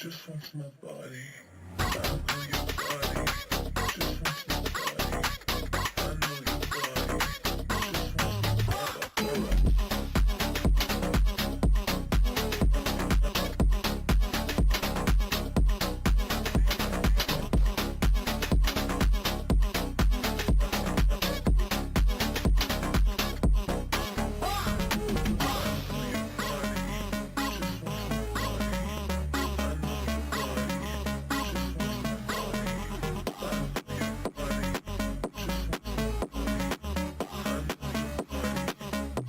Just want my body. I know your body. Just want my body. I know your body.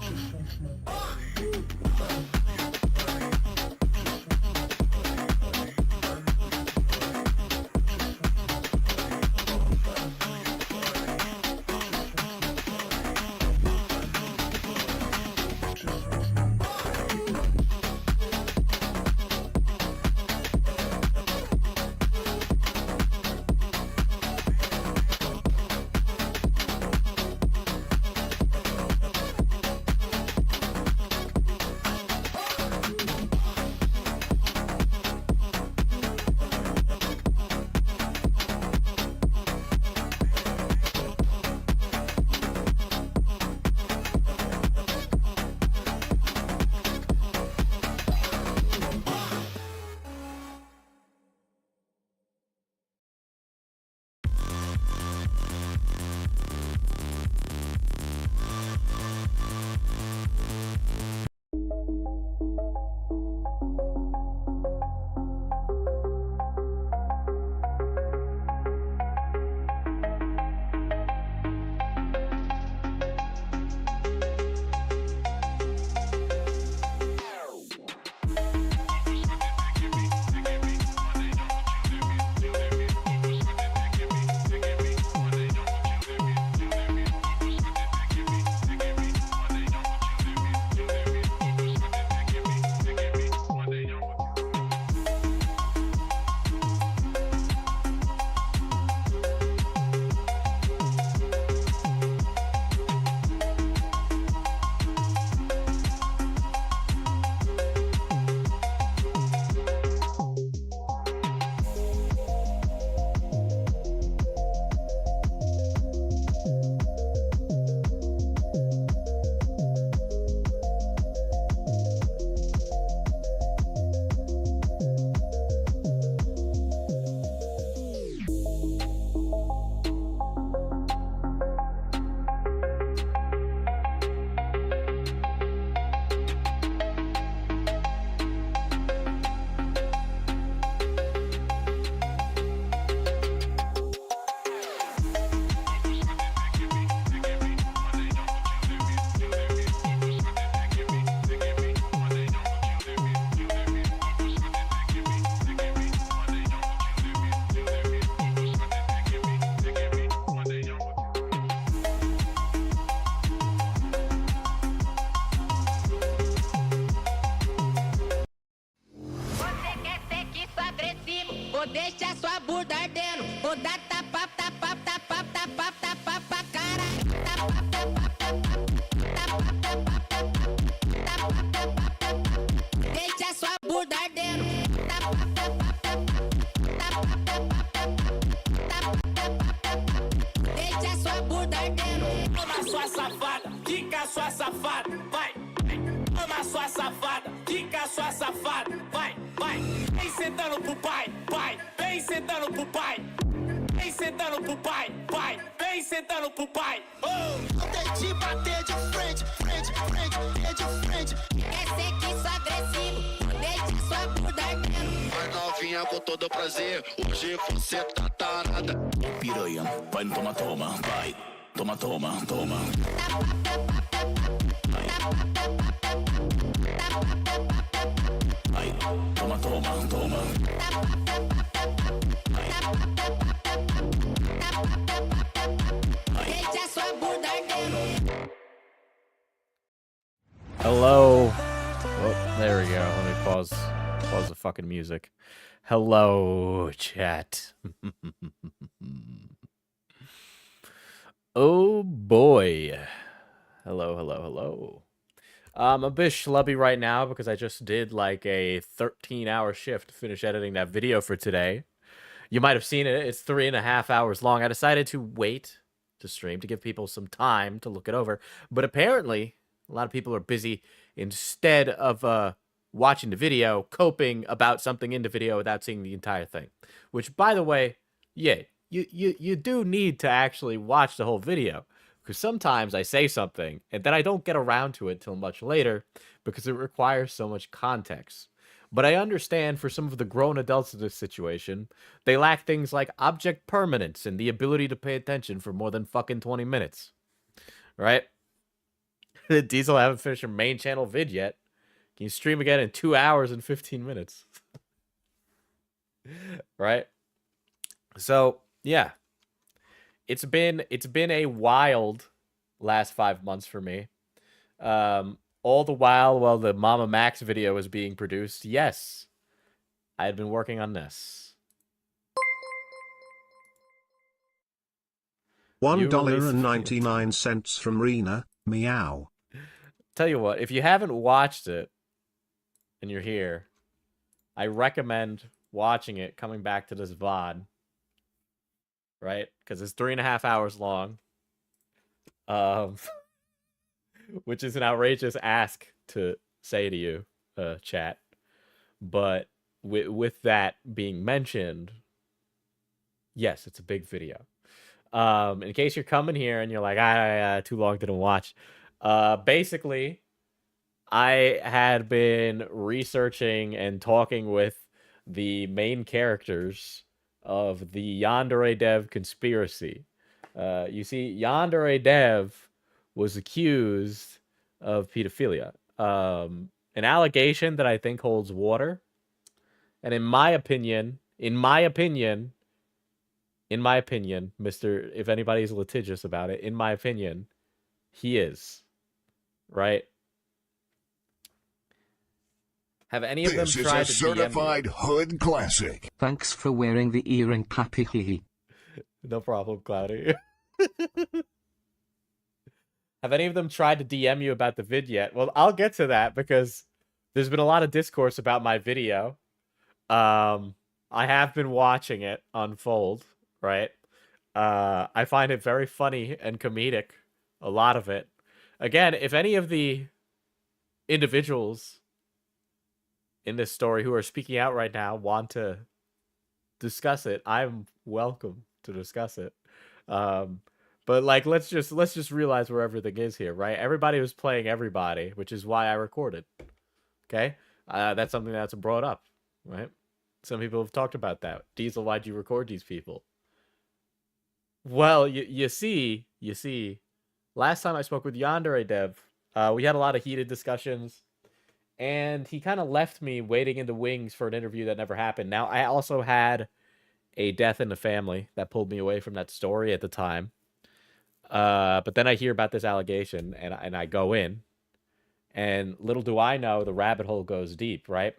Just want my body. Vou deixar sua bunda ardendo. Vou dar tapa, tapa, tapa, tapa, tapa pra cara. Tapa, tapa, tapa, tapa, tapa, tapa, tapa. Deixa sua bunda ardendo. Tapa, tapa, tapa, tapa, tapa, tapa, tapa. Deixa sua bunda ardendo. Toma sua safada, fica sua safada, vai. Toma sua safada, fica sua safada, vai, vai. Vem sentando pro pai, pai. Vem sentando pro pai. Vem sentando pro pai, pai. Vem sentando pro pai. Eu tentei bater de frente, frente, frente, de frente. Quer ser que sou agressivo? Deixa sua bunda ardendo. Vai novinha com todo prazer, hoje você tá tarada. Piranha, vai no toma, toma, vai. Toma, toma, toma. Vai, toma, toma, toma. Deixa sua bunda ardendo. Hello. Oh, there we go. Let me pause the fucking music. Hello, chat. Oh boy. Hello, hello, hello. I'm a bit schlubby right now because I just did like a 13-hour shift to finish editing that video for today. You might have seen it. It's 3.5 hours long. I decided to wait to stream to give people some time to look it over. But apparently, a lot of people are busy instead of watching the video, coping about something in the video without seeing the entire thing. Which, by the way, yeah, you do need to actually watch the whole video. Because sometimes I say something, and then I don't get around to it till much later, because it requires so much context. But I understand for some of the grown adults in this situation, they lack things like object permanence and the ability to pay attention for more than fucking 20 minutes. Right? Diesel haven't finished your main channel vid yet. Can you stream again in 2 hours and 15 minutes? Right? So, yeah. It's been a wild last 5 months for me. All the while the Mama Max video was being produced, yes, I had been working on this. $1.99 from Rena, meow. Tell you what, if you haven't watched it and you're here, I recommend watching it, coming back to this VOD. Right? Because it's 3.5 hours long. Which is an outrageous ask to say to you, chat. But with that being mentioned, yes, it's a big video. In case you're coming here and you're like, too long, didn't watch. Basically, I had been researching and talking with the main characters of the Yandere Dev conspiracy. You see, Yandere Dev was accused of pedophilia. An allegation that I think holds water. And in my opinion, Mr. If anybody's litigious about it, in my opinion, he is. Right? Have any of them This is tried a to certified DM hood classic. Thanks for wearing the earring, Pappy. Hee. No problem, Cloudy. Have any of them tried to DM you about the vid yet? Well, I'll get to that because there's been a lot of discourse about my video. I have been watching it unfold, right? I find it very funny and comedic, a lot of it. Again, if any of the individuals in this story who are speaking out right now want to discuss it, I'm welcome to discuss it. But like, let's just realize where everything is here, right? Everybody was playing everybody, which is why I recorded. Okay, that's something that's brought up, right? Some people have talked about that. Diesel, why'd you record these people? Well, you see, last time I spoke with Yandere Dev, we had a lot of heated discussions. And he kind of left me waiting in the wings for an interview that never happened. Now, I also had a death in the family that pulled me away from that story at the time. But then I hear about this allegation, and I go in. And little do I know, the rabbit hole goes deep, right?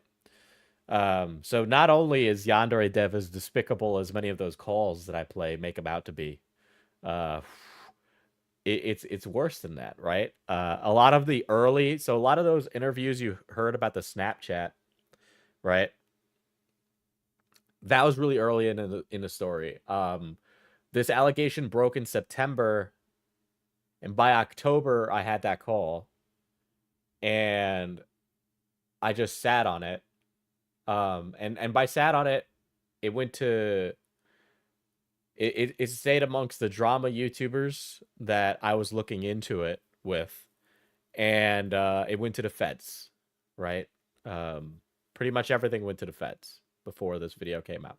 So not only is Yandere Dev as despicable as many of those calls that I play make him out to be, it's worse than that, right? A lot of those interviews you heard about the Snapchat, right? That was really early in the story. This allegation broke in September, and by October I had that call, and I just sat on it. And by sat on it, it went to. It stayed amongst the drama YouTubers that I was looking into it with, and it went to the feds, right? Pretty much everything went to the feds before this video came out.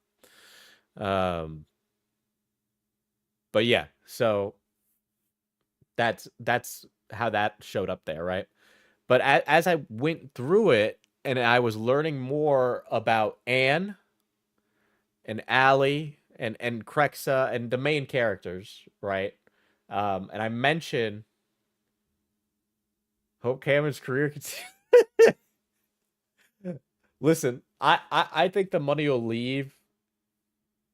But yeah, so that's how that showed up there, right? But as I went through it and I was learning more about Anne and Allie and Krexa and the main characters, right? And I mentioned Hope Cameron's career continues. Listen, I think the money will leave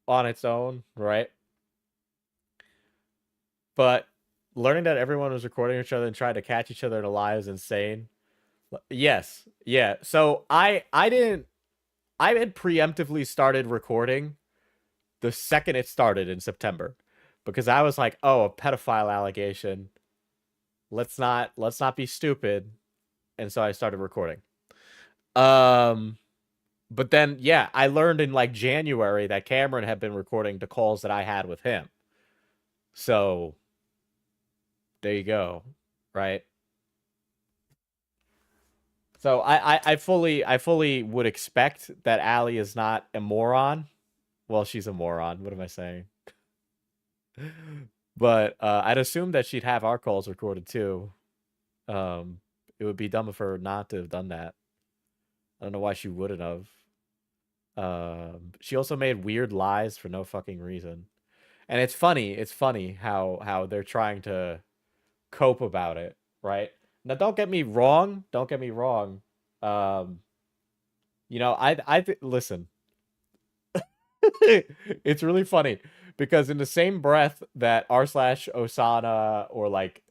on its own, right? But learning that everyone was recording each other and trying to catch each other in a lie is insane. Yes. Yeah. So I didn't I had preemptively started recording the second it started in September because I was like, "Oh, a pedophile allegation. Let's not be stupid." And so I started recording. Um but then yeah, I learned in like January that Cameron had been recording the calls that I had with him. So there you go, right? So I fully would expect that Allie is not a moron. Well, she's a moron. What am I saying? But I'd assume that she'd have our calls recorded too. It would be dumb of her not to have done that. I don't know why she wouldn't have. She also made weird lies for no fucking reason. And it's funny. It's funny how they're trying to cope about it, right? Now, don't get me wrong. Don't get me wrong. Um, listen. It's really funny because in the same breath that r/Osana or like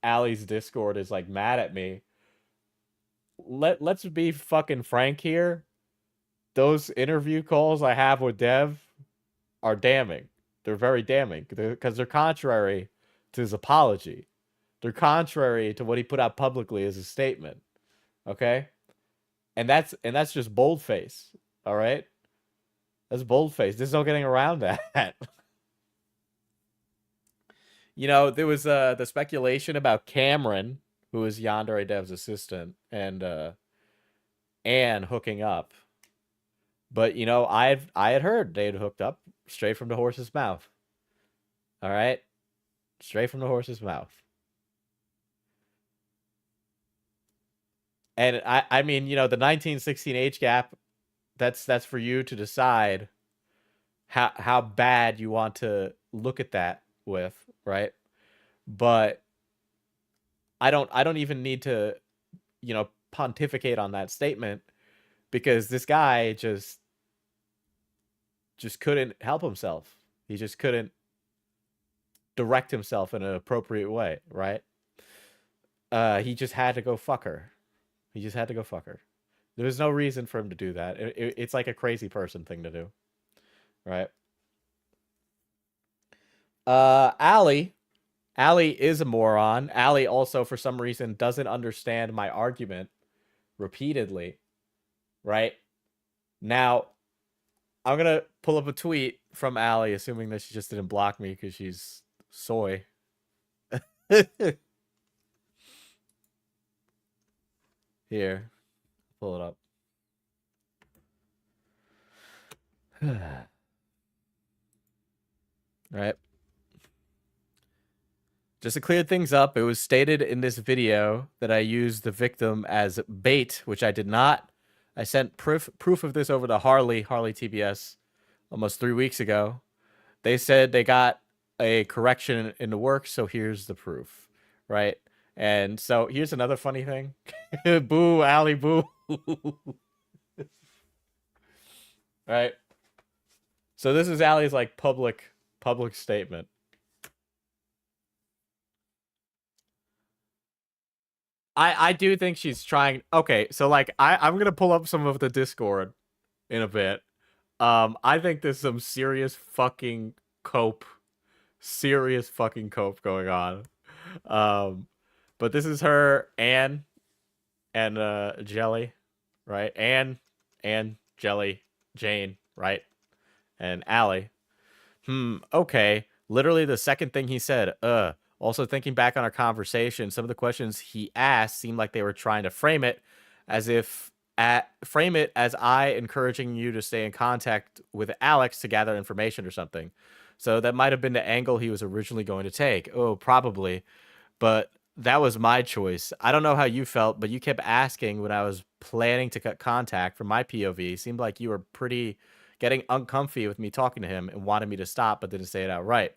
Allie's Discord is like mad at me, let's be fucking frank here. Those interview calls I have with Dev are damning. They're very damning because they're contrary to his apology. They're contrary to what he put out publicly as a statement. Okay? And that's just boldface. All right? That's boldface. There's no getting around that. There was the speculation about Cameron, who is Yandere Dev's assistant, and Anne hooking up. But I had heard they had hooked up straight from the horse's mouth. All right, straight from the horse's mouth. And I mean, the 1916 age gap, that's for you to decide how bad you want to look at that with, right? But I don't even need to, pontificate on that statement because this guy just couldn't help himself. He just couldn't direct himself in an appropriate way, right? He just had to go fuck her. He just had to go fuck her. There was no reason for him to do that. It's like a crazy person thing to do, right? Allie is a moron. Allie also, for some reason, doesn't understand my argument repeatedly, right? Now, I'm gonna pull up a tweet from Allie, assuming that she just didn't block me because she's soy. Here, pull it up. Right. Just to clear things up, it was stated in this video that I used the victim as bait, which I did not. I sent proof of this over to Harley TBS almost 3 weeks ago. They said they got a correction in the works, so here's the proof, right? And so here's another funny thing. Boo, Allie, boo. Right? So this is Allie's like public statement. I do think she's trying. Okay, so like I'm gonna pull up some of the Discord in a bit. I think there's some serious fucking cope going on. But this is her, Anne, and Jelly, right? Anne, Jelly, Jane, right? And Allie. Okay. Literally the second thing he said, Also, thinking back on our conversation, some of the questions he asked seemed like they were trying to frame it as I encouraging you to stay in contact with Alex to gather information or something. So that might have been the angle he was originally going to take. Oh, probably. But that was my choice. I don't know how you felt, but you kept asking when I was planning to cut contact. From my POV, it seemed like you were pretty getting uncomfy with me talking to him and wanted me to stop, but didn't say it outright.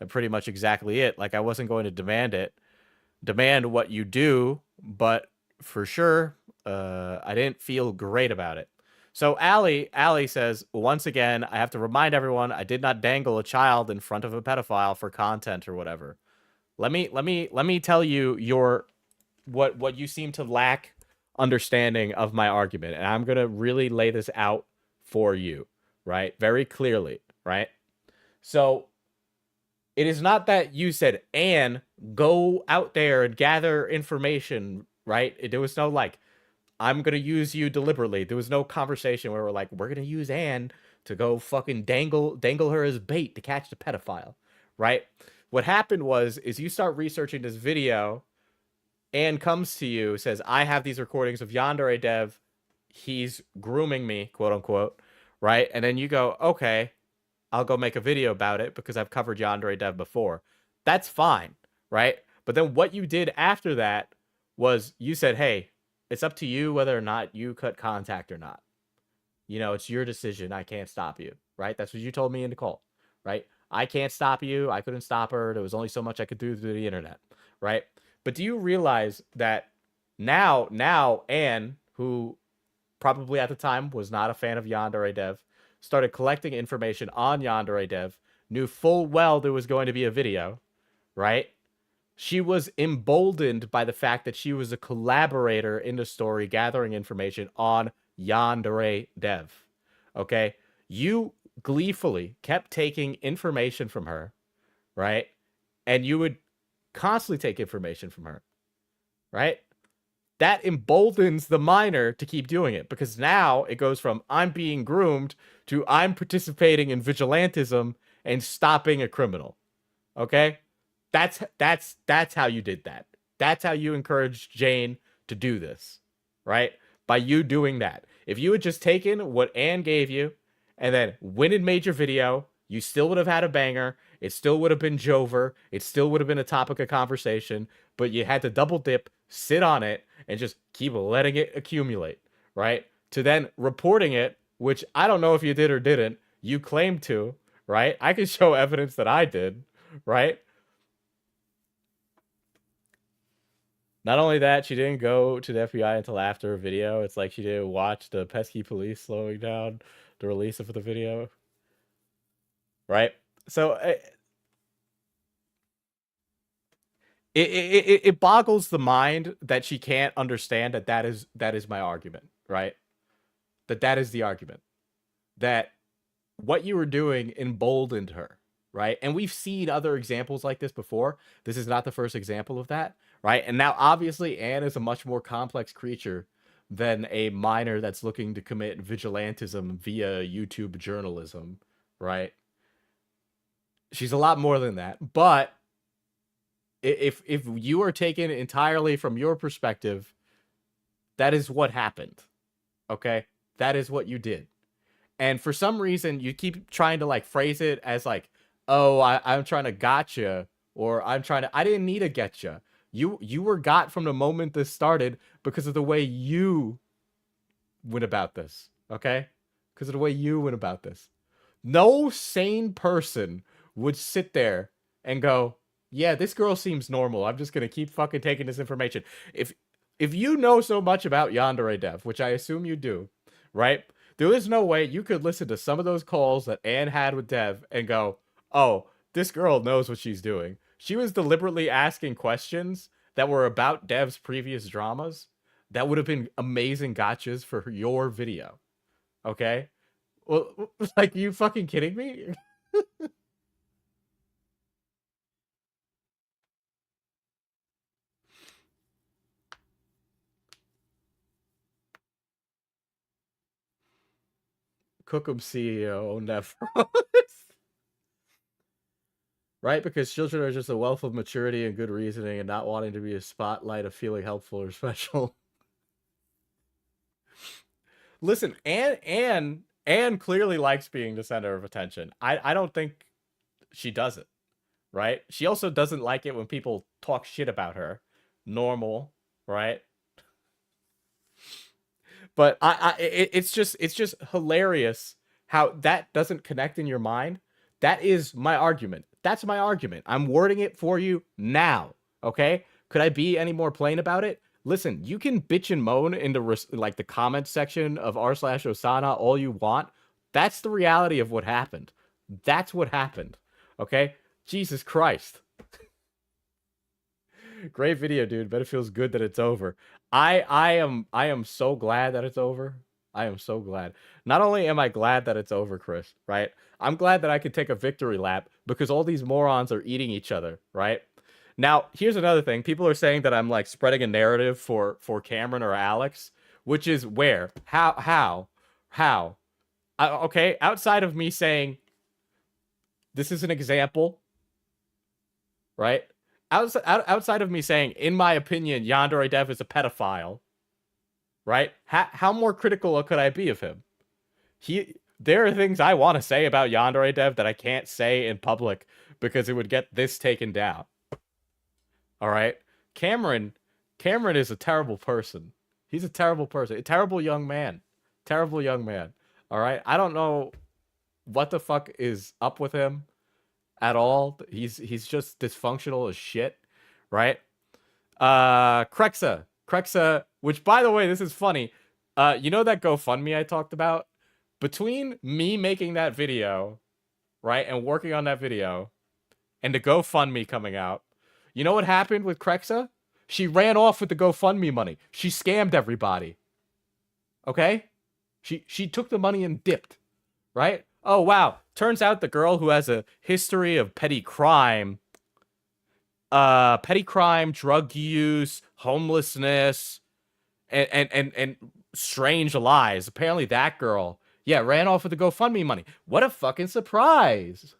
And pretty much exactly it. Like I wasn't going to demand what you do, but for sure, I didn't feel great about it. So Allie says, once again, I have to remind everyone I did not dangle a child in front of a pedophile for content or whatever. Let me tell you what you seem to lack understanding of my argument, and I'm going to really lay this out for you, right? Very clearly, right? So it is not that you said, Anne, go out there and gather information, right? There was no like, I'm going to use you deliberately. There was no conversation where we're like, we're going to use Anne to go fucking dangle her as bait to catch the pedophile, right? What happened is you start researching this video. Anne comes to you, says, I have these recordings of Yandere Dev. He's grooming me, quote unquote, right? And then you go, okay, I'll go make a video about it because I've covered Yandere Dev before. That's fine, right? But then what you did after that was you said, hey, it's up to you whether or not you cut contact or not. You know, it's your decision. I can't stop you, right? That's what you told me in the call, right? I can't stop you. I couldn't stop her. There was only so much I could do through the internet, right? But do you realize that now Anne, who probably at the time was not a fan of Yandere Dev, started collecting information on Yandere Dev, knew full well there was going to be a video, right? She was emboldened by the fact that she was a collaborator in the story, gathering information on Yandere Dev. Okay? You gleefully kept taking information from her, right? And you would constantly take information from her, right? That emboldens the minor to keep doing it, because now it goes from I'm being groomed to I'm participating in vigilantism and stopping a criminal. Okay? That's how you did that. That's how you encouraged Jane to do this, right? By you doing that. If you had just taken what Anne gave you and then went and made your video, you still would have had a banger. It still would have been Jover. It still would have been a topic of conversation, but you had to double dip, sit on it, and just keep letting it accumulate, right? To then reporting it, which I don't know if you did or didn't. You claimed to, right? I can show evidence that I did, right? Not only that, she didn't go to the FBI until after a video. It's like she didn't watch the pesky police slowing down the release of the video. Right? So it boggles the mind that she can't understand that that is my argument, right? That is the argument. That what you were doing emboldened her, right? And we've seen other examples like this before. This is not the first example of that, right? And now, obviously, Anne is a much more complex creature than a minor that's looking to commit vigilantism via YouTube journalism, right? She's a lot more than that. But if you are taken entirely from your perspective, that is what happened, okay? That is what you did. And for some reason, you keep trying to like phrase it as like, oh, I'm trying to gotcha, or I didn't need to getcha. You were got from the moment this started because of the way you went about this, okay? Because of the way you went about this. No sane person would sit there and go, yeah, this girl seems normal. I'm just going to keep fucking taking this information. If you know so much about Yandere Dev, which I assume you do, right? There is no way you could listen to some of those calls that Anne had with Dev and go, oh, this girl knows what she's doing. She was deliberately asking questions that were about Dev's previous dramas. That would have been amazing gotchas for your video. Okay? Well, like, you fucking kidding me? Cookum CEO never. Right? Because children are just a wealth of maturity and good reasoning and not wanting to be a spotlight of feeling helpful or special. Listen, Anne clearly likes being the center of attention. I don't think she does it, right? She also doesn't like it when people talk shit about her. Normal, right? But it's just hilarious how that doesn't connect in your mind. That is my argument. That's my argument. I'm wording it for you now. Okay? Could I be any more plain about it? Listen, you can bitch and moan in the like the comment section of r/Osana all you want. That's the reality of what happened. That's what happened. Okay? Jesus Christ. Great video, dude. But it feels good that it's over. I am so glad that it's over. I am so glad. Not only am I glad that it's over, Chris, right? I'm glad that I could take a victory lap because all these morons are eating each other, right? Now, here's another thing. People are saying that I'm like spreading a narrative for Cameron or Alex, which is where? How? Okay, outside of me saying this is an example, right? Outside of me saying, in my opinion, Yandere Dev is a pedophile, right? How more critical could I be of him? There are things I want to say about Yandere Dev that I can't say in public because it would get this taken down. All right? Cameron is a terrible person. He's a terrible person. A terrible young man. Terrible young man. All right? I don't know what the fuck is up with him at all. He's just dysfunctional as shit, right? Krexa, which by the way, this is funny. You know that GoFundMe I talked about? Between me making that video, right, and working on that video, and the GoFundMe coming out, you know what happened with Krexa? She ran off with the GoFundMe money. She scammed everybody. Okay? She took the money and dipped, right? Oh, wow. Turns out the girl who has a history of petty crime, drug use, homelessness, and strange lies. Apparently that girl, yeah, ran off with the GoFundMe money. What a fucking surprise.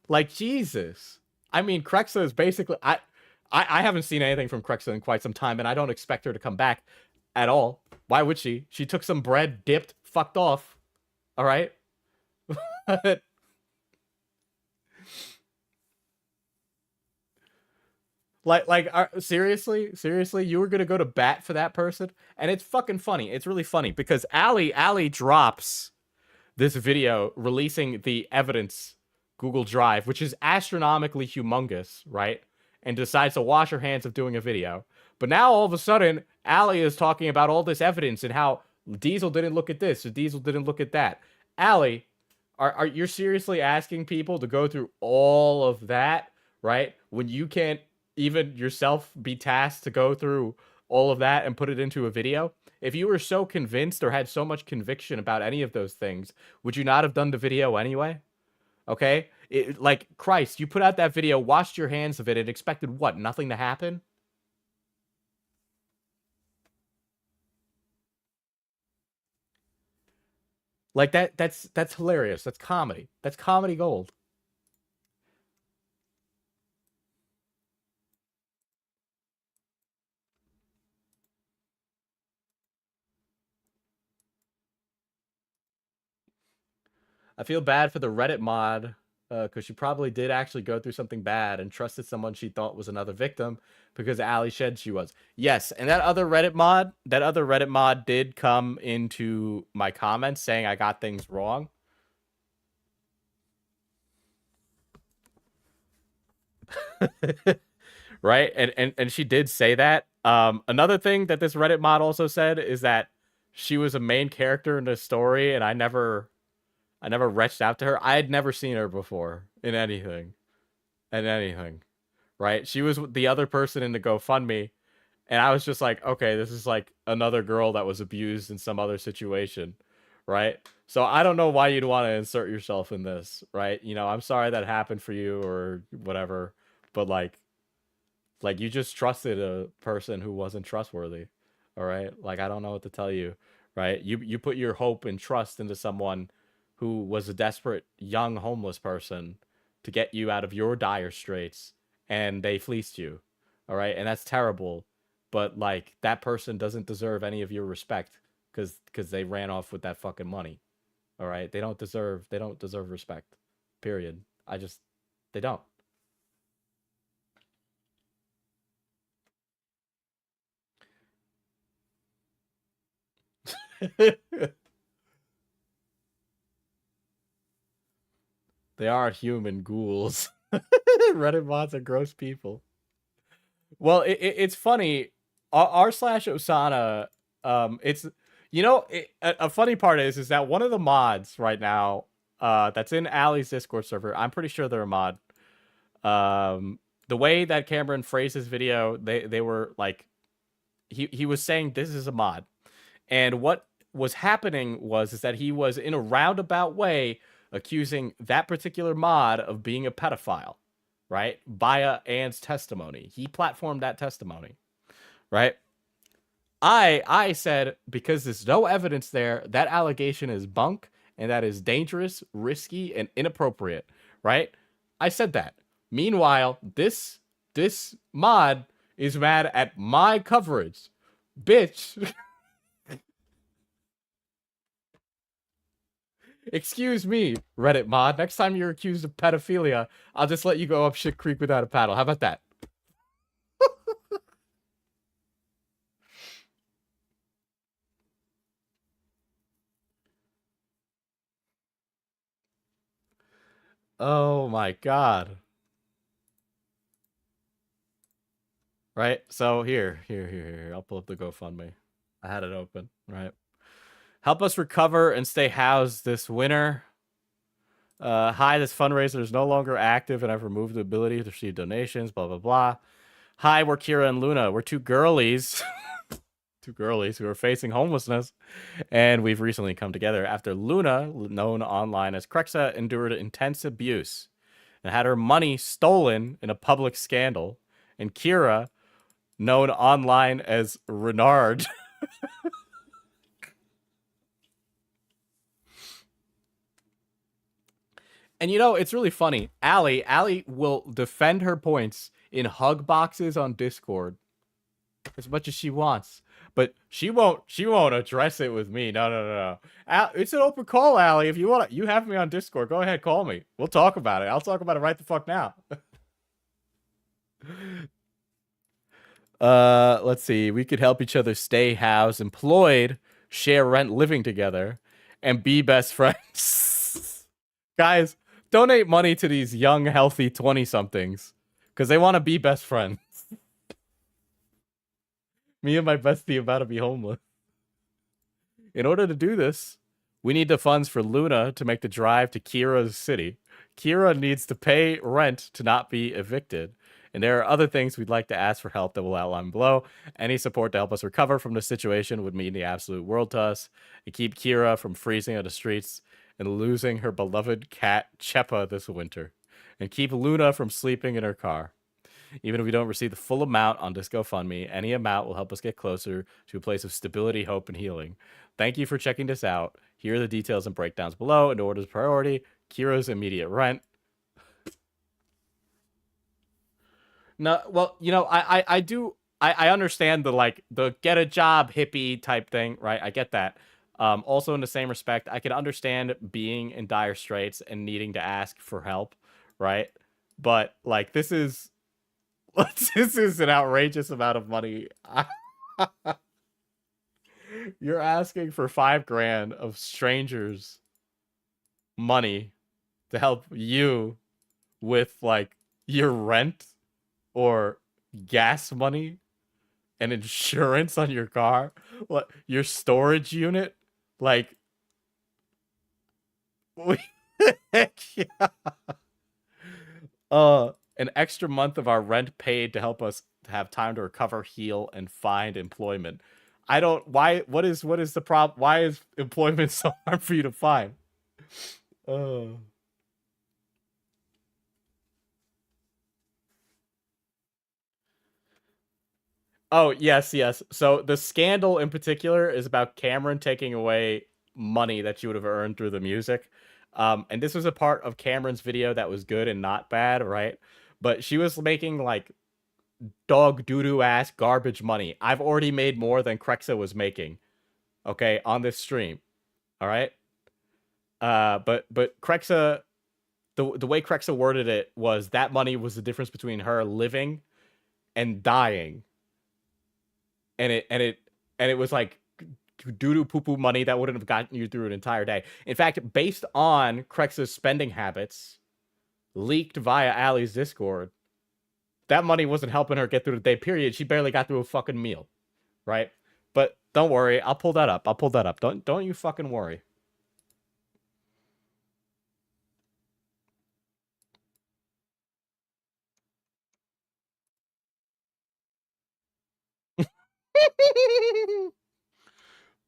Like, Jesus. I mean, Krexa is basically... I haven't seen anything from Krexa in quite some time, and I don't expect her to come back at all. Why would she? She took some bread, dipped, fucked off. All right? Seriously, you were gonna go to bat for that person, and it's fucking funny. It's really funny because Ali drops this video releasing the evidence Google Drive, which is astronomically humongous, right? And decides to wash her hands of doing a video. But now all of a sudden, Ali is talking about all this evidence and how Diesel didn't look at this, or Diesel didn't look at that. Ali, are you seriously asking people to go through all of that, right? When you can't even yourself be tasked to go through all of that and put it into a video? If you were so convinced or had so much conviction about any of those things, would you not have done the video anyway? Okay? Like, Christ, you put out that video, washed your hands of it, and expected what? Nothing to happen? Like, that's hilarious. That's comedy. That's comedy gold. I feel bad for the Reddit mod, because she probably did actually go through something bad and trusted someone she thought was another victim because Ali said she was. Yes, and that other Reddit mod did come into my comments saying I got things wrong. Right? And she did say that. Another thing that this Reddit mod also said is that she was a main character in the story, and I never reached out to her. I had never seen her before in anything. Right? She was the other person in the GoFundMe, and I was just like, okay, this is like another girl that was abused in some other situation, right? So I don't know why you'd want to insert yourself in this, right? You know, I'm sorry that happened for you or whatever, but like you just trusted a person who wasn't trustworthy, all right? Like, I don't know what to tell you, right? You put your hope and trust into someone who was a desperate young homeless person to get you out of your dire straits, and they fleeced you, all right? And that's terrible, but like, that person doesn't deserve any of your respect because they ran off with that fucking money, all right? They don't deserve respect, period. They don't. They are human ghouls. Reddit mods are gross people. Well, it's funny. R/Osana, it's, you know, a funny part is that one of the mods right now that's in Allie's Discord server. I'm pretty sure they're a mod. The way that Cameron phrased his video, they were like, he was saying this is a mod, and what was happening is that he was in a roundabout way accusing that particular mod of being a pedophile, right? Via Ann's testimony. He platformed that testimony, right? I said, because there's no evidence there, that allegation is bunk and that is dangerous, risky, and inappropriate, right? I said that. Meanwhile, this mod is mad at my coverage. Bitch. Excuse me, Reddit mod. Next time you're accused of pedophilia, I'll just let you go up shit creek without a paddle. How about that? Oh my god. Right? So here. I'll pull up the GoFundMe. I had it open, right? Help us recover and stay housed this winter. Hi, this fundraiser is no longer active and I've removed the ability to receive donations, blah, blah, blah. Hi, we're Kira and Luna. We're two girlies. Two girlies who are facing homelessness. And we've recently come together after Luna, known online as Krexa, endured intense abuse and had her money stolen in a public scandal. And Kira, known online as Renard, and you know, it's really funny. Allie will defend her points in hug boxes on Discord as much as she wants, but she won't address it with me. No. It's an open call, Allie. If you want, you have me on Discord. Go ahead, call me. We'll talk about it. I'll talk about it right the fuck now. Let's see. We could help each other stay housed, employed, share rent, living together, and be best friends. Guys, donate money to these young, healthy 20-somethings because they want to be best friends. Me and my bestie about to be homeless. In order to do this, we need the funds for Luna to make the drive to Kira's city. Kira needs to pay rent to not be evicted. And there are other things we'd like to ask for help that we'll outline below. Any support to help us recover from this situation would mean the absolute world to us and keep Kira from freezing on the streets and losing her beloved cat, Chepa, this winter. And keep Luna from sleeping in her car. Even if we don't receive the full amount on this GoFundMe, any amount will help us get closer to a place of stability, hope, and healing. Thank you for checking this out. Here are the details and breakdowns below in order of priority. Kira's immediate rent. No, well, you know, I understand the get a job hippie type thing, right? I get that. Also in the same respect, I can understand being in dire straits and needing to ask for help, right? But like this is an outrageous amount of money. You're asking for $5,000 of strangers' money to help you with like your rent or gas money and insurance on your car, what, your storage unit, like yeah. An extra month of our rent paid to help us to have time to recover, heal, and find employment. I don't. Why? What is the problem? Why is employment so hard for you to find? Oh, yes. So the scandal in particular is about Cameron taking away money that you would have earned through the music. And this was a part of Cameron's video that was good and not bad, right? But she was making like dog doo-doo ass garbage money. I've already made more than Krexa was making, okay, on this stream. All right? But Krexa, the way Krexa worded it was that money was the difference between her living and dying. And it was like doo-doo poo-poo money that wouldn't have gotten you through an entire day. In fact, based on Krexa's spending habits leaked via Allie's Discord, that money wasn't helping her get through the day, period. She barely got through a fucking meal, right? But don't worry, I'll pull that up. Don't you fucking worry.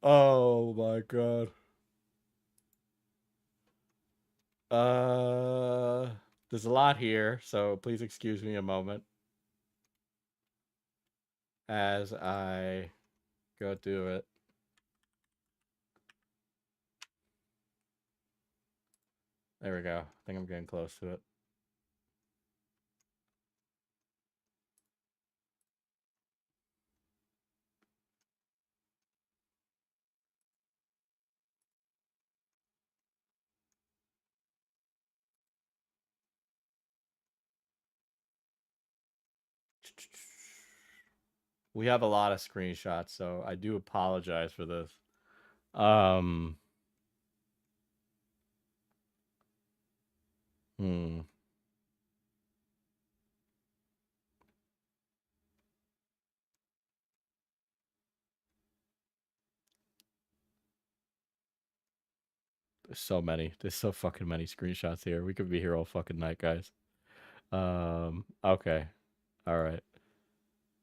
Oh my god. There's a lot here, so please excuse me a moment as I go do it. There we go. I think I'm getting close to it. We have a lot of screenshots, so I do apologize for this. Hmm. There's so many. There's so fucking many screenshots here. We could be here all fucking night, guys. Okay. All right.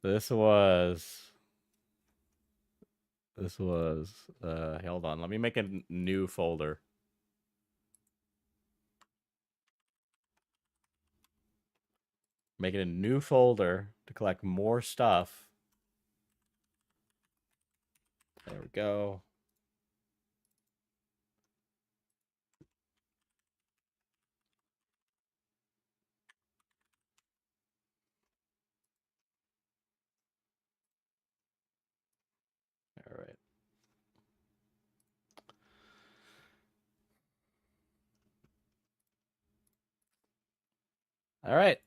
This was hold on. Let me make a new folder. Make it a new folder to collect more stuff. There we go. All right. All right.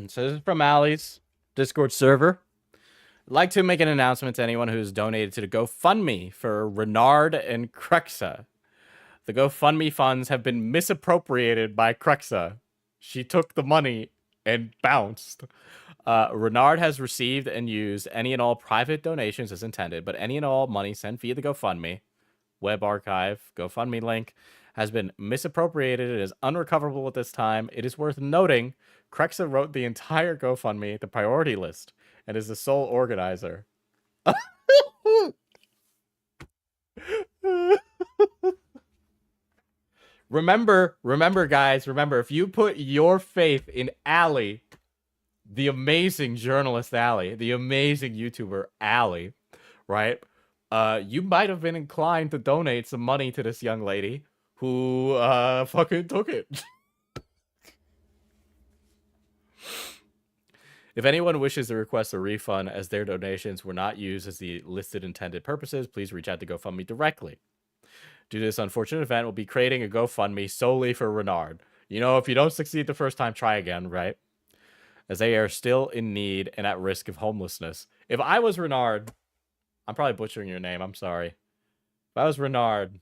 So this is from Allie's Discord server. I'd like to make an announcement to anyone who's donated to the GoFundMe for Renard and Krexa. The GoFundMe funds have been misappropriated by Krexa. She took the money and bounced. Renard has received and used any and all private donations as intended, but any and all money sent via the GoFundMe, web archive, GoFundMe link, has been misappropriated and is unrecoverable at this time. It is worth noting, Krexa wrote the entire GoFundMe, the priority list, and is the sole organizer. Remember, guys, if you put your faith in Allie, the amazing journalist Allie, the amazing YouTuber Allie, right? You might have been inclined to donate some money to this young lady who fucking took it. If anyone wishes to request a refund as their donations were not used as the listed intended purposes, please reach out to GoFundMe directly. Due to this unfortunate event, we'll be creating a GoFundMe solely for Renard. You know, if you don't succeed the first time, try again, right? As they are still in need and at risk of homelessness. If I was Renard, I'm probably butchering your name, I'm sorry. If I was Renard,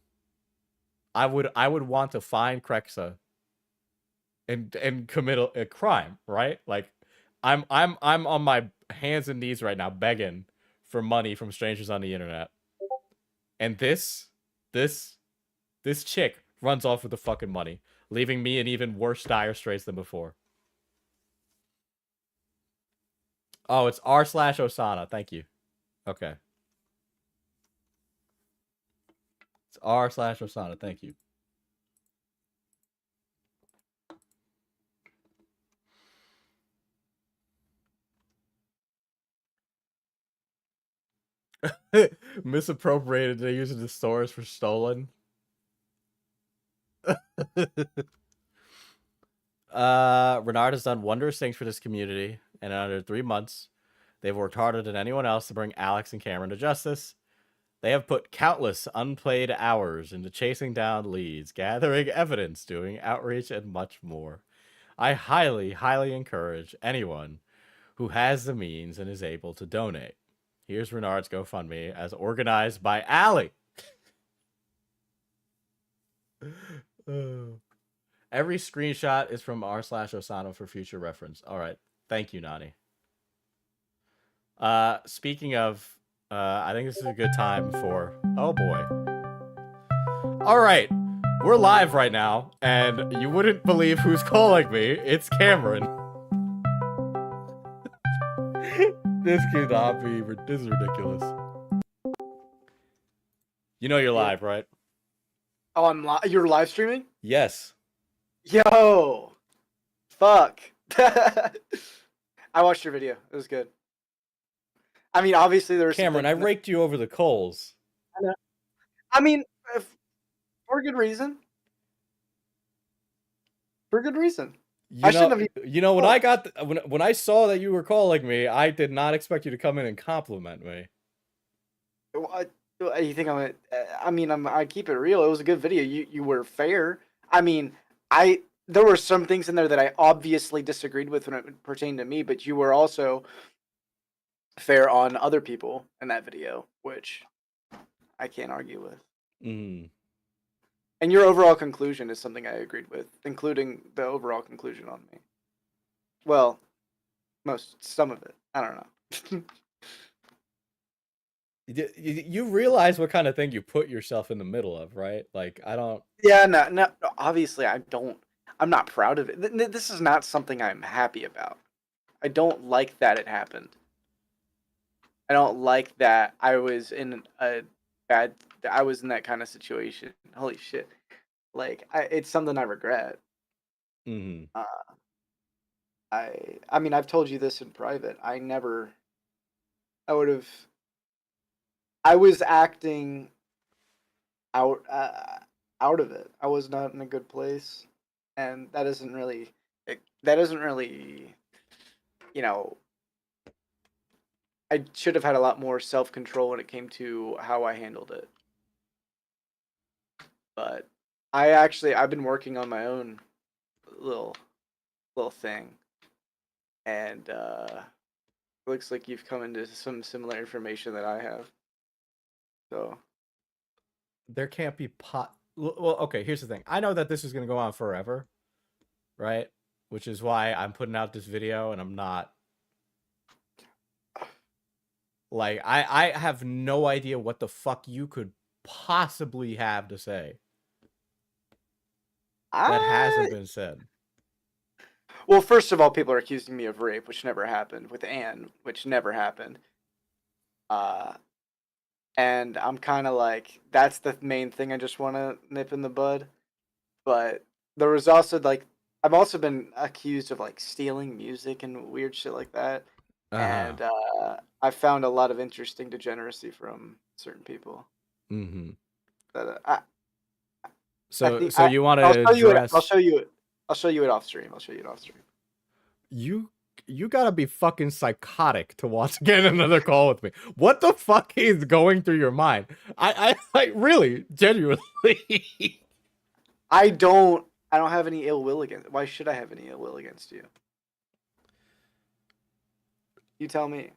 I would want to find Krexa and commit a crime, right? Like, I'm on my hands and knees right now begging for money from strangers on the internet. And this chick runs off with the fucking money, leaving me in even worse dire straits than before. Oh, it's r/Osana. Thank you. Okay. It's r/Osana. Thank you. Misappropriated. They use it in the stores for stolen. Renard has done wondrous things for this community, and in under 3 months, they've worked harder than anyone else to bring Alex and Cameron to justice. They have put countless unplayed hours into chasing down leads, gathering evidence, doing outreach, and much more. I highly, highly encourage anyone who has the means and is able to donate. Here's Renard's GoFundMe as organized by Allie. Every screenshot is from r/Osano for future reference. All right. Thank you, Nani. Speaking of, I think this is a good time for... Oh, boy. All right. We're live right now, and you wouldn't believe who's calling me. It's Cameron. This cannot be... This is ridiculous. You know you're Yeah. live, right? Oh, you're live streaming? Yes. Yo, fuck. I watched your video. It was good. I mean, obviously there was some Cameron, I things that- raked you over the coals. I mean, for good reason. For good reason. I shouldn't have. When I got when I saw that you were calling me, I did not expect you to come in and compliment me. You think I'm gonna? I mean, I keep it real. It was a good video. You were fair. I mean, there were some things in there that I obviously disagreed with when it pertained to me, but you were also fair on other people in that video, which I can't argue with. Mm. And your overall conclusion is something I agreed with, including the overall conclusion on me. Well, some of it. I don't know. You realize what kind of thing you put yourself in the middle of, right? Like, I don't. Yeah, no. Obviously, I don't. I'm not proud of it. This is not something I'm happy about. I don't like that it happened. I don't like that I was in I was in that kind of situation. Holy shit! Like, it's something I regret. Mm-hmm. I mean, I've told you this in private. I was acting out of it. I was not in a good place, and that isn't really, you know, I should have had a lot more self-control when it came to how I handled it. But I've been working on my own little thing, and looks like you've come into some similar information that I have. So There can't be Well, okay, here's the thing. I know that this is going to go on forever, right? Which is why I'm putting out this video and I'm not. Like, I have no idea what the fuck you could possibly have to say that hasn't been said. Well, first of all, people are accusing me of rape, which never happened, with Anne, which never happened. And I'm kind of like, that's the main thing I just want to nip in the bud. But there was also, like, I've also been accused of, like, stealing music and weird shit like that. And I found a lot of interesting degeneracy from certain people. Mm-hmm. That So you want to address? I'll show you it. I'll show you it off stream. You gotta be fucking psychotic to want to get another call with me. What the fuck is going through your mind? I really, genuinely. I don't have any ill will against. Why should I have any ill will against you? You tell me.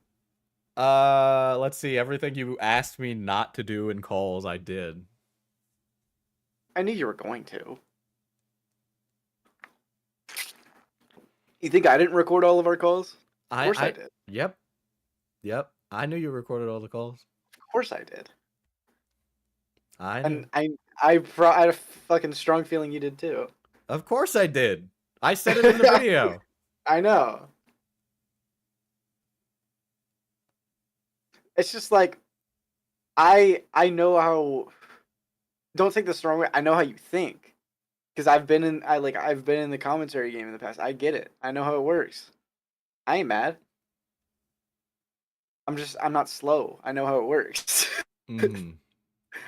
Let's see. Everything you asked me not to do in calls, I did. I knew you were going to. You think I didn't record all of our calls? Of course I did. Yep. I knew you recorded all the calls. Of course I did. I knew. And I had a fucking strong feeling you did too. Of course I did. I said it in the video. I know. It's just like, I know how. Don't take this the wrong way. I know how you think, because I've been in the commentary game in the past. I get it. I know how it works. I ain't mad. I'm not slow. I know how it works. Mm.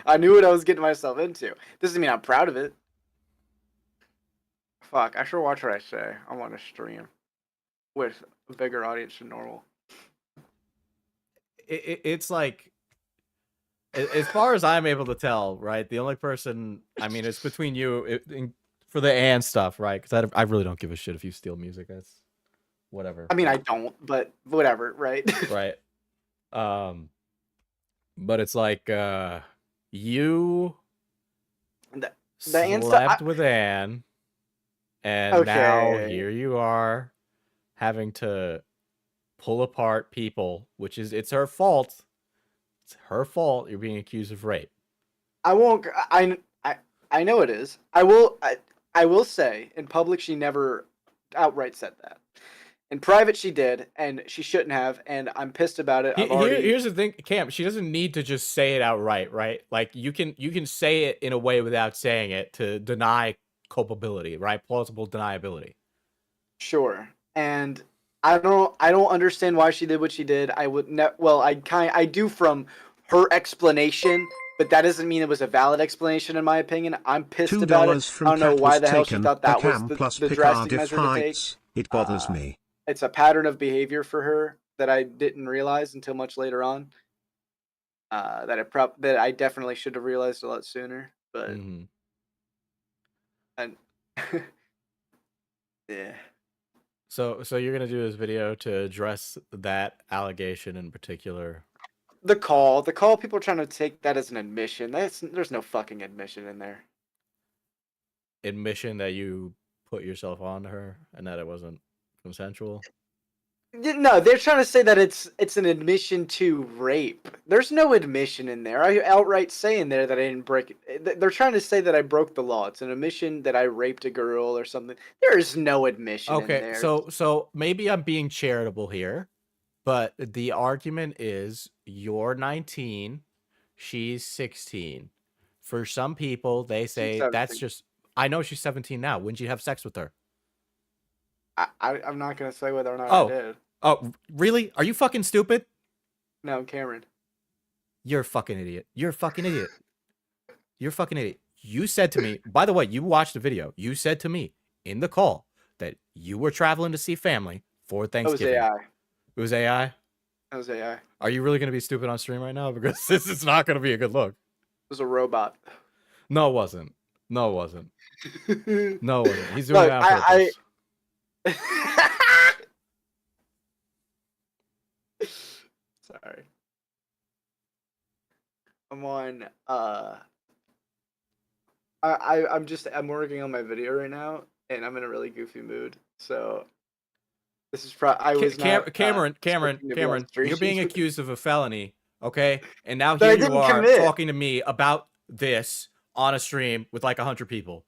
I knew what I was getting myself into. Doesn't mean I'm proud of it. Fuck, I should watch what I say. I want to stream with a bigger audience than normal. It's like, as far as I'm able to tell, right? The only person, I mean, it's between you for the and stuff, right? Because I really don't give a shit if you steal music. That's whatever. I mean, I don't, but whatever, right? Right. But it's like you slept with Anne, and now here you are having to pull apart people, which is it's her fault. It's her fault. You're being accused of rape. I won't. I know it is. I will say in public she never outright said that. In private, she did, and she shouldn't have, and I'm pissed about it. I've already. Here's the thing, Cam. She doesn't need to just say it outright, right? Like you can say it in a way without saying it to deny culpability, right? Plausible deniability. Sure, and I don't understand why she did what she did. I would well, I do from her explanation, but that doesn't mean it was a valid explanation in my opinion. I'm pissed about it. $2 I from don't know Cat why was the hell she taken. thought The that was Cam plus the pick drastic Cardiff measure to take. Heights. It bothers me. It's a pattern of behavior for her that I didn't realize until much later on. That I definitely should have realized a lot sooner. But and yeah. So you're gonna do this video to address that allegation in particular. The call, people are trying to take that as an admission. There's no fucking admission in there. Admission that you put yourself on her and that it wasn't consensual. No, they're trying to say that it's an admission to rape. There's no admission in there. I outright say in there that I didn't break it. They're trying to say that I broke the law. It's an admission that I raped a girl or something. There is no admission in Okay, there. so maybe I'm being charitable here, but the argument is you're 19, she's 16. For some people, they say that's just. I know she's 17 now. When did you have sex with her? I'm not gonna say whether or not I did. Oh, really? Are you fucking stupid? No, Cameron. You're a fucking idiot. You're a fucking idiot. You're a fucking idiot. You said to me, by the way, you watched the video. You said to me in the call that you were traveling to see family for Thanksgiving. It was AI. It was AI? It was AI. Are you really going to be stupid on stream right now? Because this is not going to be a good look. It was a robot. No, it wasn't. No, it wasn't. No, it wasn't. He's doing it on purpose. Sorry. I'm on I'm working on my video right now and I'm in a really goofy mood. So this is Cameron, you're being accused of a felony, okay? And now That I here you didn't are commit. talking to me about this on a stream with like 100 people.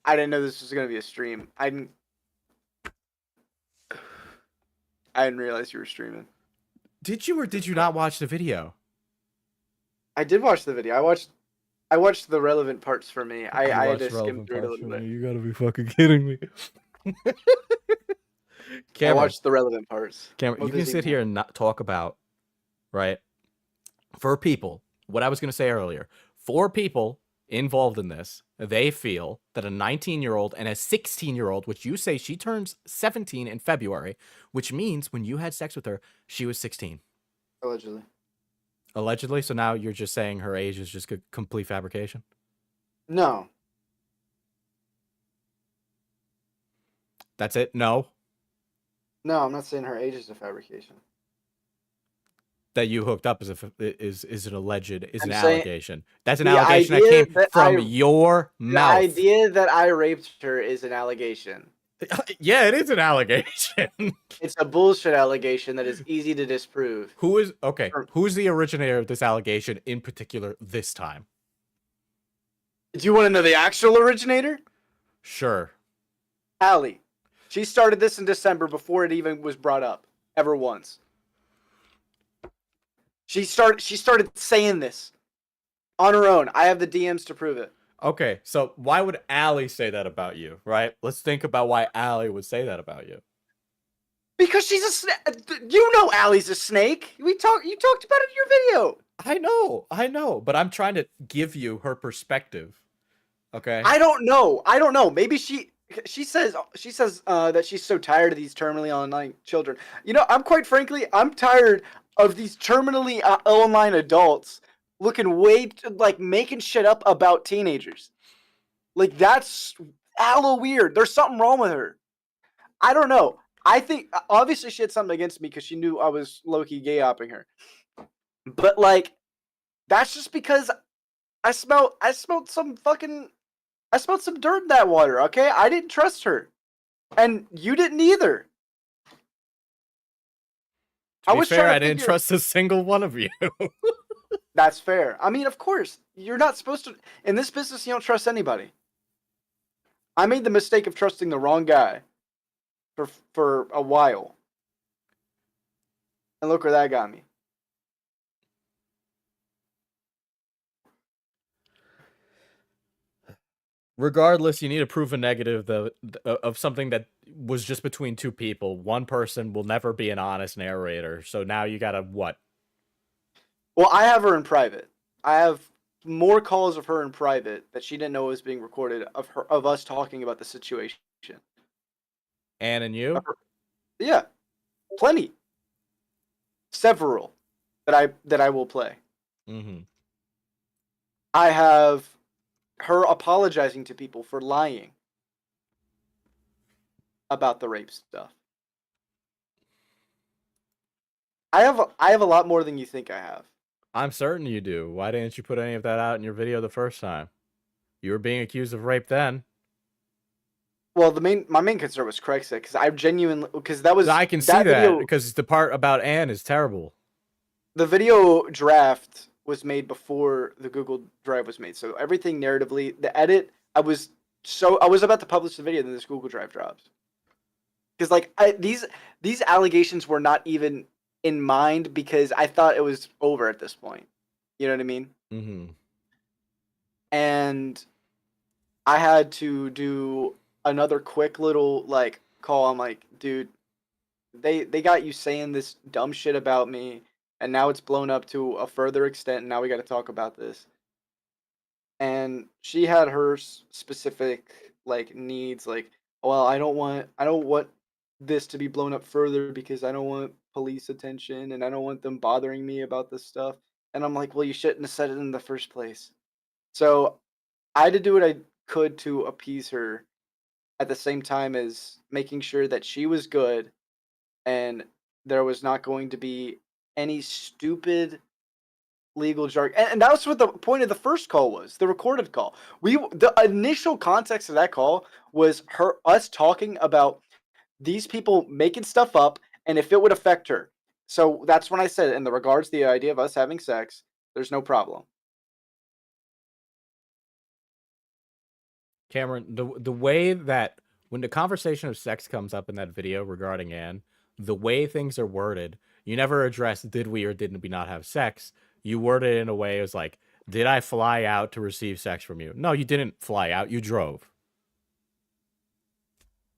I didn't know this was gonna be a stream. I didn't realize you were streaming. Did you or did you not watch the video? I did watch the video. I watched the relevant parts for me. I had to skim through it a little bit. You gotta be fucking kidding me. I watched the relevant parts. Cameron, you can sit here and not talk about, right? For people, what I was gonna say earlier, for people involved in this, they feel that a 19-year-old and a 16-year-old, which you say she turns 17 in February, which means when you had sex with her, she was 16. Allegedly. Allegedly? So now you're just saying her age is just a complete fabrication? No. That's it? No? No, I'm not saying her age is a fabrication. That you hooked up is an allegation. That's an the allegation that idea came that from I- your mouth. The idea that I raped her is an allegation. Yeah, it is an allegation. It's a bullshit allegation that is easy to disprove. Who's the originator of this allegation in particular this time? Do you want to know the actual originator? Sure. Allie. She started this in December before it even was brought up. Ever once. She started saying this. On her own. I have the DMs to prove it. Okay, so why would Allie say that about you, right? Let's think about why Allie would say that about you. Because she's a snake. You know Allie's a snake. You talked about it in your video. I know, but I'm trying to give you her perspective. Okay. I don't know. Maybe she says that she's so tired of these terminally online children. You know, I'm tired of these terminally online adults looking making shit up about teenagers. Like, that's hella weird. There's something wrong with her. I don't know. I think obviously she had something against me because she knew I was low-key gay-opping her. But like, that's just because I smelled some dirt in that water, okay? I didn't trust her. And you didn't either. To be fair, I didn't trust a single one of you. That's fair. I mean, of course, you're not supposed to. In this business, you don't trust anybody. I made the mistake of trusting the wrong guy for a while. And look where that got me. Regardless, you need to prove a negative of something that was just between two people. One person will never be an honest narrator. So now you gotta what? Well, I have her in private. I have more calls of her in private that she didn't know was being recorded of us talking about the situation. Anne and you? Yeah, plenty. Several that I will play. Mm-hmm. I have her apologizing to people for lying about the rape stuff. I have a lot more than you think I have. I'm certain you do. Why didn't you put any of that out in your video the first time? You were being accused of rape then. Well, my main concern was Craigslist because I genuinely I can see that because the part about Anne is terrible. The video draft was made before the Google Drive was made, so everything narratively, the edit, I was about to publish the video, then this Google Drive drops. Because like these allegations were not even in mind because I thought it was over at this point. You know what I mean? Mm-hmm. And I had to do another quick little like call. I'm like, dude, they got you saying this dumb shit about me, and now it's blown up to a further extent, and now we got to talk about this. And she had her specific like needs, like, well, I don't want this to be blown up further because I don't want police attention and I don't want them bothering me about this stuff. And I'm like, well, you shouldn't have said it in the first place. So I had to do what I could to appease her at the same time as making sure that she was good and there was not going to be any stupid legal jargon. And that was what the point of the first call was, the recorded call. The initial context of that call was us talking about these people making stuff up and if it would affect her. So that's when I said, in the regards to the idea of us having sex, there's no problem. Cameron, the way that when the conversation of sex comes up in that video regarding Anne, the way things are worded, you never address did we or didn't we not have sex. You word it in a way as like, did I fly out to receive sex from you? No, you didn't fly out. You drove.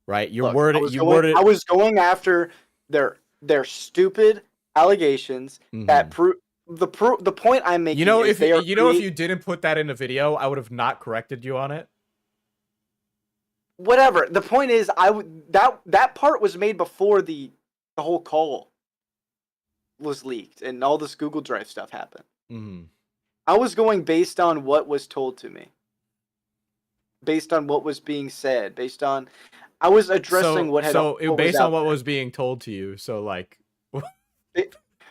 Right? You worded. I was going after their stupid allegations that prove the point I'm making. If you didn't put that in the video, I would have not corrected you on it. Whatever. The point is, that part was made before the whole call was leaked and all this Google Drive stuff happened. Mm-hmm. I was going based on what was told to me, based on what was being said, I was addressing based on what was being told to you. So like,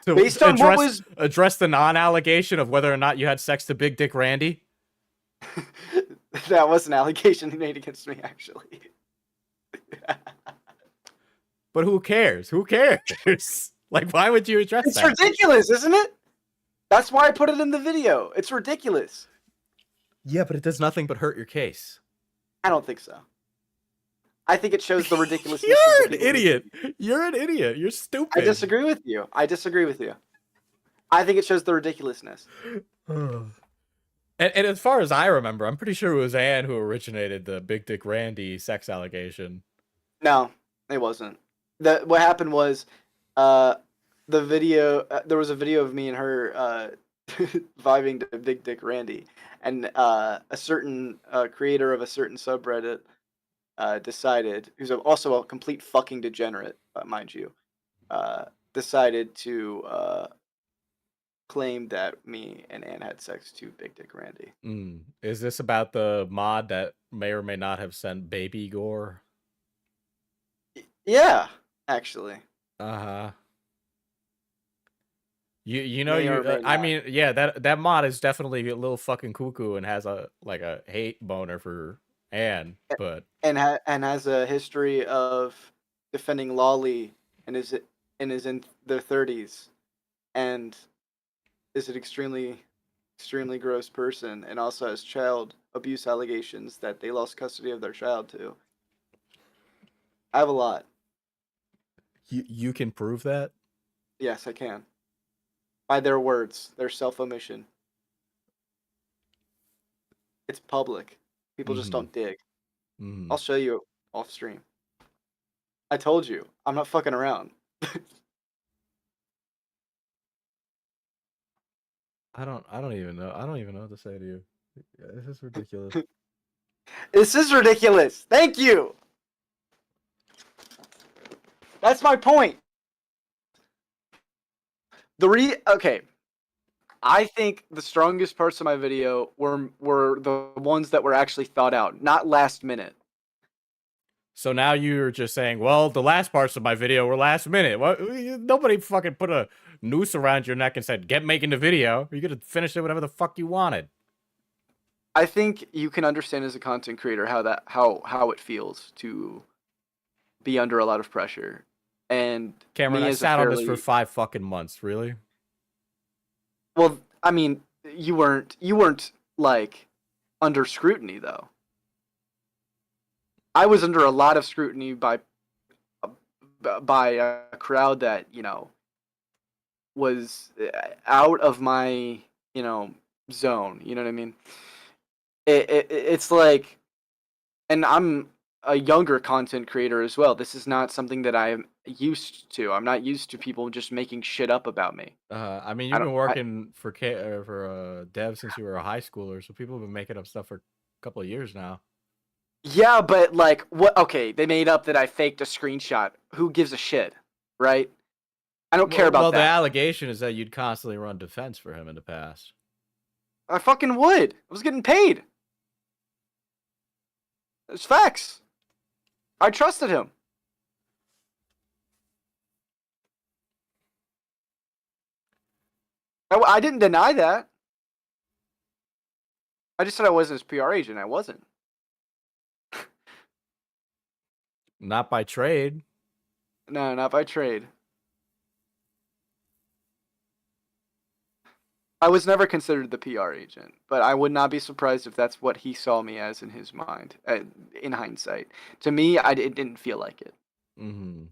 based on what was address the non-allegation of whether or not you had sex to Big Dick Randy. That was an allegation he made against me, actually. But who cares? Who cares? Like, why would you address that? It's ridiculous, isn't it? That's why I put it in the video. It's ridiculous. Yeah, but it does nothing but hurt your case. I don't think so. I think it shows the ridiculousness. You're an idiot. You're an idiot. You're stupid. I disagree with you. I think it shows the ridiculousness. And as far as I remember, I'm pretty sure it was Anne who originated the Big Dick Randy sex allegation. No, it wasn't. What happened was, the video. There was a video of me and her vibing to Big Dick Randy, and a certain creator of a certain subreddit decided, who's also a complete fucking degenerate, mind you, decided to claim that me and Anne had sex to Big Dick Randy. Is this about the mod that may or may not have sent baby gore? Yeah, actually. I mean, yeah, that mod is definitely a little fucking cuckoo and has a hate boner for Anne, but and has a history of defending Lolly and is in their 30s and is an extremely gross person, and also has child abuse allegations that they lost custody of their child to. I have a lot. You can prove that? Yes, I can. By their words, their self-omission. It's public. People just Mm-hmm. don't dig. Mm-hmm. I'll show you off stream. I told you, I'm not fucking around. I don't even know. I don't even know what to say to you. Yeah, this is ridiculous. This is ridiculous. Thank you. That's my point. Okay. I think the strongest parts of my video were the ones that were actually thought out, not last minute. So now you're just saying, well, the last parts of my video were last minute. What? Nobody fucking put a noose around your neck and said, get making the video. You could have finished it whatever the fuck you wanted. I think you can understand as a content creator how it feels to be under a lot of pressure. And Cameron, me I as a sat on this for fairly 5 fucking months. Really? well, I mean, you weren't like under scrutiny though. I was under a lot of scrutiny by a crowd that, you know, was out of my, you know, zone. You know what I mean? It's like, and I'm a younger content creator as well. This is not something that I'm used to. I'm not used to people just making shit up about me. I mean, I you've don't. been working for dev since you were a high schooler, so people have been making up stuff for a couple of years now. Yeah, but like, what? Okay, they made up that I faked a screenshot. Who gives a shit, right? I don't care about Well, the that. allegation is that you'd constantly run defense for him in the past. I fucking would. I was getting paid. It's facts. I trusted him. I didn't deny that. I just said I wasn't his PR agent. I wasn't. Not by trade. No, not by trade. I was never considered the PR agent, but I would not be surprised if that's what he saw me as in his mind, in hindsight. To me, it didn't feel like it. Mm-hmm.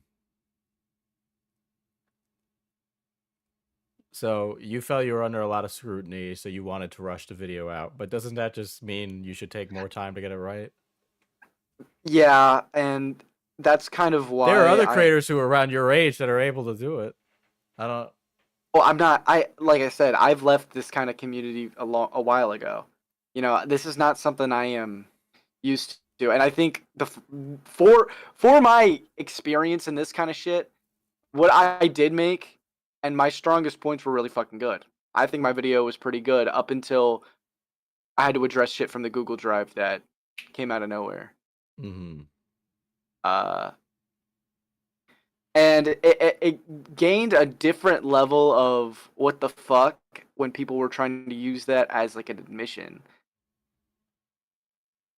So you felt you were under a lot of scrutiny, so you wanted to rush the video out. But doesn't that just mean you should take more time to get it right? Yeah, and that's kind of why There are other creators who are around your age that are able to do it. I don't. Well, I'm not. Like I said, I've left this kind of community a while ago. You know, this is not something I am used to, and I think for my experience in this kind of shit, what I did make and my strongest points were really fucking good. I think my video was pretty good up until I had to address shit from the Google Drive that came out of nowhere. Mm-hmm. And it gained a different level of what the fuck when people were trying to use that as like an admission.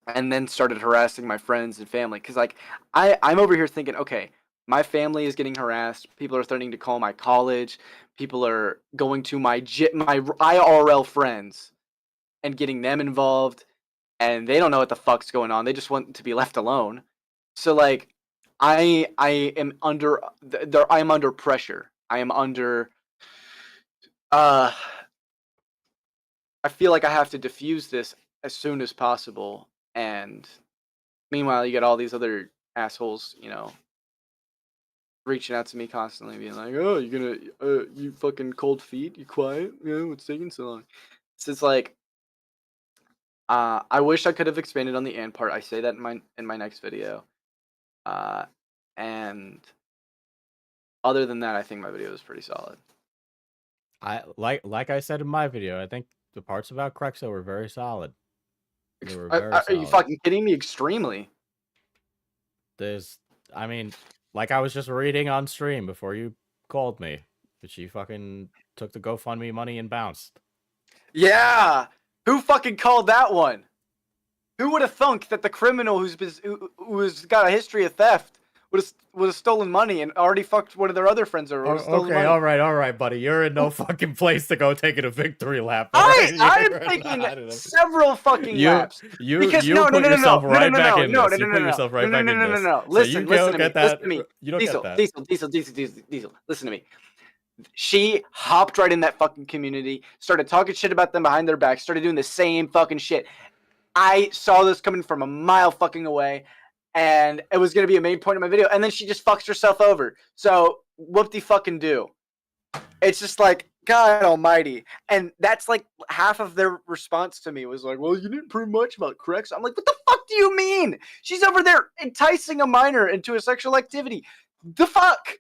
And then started harassing my friends and family. Because like I'm over here thinking, okay, my family is getting harassed. People are starting to call my college. People are going to my IRL friends and getting them involved. And they don't know what the fuck's going on. They just want to be left alone. So like I am under pressure. I am under I feel like I have to diffuse this as soon as possible, and meanwhile you get all these other assholes, you know, reaching out to me constantly being like, "Oh, you're gonna you fucking cold feet, you quiet? You know, what's taking so long?" So it's like I wish I could have expanded on the and part. I say that in my next video. And other than that, I think my video is pretty solid. I like I said in my video, I think the parts about Crexo were very solid. They were very Are you solid. fucking kidding me? Extremely. I mean, like I was just reading on stream before you called me, but she fucking took the GoFundMe money and bounced. Yeah, who fucking called that one? Who would have thunk that the criminal who's got a history of theft would have stolen money and already fucked one of their other friends or would have stolen Okay, money. all right, buddy. You're in no fucking place to go taking a victory lap. All right? I'm You're taking not in a- several fucking laps. You Because you no, put yourself right back in this. You put no, yourself right back in this. no. So you Listen don't to me. get Listen that. to me. You don't Diesel, get that. Diesel. Listen to me. She hopped right in that fucking community, started talking shit about them behind their back, started doing the same fucking shit. I saw this coming from a mile fucking away, and it was gonna be a main point of my video, and then she just fucks herself over. So whoop-de-fucking do. It's just like, God almighty. And that's like half of their response to me was like, well, you didn't prove much about Crex. I'm like, what the fuck do you mean? She's over there enticing a minor into a sexual activity. The fuck?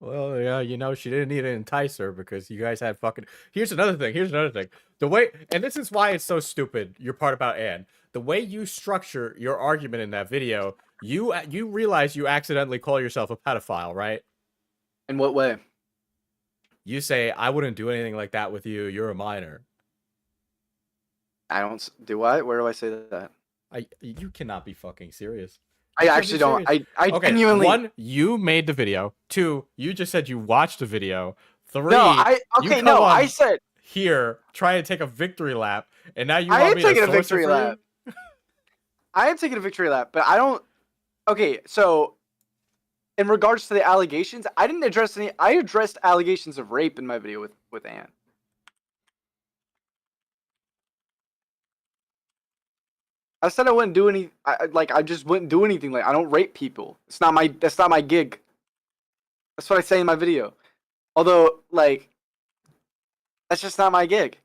Well, yeah, you know, she didn't need to entice her because you guys had fucking. Here's another thing. The way, and this is why it's so stupid. Your part about Anne. The way you structure your argument in that video, you realize you accidentally call yourself a pedophile, right? In what way? You say, I wouldn't do anything like that with you. You're a minor. I don't. Do I? Where do I say that? You cannot be fucking serious. I actually don't. I Okay, genuinely. 1, you made the video. 2, you just said you watched the video. 3, No, I said here, try to take a victory lap, and now you I want am me to taking a source it victory for lap. you? I am taking a victory lap, but I don't. Okay, so in regards to the allegations, I didn't address any. I addressed allegations of rape in my video with Anne. I said I wouldn't do any. I just wouldn't do anything. Like I don't rape people. That's not my gig. That's what I say in my video. Although, like, that's just not my gig.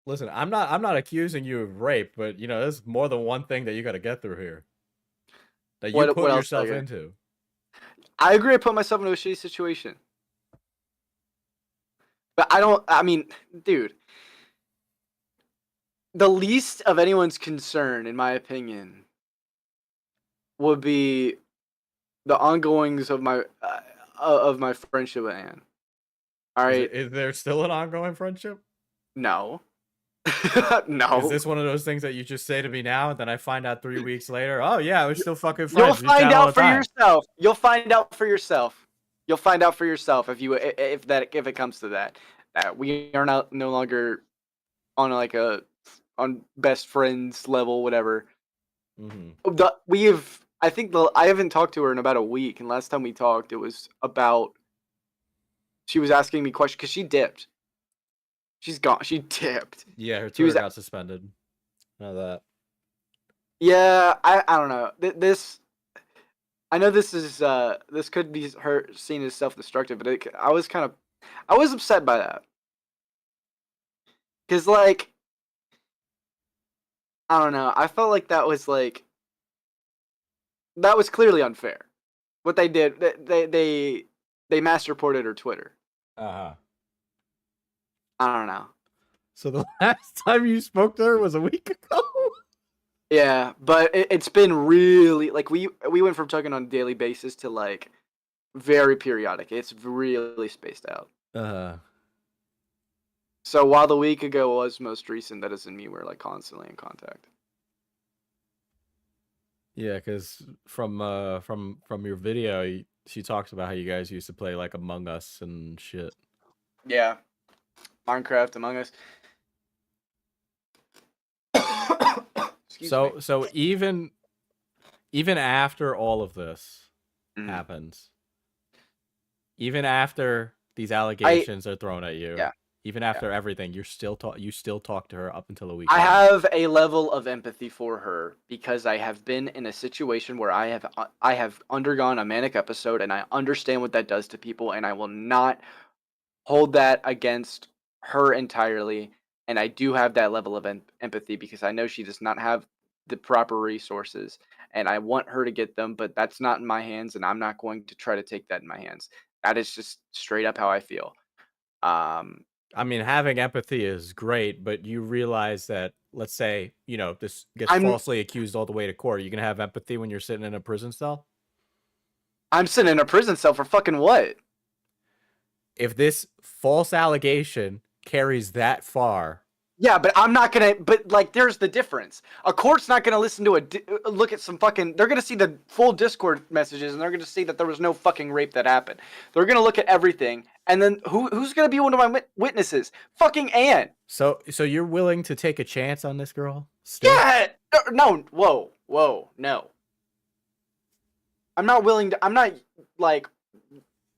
Listen, I'm not accusing you of rape, but you know, there's more than one thing that you got to get through here. That you What put else yourself did I get? into. I agree. I put myself into a shitty situation. But I don't. I mean, dude. The least of anyone's concern, in my opinion, would be the ongoings of my friendship with Anne. All right. Is there still an ongoing friendship? No. No. Is this one of those things that you just say to me now, and then I find out 3 weeks later? Oh yeah, we're still fucking friends. You'll find out for yourself. You'll find out for yourself. You'll find out for yourself if it comes to that. We are no longer on on best friends level, whatever. Mm-hmm. I haven't talked to her in about a week, and last time we talked, it was about. She was asking me questions because she dipped. She's gone. She dipped. Yeah, her Twitter got suspended. Know that. Yeah, I don't know. I know this could be her seen as self-destructive, but I was upset by that. Cause like, I don't know. I felt like that was clearly unfair. What they did, they mass reported her Twitter. Uh-huh. I don't know. So the last time you spoke to her was a week ago? Yeah, but it's been really like we went from talking on a daily basis to like very periodic. It's really spaced out. Uh-huh. So while the week ago was most recent, that doesn't mean we're like constantly in contact. Yeah, because from your video, she talks about how you guys used to play like Among Us and shit. Yeah, Minecraft, Among Us. So even after all of this happens, even after these allegations are thrown at you, even after everything, you still talk to her up until a week. I have a level of empathy for her because I have been in a situation where I have undergone a manic episode, and I understand what that does to people, and I will not hold that against her entirely. And I do have that level of empathy because I know she does not have the proper resources, and I want her to get them, but that's not in my hands, and I'm not going to try to take that in my hands. That is just straight up how I feel. I mean, having empathy is great, but you realize that, let's say, you know, this gets falsely accused all the way to court. Are you gonna have empathy when you're sitting in a prison cell? I'm sitting in a prison cell for fucking what? If this false allegation carries that far, Yeah, but I'm not gonna. But like, there's the difference. A court's not gonna listen to look at some fucking. They're gonna see the full Discord messages, and they're gonna see that there was no fucking rape that happened. They're gonna look at everything, and then who's gonna be one of my witnesses? Fucking Anne. So you're willing to take a chance on this girl? Still? Yeah. No. Whoa. No. I'm not willing to. I'm not like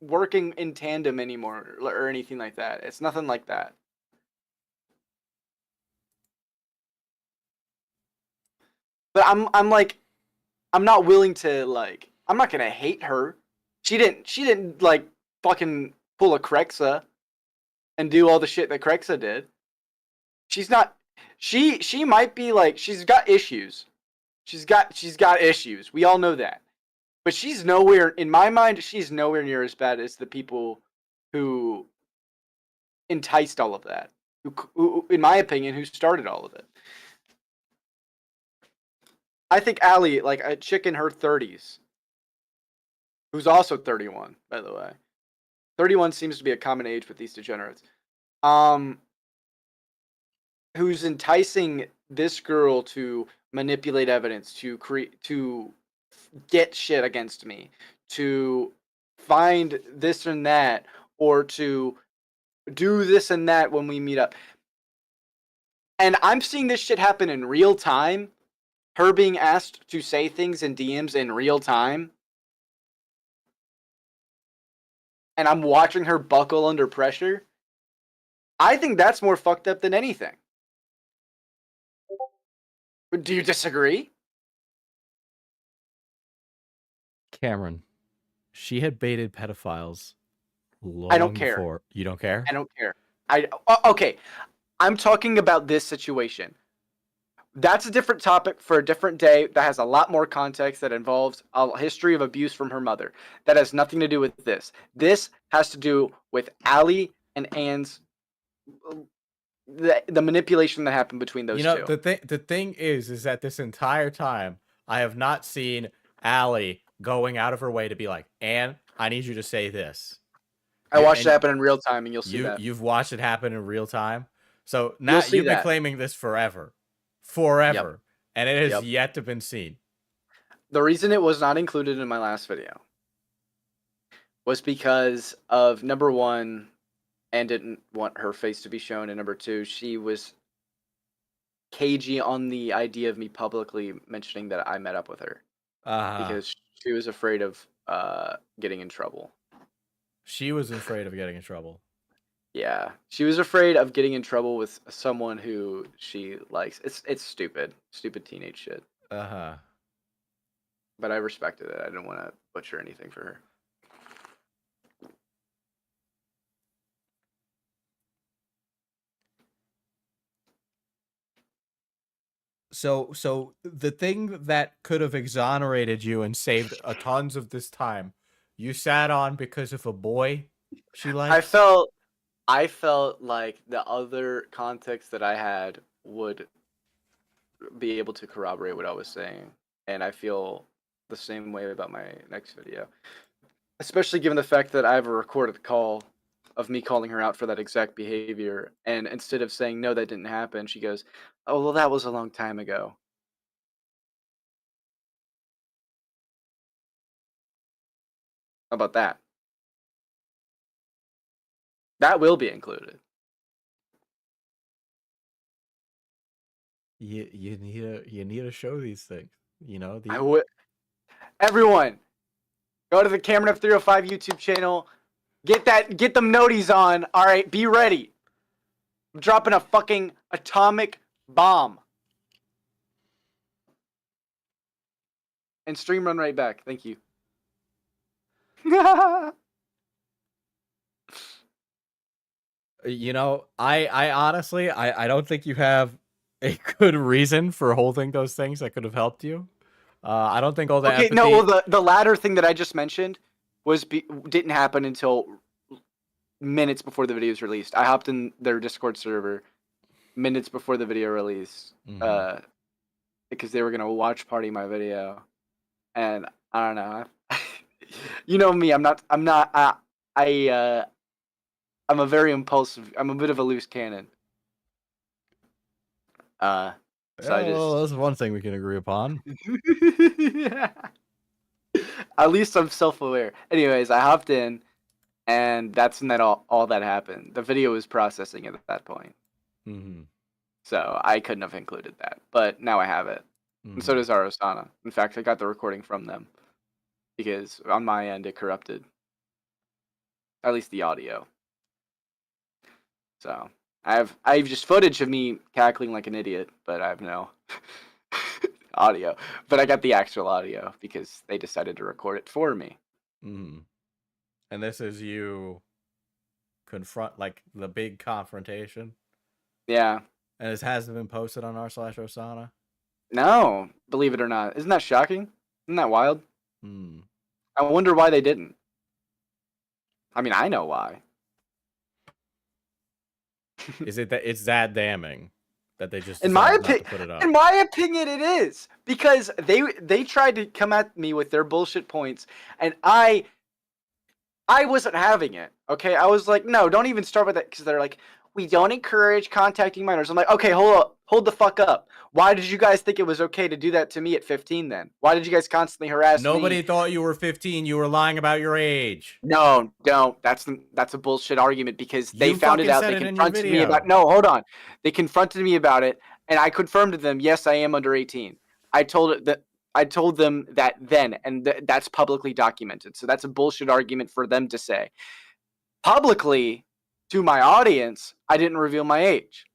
working in tandem anymore or anything like that. It's nothing like that. But I'm like, I'm not willing to like. I'm not gonna hate her. She didn't like fucking pull a Krexa and do all the shit that Krexa did. She's not. She might be like, she's got issues. She's got issues. We all know that. But she's nowhere, in my mind, she's nowhere near as bad as the people who enticed all of that. Who, in my opinion, who started all of it. I think Allie, like a chick in her 30s, who's also 31, by the way. 31 seems to be a common age with these degenerates. Who's enticing this girl to manipulate evidence, to get shit against me, to find this and that, or to do this and that when we meet up. And I'm seeing this shit happen in real time. Her being asked to say things in DMs in real time. And I'm watching her buckle under pressure. I think that's more fucked up than anything. Do you disagree? Cameron, she had baited pedophiles long I don't care. before. You don't care? I don't care. Okay. I'm talking about this situation. That's a different topic for a different day that has a lot more context, that involves a history of abuse from her mother. That has nothing to do with this. This has to do with Allie and Anne's the manipulation that happened between those two. The thing is that this entire time I have not seen Allie going out of her way to be like, Anne, I need you to say this. I watched it happen in real time, and you'll see that. You've watched it happen in real time. So now you've been claiming this forever. Yep. And it has yet to been seen. The reason it was not included in my last video was because of, number one, Anne didn't want her face to be shown, and number two, she was cagey on the idea of me publicly mentioning that I met up with her. Because she was afraid of getting in trouble. She was afraid of getting in trouble. Yeah, she was afraid of getting in trouble with someone who she likes. It's stupid teenage shit. But I respected it. I didn't want to butcher anything for her. So the thing that could have exonerated you and saved a tons of this time, you sat on because of a boy she liked? I felt like the other context that I had would be able to corroborate what I was saying. And I feel the same way about my next video. Especially given the fact that I have a recorded call of me calling her out for that exact behavior. And instead of saying, no, that didn't happen, she goes, oh, well, that was a long time ago. How about that? That will be included. You need to show these things. You know, I would. Everyone, go to the Cameron of 305 YouTube channel. Get them noties on. All right, be ready. I'm dropping a fucking atomic bomb. And stream run right back. Thank you. You know, I honestly, I don't think you have a good reason for holding those things that could have helped you. I don't think all that. Okay, no, well, the latter thing that I just mentioned didn't happen until minutes before the video was released. I hopped in their Discord server minutes before the video release, because they were gonna watch party my video, and I don't know. You know me. I'm a very impulsive. I'm a bit of a loose cannon. So I just Well, that's one thing we can agree upon. yeah. At least I'm self-aware. Anyways, I hopped in, and that's when that all that happened. The video was processing at that point, Mm-hmm. so I couldn't have included that. But now I have it, and so does Arosana. In fact, I got the recording from them because on my end it corrupted, at least the audio. So I have just footage of me cackling like an idiot, but I have no audio. But I got the actual audio because they decided to record it for me. Mm-hmm. And this is you confront like the big confrontation. Yeah. And it hasn't been posted on r/Osana. No, believe it or not. Isn't that shocking? Isn't that wild? Hmm. I wonder why they didn't. I mean, I know why. Is it that it's that damning that they just In my decided not to put it up? In my opinion, it is because they tried to come at me with their bullshit points, and I wasn't having it. Okay, I was like, no, don't even start with that because they're like, we don't encourage contacting minors. I'm like, okay, hold the fuck up. Why did you guys think it was okay to do that to me at 15 then? Why did you guys constantly harass me? Nobody thought you were 15. You were lying about your age. No, don't. That's a bullshit argument because they You found it fucking out. said They it in your confronted me video. about. No, hold on. They confronted me about it, and I confirmed to them, yes, I am under 18. I told them that then, and that's publicly documented. So that's a bullshit argument for them to say. Publicly, to my audience, I didn't reveal my age.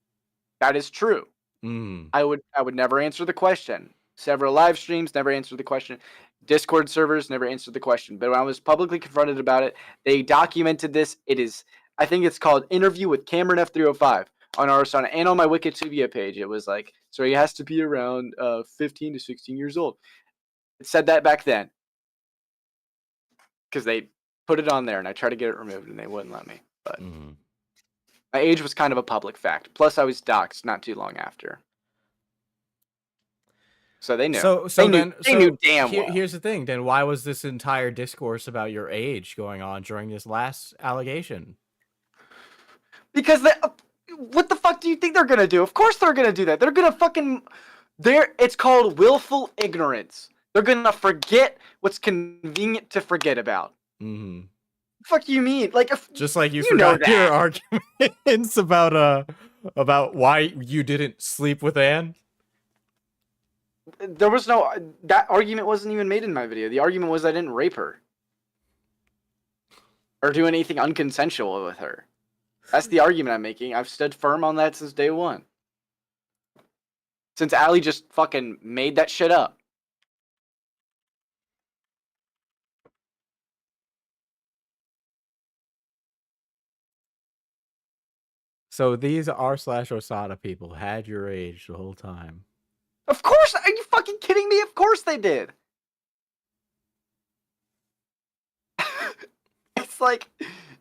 That is true. Mm. I would never answer the question. Several live streams never answered the question. Discord servers never answered the question. But when I was publicly confronted about it, they documented this. It is, I think it's called Interview with Cameron F305 on Arosana and on my Wikipedia page. It was like, so he has to be around 15 to 16 years old. It said that back then because they put it on there, and I tried to get it removed, and they wouldn't let me. But my age was kind of a public fact. Plus, I was doxxed not too long after. So they knew. They knew damn well. Here's the thing. Then why was this entire discourse about your age going on during this last allegation? Because what the fuck do you think they're gonna do? Of course they're gonna do that. They're gonna fucking. It's called willful ignorance. They're gonna forget what's convenient to forget about. Mm-hmm. Fuck you mean? Like just like you forgot your arguments about why you didn't sleep with Anne. There was no that argument wasn't even made in my video. The argument was I didn't rape her or do anything unconsensual with her. That's the argument I'm making. I've stood firm on that since day one. Since Allie just fucking made that shit up. So these r/Osana people had your age the whole time. Of course! Are you fucking kidding me? Of course they did! It's like...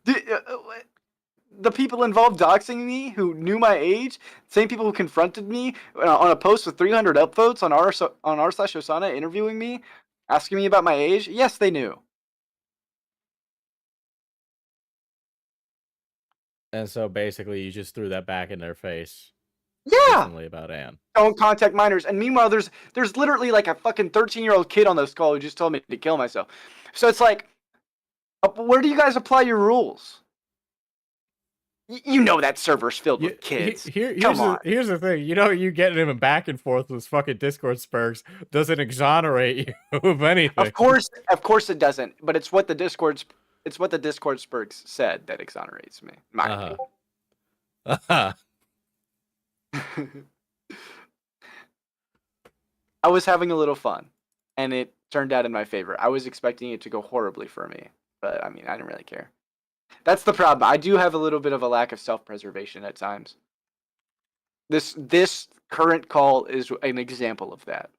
the people involved doxing me who knew my age, same people who confronted me on a post with 300 upvotes on r/Osana interviewing me, asking me about my age, yes, they knew. And so basically you just threw that back in their face. Yeah! About Anne. Don't contact minors. And meanwhile, there's literally like a fucking 13-year-old kid on this call who just told me to kill myself. So it's like, where do you guys apply your rules? You know that server's filled with kids. Here's the thing. You know, you getting him back and forth with fucking Discord spurgs doesn't exonerate you of anything. Of course it doesn't. But it's what the Discord spurgs said that exonerates me. My opinion. I was having a little fun, and it turned out in my favor. I was expecting it to go horribly for me, but I mean, I didn't really care. That's the problem. I do have a little bit of a lack of self-preservation at times. This current call is an example of that.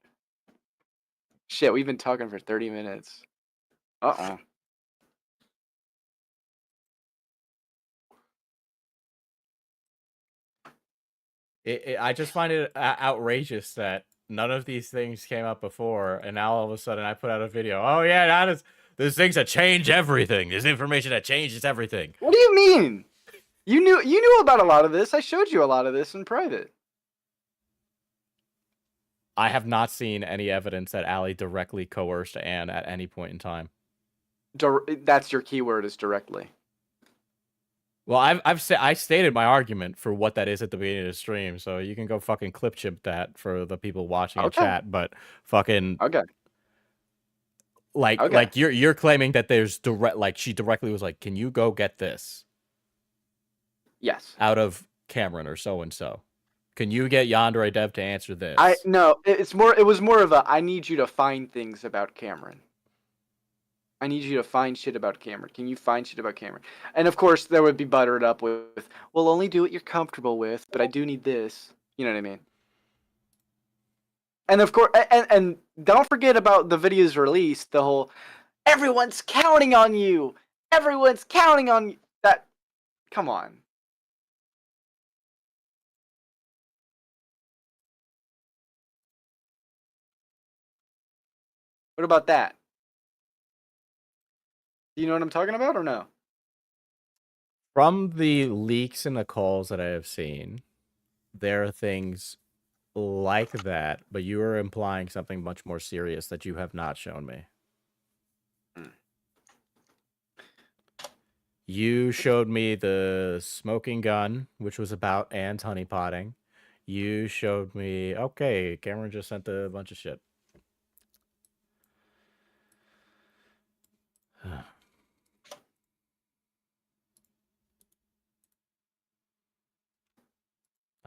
Shit, we've been talking for 30 minutes. Uh-oh. I just find it outrageous that none of these things came up before, and now all of a sudden I put out a video. Oh yeah, there's things that change everything. There's information that changes everything. What do you mean? You knew about a lot of this. I showed you a lot of this in private. I have not seen any evidence that Allie directly coerced Anne at any point in time. That's your keyword, is directly. Well, I stated my argument for what that is at the beginning of the stream, so you can go fucking clip chip that for the people watching in Okay. chat. But fucking Okay. like you're claiming that there's direct, like she directly was like, "Can you go get this Yes. out of Cameron or so and so? Can you get Yandere Dev to answer this?" No, it was more of a, I need you to find things about Cameron. I need you to find shit about Cameron. Can you find shit about Cameron? And of course, there would be buttered up with, well, only do what you're comfortable with, but I do need this. You know what I mean? And of course, and don't forget about the videos released. The whole, everyone's counting on you. Everyone's counting on you. That, come on. What about that? Do you know what I'm talking about or no? From the leaks and the calls that I have seen, there are things like that, but you are implying something much more serious that you have not shown me. You showed me the smoking gun, which was about Anne's honeypotting. You showed me, okay, Cameron just sent a bunch of shit.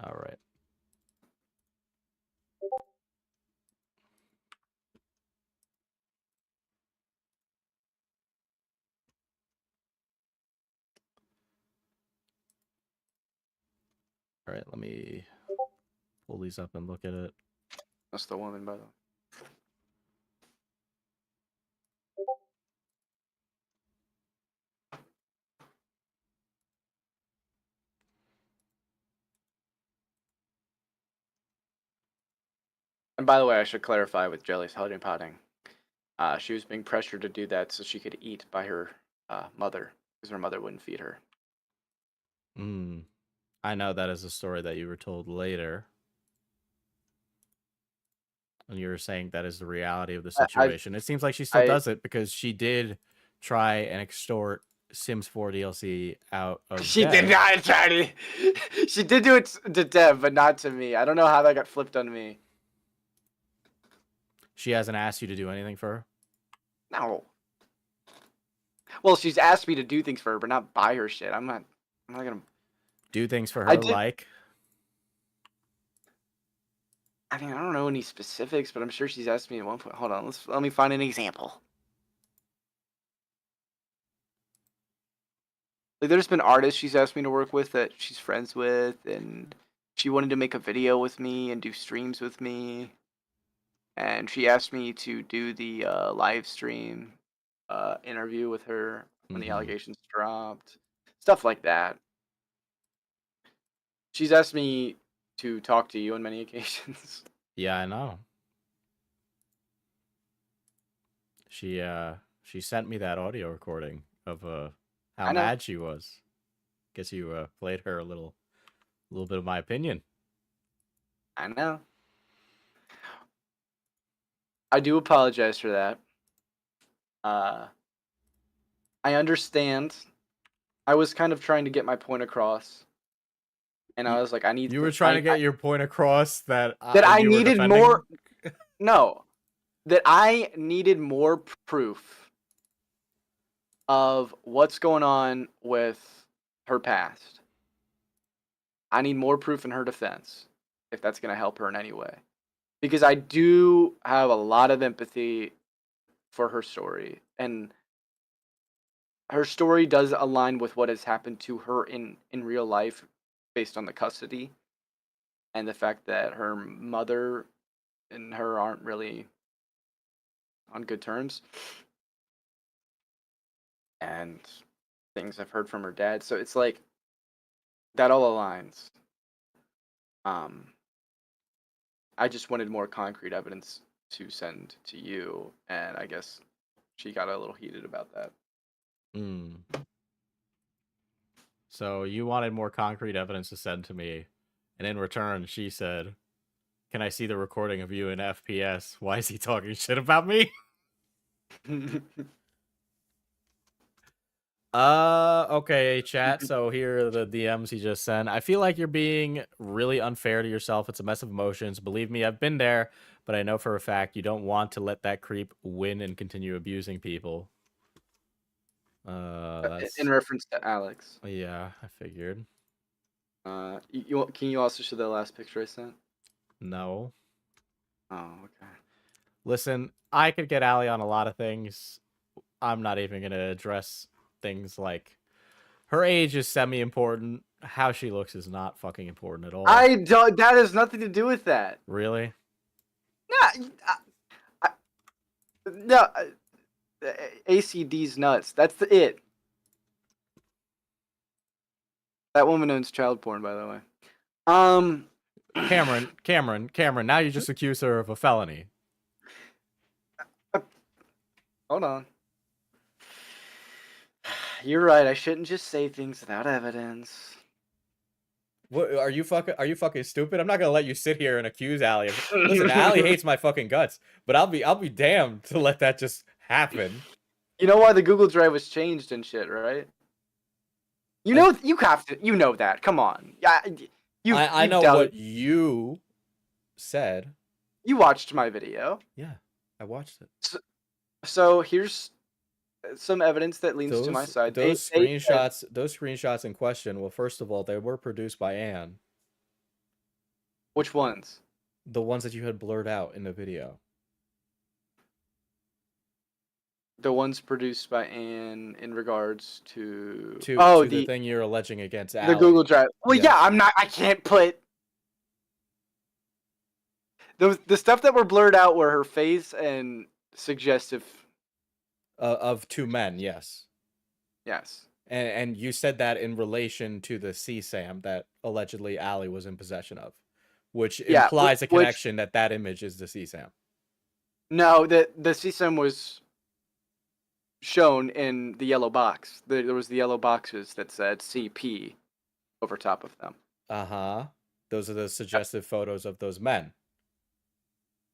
All right. All right, let me pull these up and look at it. That's the woman, by the way. And by the way, I should clarify with Jelly's honeypotting. She was being pressured to do that so she could eat by her mother, because her mother wouldn't feed her. I know that is a story that you were told later. And you were saying that is the reality of the situation. It seems like she still does it because she did try and extort Sims 4 DLC out of She Dev. did not try to. She did do it to Dev, but not to me. I don't know how that got flipped on me. She hasn't asked you to do anything for her? No. Well, she's asked me to do things for her, but not buy her shit. I'm not gonna do things for her, like. I mean, I don't know any specifics, but I'm sure she's asked me at one point. Hold on, let me find an example. Like, there's been artists she's asked me to work with that she's friends with, and she wanted to make a video with me and do streams with me. And she asked me to do the live stream interview with her when the allegations dropped. Stuff like that. She's asked me to talk to you on many occasions. Yeah, I know. She sent me that audio recording of how mad she was. Guess you played her a little bit of my opinion. I know. I do apologize for that. I understand. I was kind of trying to get my point across. And I was like, I need. You were trying to get your point across that I needed more. No, that I needed more proof of what's going on with her past. I need more proof in her defense, if that's going to help her in any way, because I do have a lot of empathy for her story, and her story does align with what has happened to her in real life, based on the custody and the fact that her mother and her aren't really on good terms, and things I've heard from her dad. So it's like that all aligns. I just wanted more concrete evidence to send to you, and I guess she got a little heated about that. So you wanted more concrete evidence to send to me, and in return, she said, Can I see the recording of you in FPS? Why is he talking shit about me? Okay, chat. So here are the DMs he just sent. I feel like you're being really unfair to yourself. It's a mess of emotions. Believe me, I've been there, but I know for a fact you don't want to let that creep win and continue abusing people. That's In reference to Alex. yeah, I figured. Can you also show the last picture I sent? No. Oh, okay. Listen, I could get Allie on a lot of things. I'm not even gonna address things like her age is semi-important. How she looks is not fucking important at all. I don't. That has nothing to do with that. Really? No. ACD's nuts. That's it. That woman owns child porn, by the way. Cameron, now you just accuse her of a felony. Hold on. You're right. I shouldn't just say things without evidence. What are you fucking stupid? I'm not gonna let you sit here and accuse Allie of listen, Allie hates my fucking guts, but I'll be damned to let that just happen. You know why the Google Drive was changed and shit, right? You know you have to. You know that. Come on. Yeah. I know what you said. You watched my video. Yeah, I watched it. So here's some evidence that leans to my side. Those screenshots in question. Well, first of all, they were produced by Anne. Which ones? The ones that you had blurred out in the video. The ones produced by Anne in regards to the thing you're alleging against Allie. The Google Drive. Well, yes. yeah, I can't put the stuff that were blurred out were her face and suggestive of two men. Yes. Yes. And you said that in relation to the CSAM that allegedly Allie was in possession of, which implies a connection that image is the CSAM. No, the CSAM was shown in the yellow box. There was the yellow boxes that said CP over top of them. Uh-huh. Those are the suggestive photos of those men.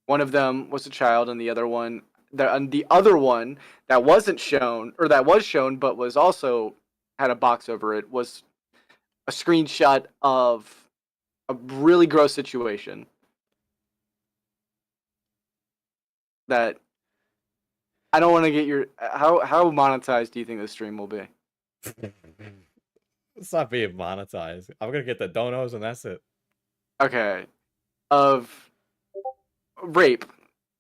One of them was a child, and the other one that wasn't shown, or that was shown but was also had a box over it, was a screenshot of a really gross situation that I don't want to get your how monetized do you think this stream will be? It's not being monetized. I'm gonna get the donos and that's it. Okay. Of rape,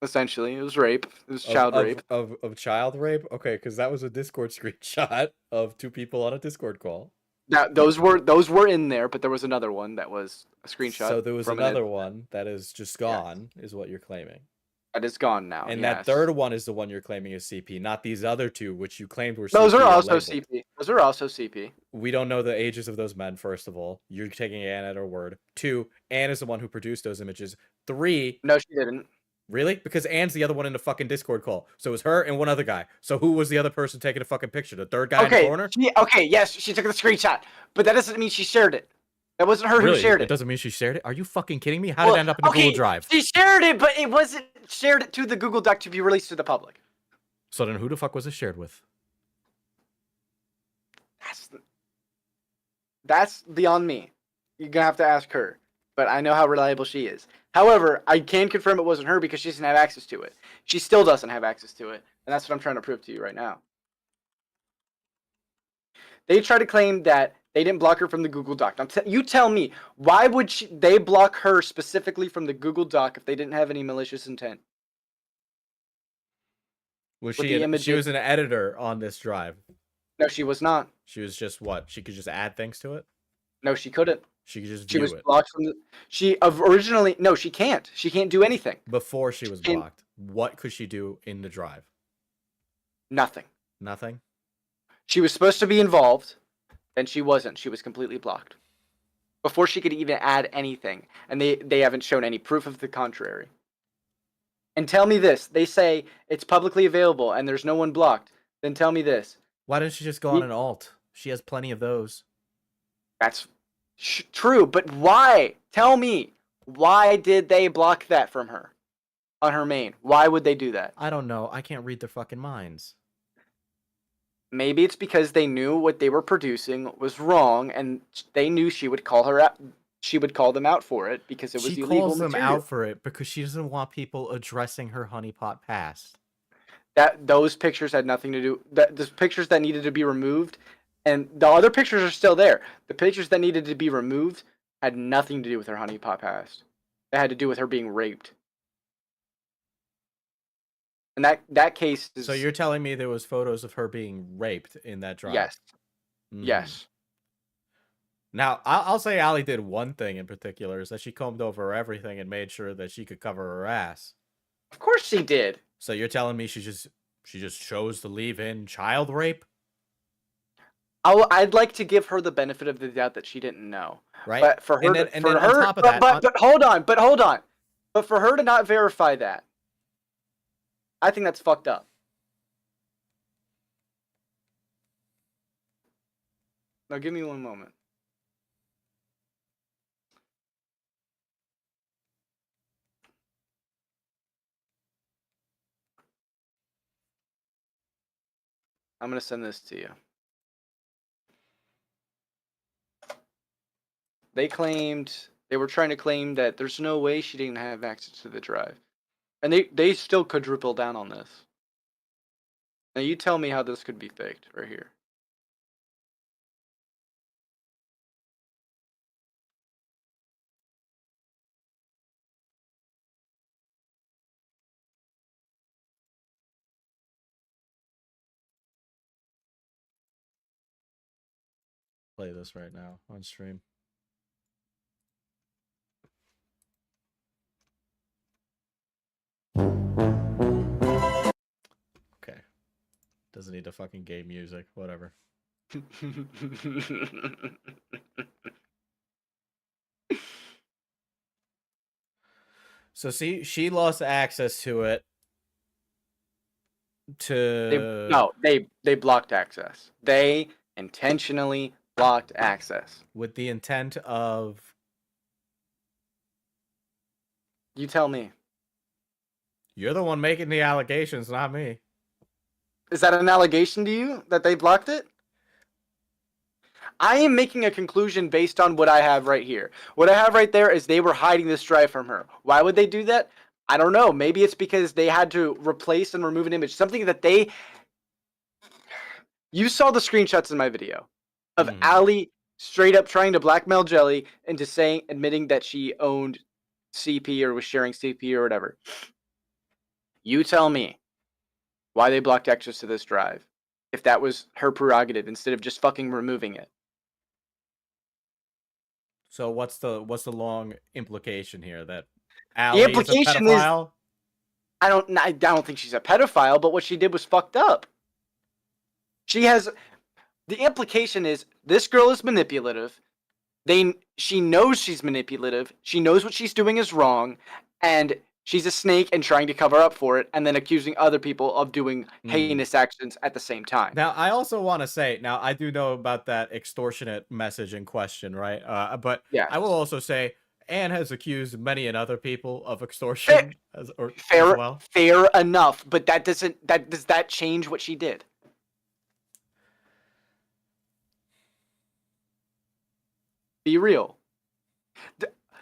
essentially. It was rape. It was child rape. Of child rape? Okay, because that was a Discord screenshot of two people on a Discord call. Now those were in there, but there was another one that was a screenshot. So there was another one that is just gone, is what you're claiming. That is gone now. And that third one is the one you're claiming is CP, not these other two, which you claimed were CP. Those are also CP. Those are also CP. We don't know the ages of those men, first of all. You're taking Anne at her word. 2, Anne is the one who produced those images. 3... No, she didn't. Really? Because Anne's the other one in the fucking Discord call. So it was her and one other guy. So who was the other person taking a fucking picture? The third guy in the corner? Yes, she took the screenshot. But that doesn't mean she shared it. That wasn't her who shared it. It doesn't mean she shared it? Are you fucking kidding me? How did it end up in the Google Drive? She shared it, but it wasn't shared it to the Google Doc to be released to the public. So then who the fuck was it shared with? That's beyond me. You're gonna have to ask her. But I know how reliable she is. However, I can confirm it wasn't her because she doesn't have access to it. She still doesn't have access to it. And that's what I'm trying to prove to you right now. They try to claim that they didn't block her from the Google Doc. Now, you tell me, why would they block her specifically from the Google Doc if they didn't have any malicious intent? Was she was an editor on this drive? No, she was not. She was just what? She could just add things to it? No, she couldn't. She could just view it. Blocked from the... No, she can't. She can't do anything. Before she was blocked, what could she do in the drive? Nothing. Nothing? She was supposed to be involved, and she wasn't. She was completely blocked. Before she could even add anything. And they haven't shown any proof of the contrary. And tell me this. They say it's publicly available and there's no one blocked. Then tell me this. Why didn't she just go on an alt? She has plenty of those. That's true, but why? Tell me. Why did they block that from her on her main? Why would they do that? I don't know. I can't read their fucking minds. Maybe it's because they knew what they were producing was wrong, and they knew she would call her out. She would call them out for it because it was She illegal calls them material. out for it because she doesn't want people addressing her honeypot past. That those pictures had nothing to do. That the pictures that needed to be removed, and the other pictures are still there. The pictures that needed to be removed had nothing to do with her honeypot past. It had to do with her being raped. And that case is So you're telling me there was photos of her being raped in that drive? yes, Mhm. yes. Now, I'll say Allie did one thing in particular, is that she combed over everything and made sure that she could cover her ass. Of course she did. So you're telling me she just chose to leave in child rape? I'd like to give her the benefit of the doubt that she didn't know. Right? But for her, And then on top of that, but hold on. But for her to not verify that, I think that's fucked up. Now give me one moment. I'm gonna send this to you. They were trying to claim that there's no way she didn't have access to the drive. And they still quadruple down on this. Now you tell me how this could be faked right here. play this right now on stream. Okay. Doesn't need to fucking game music. Whatever. So see, she lost access to it. They blocked access. They intentionally blocked access. With the intent of... You tell me. You're the one making the allegations, not me. Is that an allegation to you that they blocked it? I am making a conclusion based on what I have right here. What I have right there is they were hiding this drive from her. Why would they do that? I don't know. Maybe it's because they had to replace and remove an image. Something that they... You saw the screenshots in my video of Allie straight up trying to blackmail Jelly into admitting that she owned CP or was sharing CP or whatever. You tell me why they blocked access to this drive if that was her prerogative instead of just fucking removing it. So what's the long implication here? That Allie is a pedophile? I don't think she's a pedophile, but what she did was fucked up. The implication is this girl is manipulative. She knows she's manipulative. She knows what she's doing is wrong, and she's a snake and trying to cover up for it, and then accusing other people of doing heinous actions at the same time. Now, I also want to say, I do know about that extortionate message in question, right? But yes. I will also say, Anne has accused many and other people of extortion as well. Fair enough, but does that change what she did? Be real.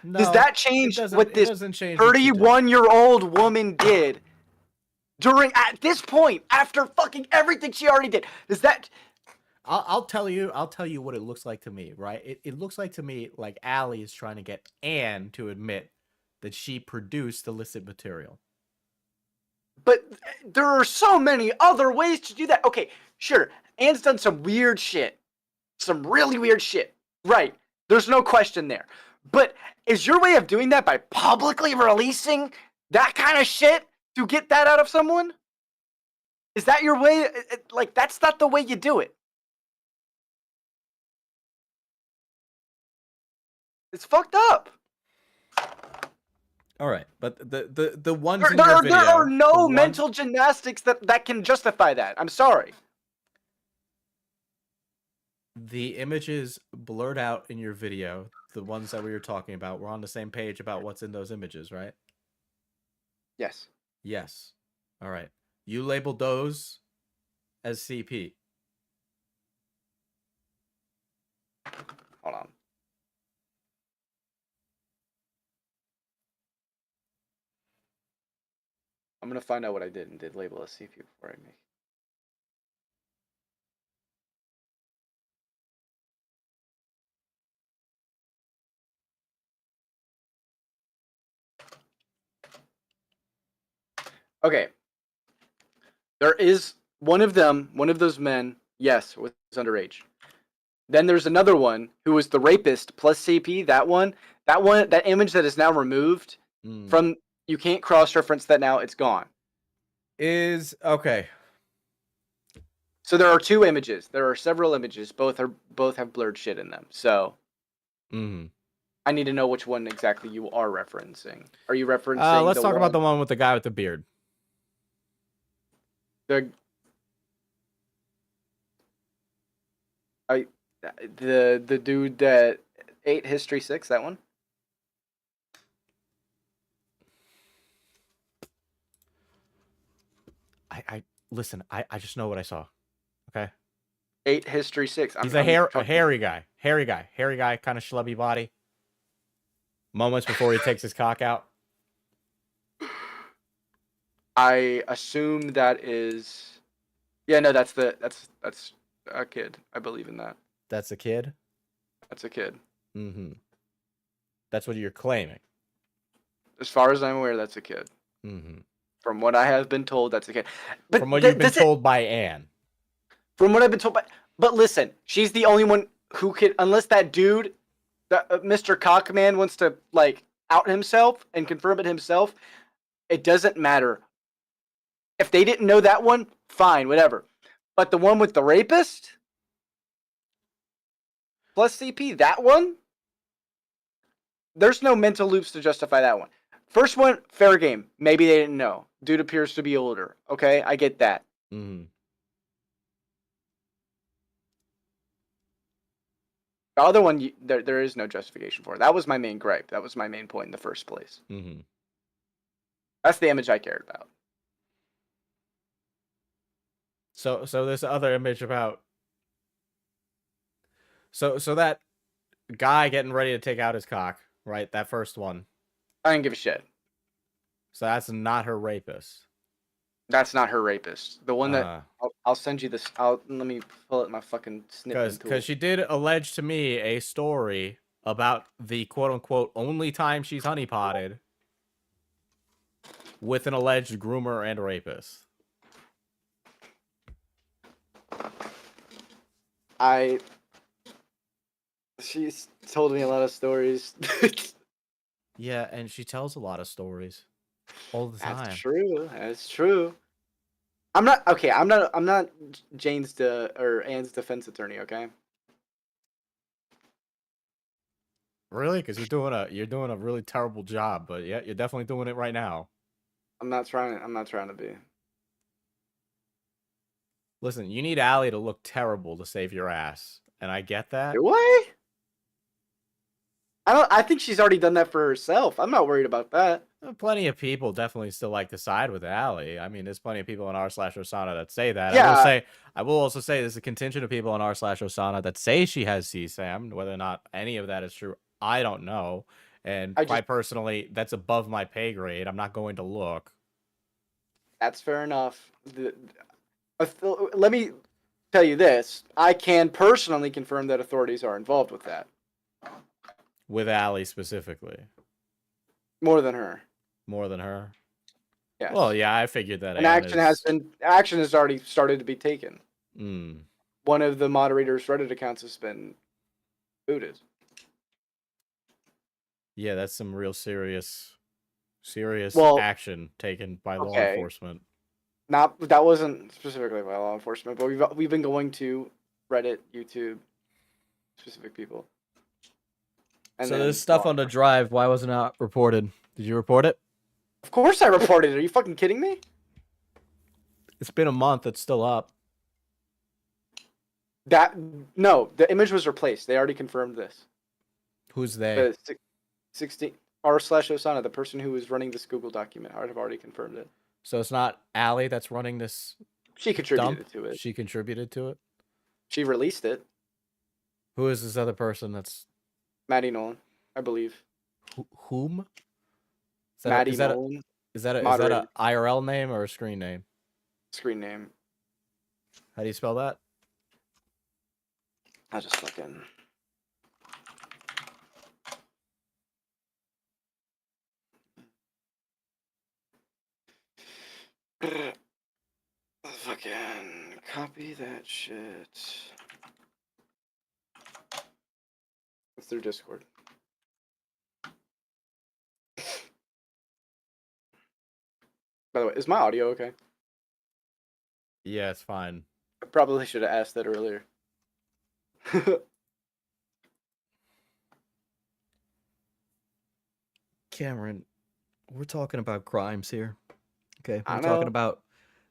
No, does that change what this 31-year-old woman did at this point after fucking everything she already did? Does that? I'll tell you what it looks like to me, right? It looks like to me like Allie is trying to get Anne to admit that she produced illicit material. But there are so many other ways to do that. Okay, sure. Anne's done some weird shit. Some really weird shit. Right. There's no question there. But is your way of doing that by publicly releasing that kind of shit to get that out of someone? Is that your way? Like, that's not the way you do it. It's fucked up. All right, but the ones there, in your video, there are no mental gymnastics that can justify that. I'm sorry. The images blurred out in your video, the ones that we were talking about, we're on the same page about what's in those images, right? Yes. Yes. All right. You labeled those as CP. Hold on. I'm gonna find out what I did and did label as CP before I make. Okay. There is one of them, one of those men, yes, was underage. Then there's another one who was the rapist plus CP. That image that is now removed from. You can't cross-reference that now. It's gone. Is okay. So there are two images. There are several images. Both have blurred shit in them. So. I need to know which one exactly you are referencing. Are you referencing? Let's talk about the one with the guy with the beard. The dude that ate History 6, that one? I listen, I just know what I saw. Okay? Ate History 6. He's a hairy guy, kind of schlubby body. Moments before he takes his cock out. I assume that is. Yeah, no, that's a kid. I believe in that. That's a kid? That's a kid. Mm-hmm. That's what you're claiming. As far as I'm aware, that's a kid. Mm-hmm. From what I have been told, that's a kid. But from what you've been told by Anne. From what I've been told by. But listen, she's the only one who could, unless that dude, Mr. Cockman, wants to like out himself and confirm it himself. It doesn't matter. If they didn't know that one, fine, whatever. But the one with the rapist plus CP, that one, there's no mental loops to justify that one. First one, fair game. Maybe they didn't know. Dude appears to be older. Okay, I get that. Mm-hmm. The other one, there is no justification for it. That was my main gripe. That was my main point in the first place. Mm-hmm. That's the image I cared about. So this other image about. So that guy getting ready to take out his cock, right? That first one. I didn't give a shit. So that's not her rapist. That's not her rapist. The one that I'll send you this. Let me pull it my fucking snippet. Because she did allege to me a story about the quote unquote only time she's honeypotted with an alleged groomer and rapist. She's told me a lot of stories. Yeah, and she tells a lot of stories all the time. That's true. That's true. I'm not Jane's or Anne's defense attorney, okay? Really? Because you're doing a really terrible job, but yeah, you're definitely doing it right now. I'm not trying to be. Listen, you need Allie to look terrible to save your ass, and I get that. Do I? I think she's already done that for herself. I'm not worried about that. Plenty of people definitely still like to side with Allie. I mean, there's plenty of people in r/Osana that say that. Yeah. I will also say there's a contingent of people in r/Osana that say she has CSAM. Whether or not any of that is true, I don't know. And quite personally, that's above my pay grade. I'm not going to look. That's fair enough. Let me tell you this. I can personally confirm that authorities are involved with that. With Allie specifically. More than her. More than her? Yes. Well, yeah, I figured that. And action has already started to be taken. One of the moderators' Reddit accounts has been booted. Yeah, that's some real serious action taken by law enforcement. That wasn't specifically by law enforcement, but we've been going to Reddit, YouTube, specific people. And so there's stuff on the drive. Why wasn't it reported? Did you report it? Of course I reported it. Are you fucking kidding me? It's been a month. It's still up. No, the image was replaced. They already confirmed this. Who's they? The 16 r/Osana, the person who was running this Google document, have already confirmed it. So it's not Allie that's running this She contributed dump? to it. She contributed to it? She released it. Who is this other person that's... Maddie Nolan, I believe. Whom? Maddie Nolan. Is that a moderator. IRL name or a screen name? Screen name. How do you spell that? I'll just fucking... Fucking copy that shit. It's through Discord. By the way, is my audio okay? Yeah, it's fine. I probably should have asked that earlier. Cameron, we're talking about crimes here. Okay, I we're know. talking about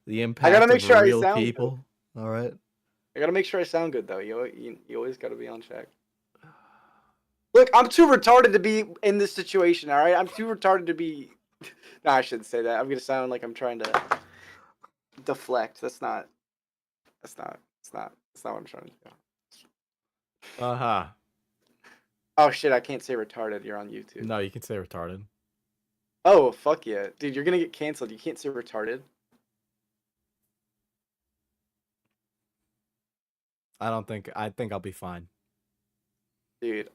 the impact gotta make of sure I real sound people. All right. I gotta make sure I sound good though. You always gotta be on check. Look, I'm too retarded to be in this situation. All right, I'm too retarded to be. No, I shouldn't say that. I'm gonna sound like I'm trying to deflect. That's not what I'm trying to do. Uh-huh. Oh shit, I can't say retarded. You're on YouTube. No, you can say retarded. Oh, fuck yeah. Dude, you're gonna get canceled. You can't say retarded. I think I'll be fine. Dude.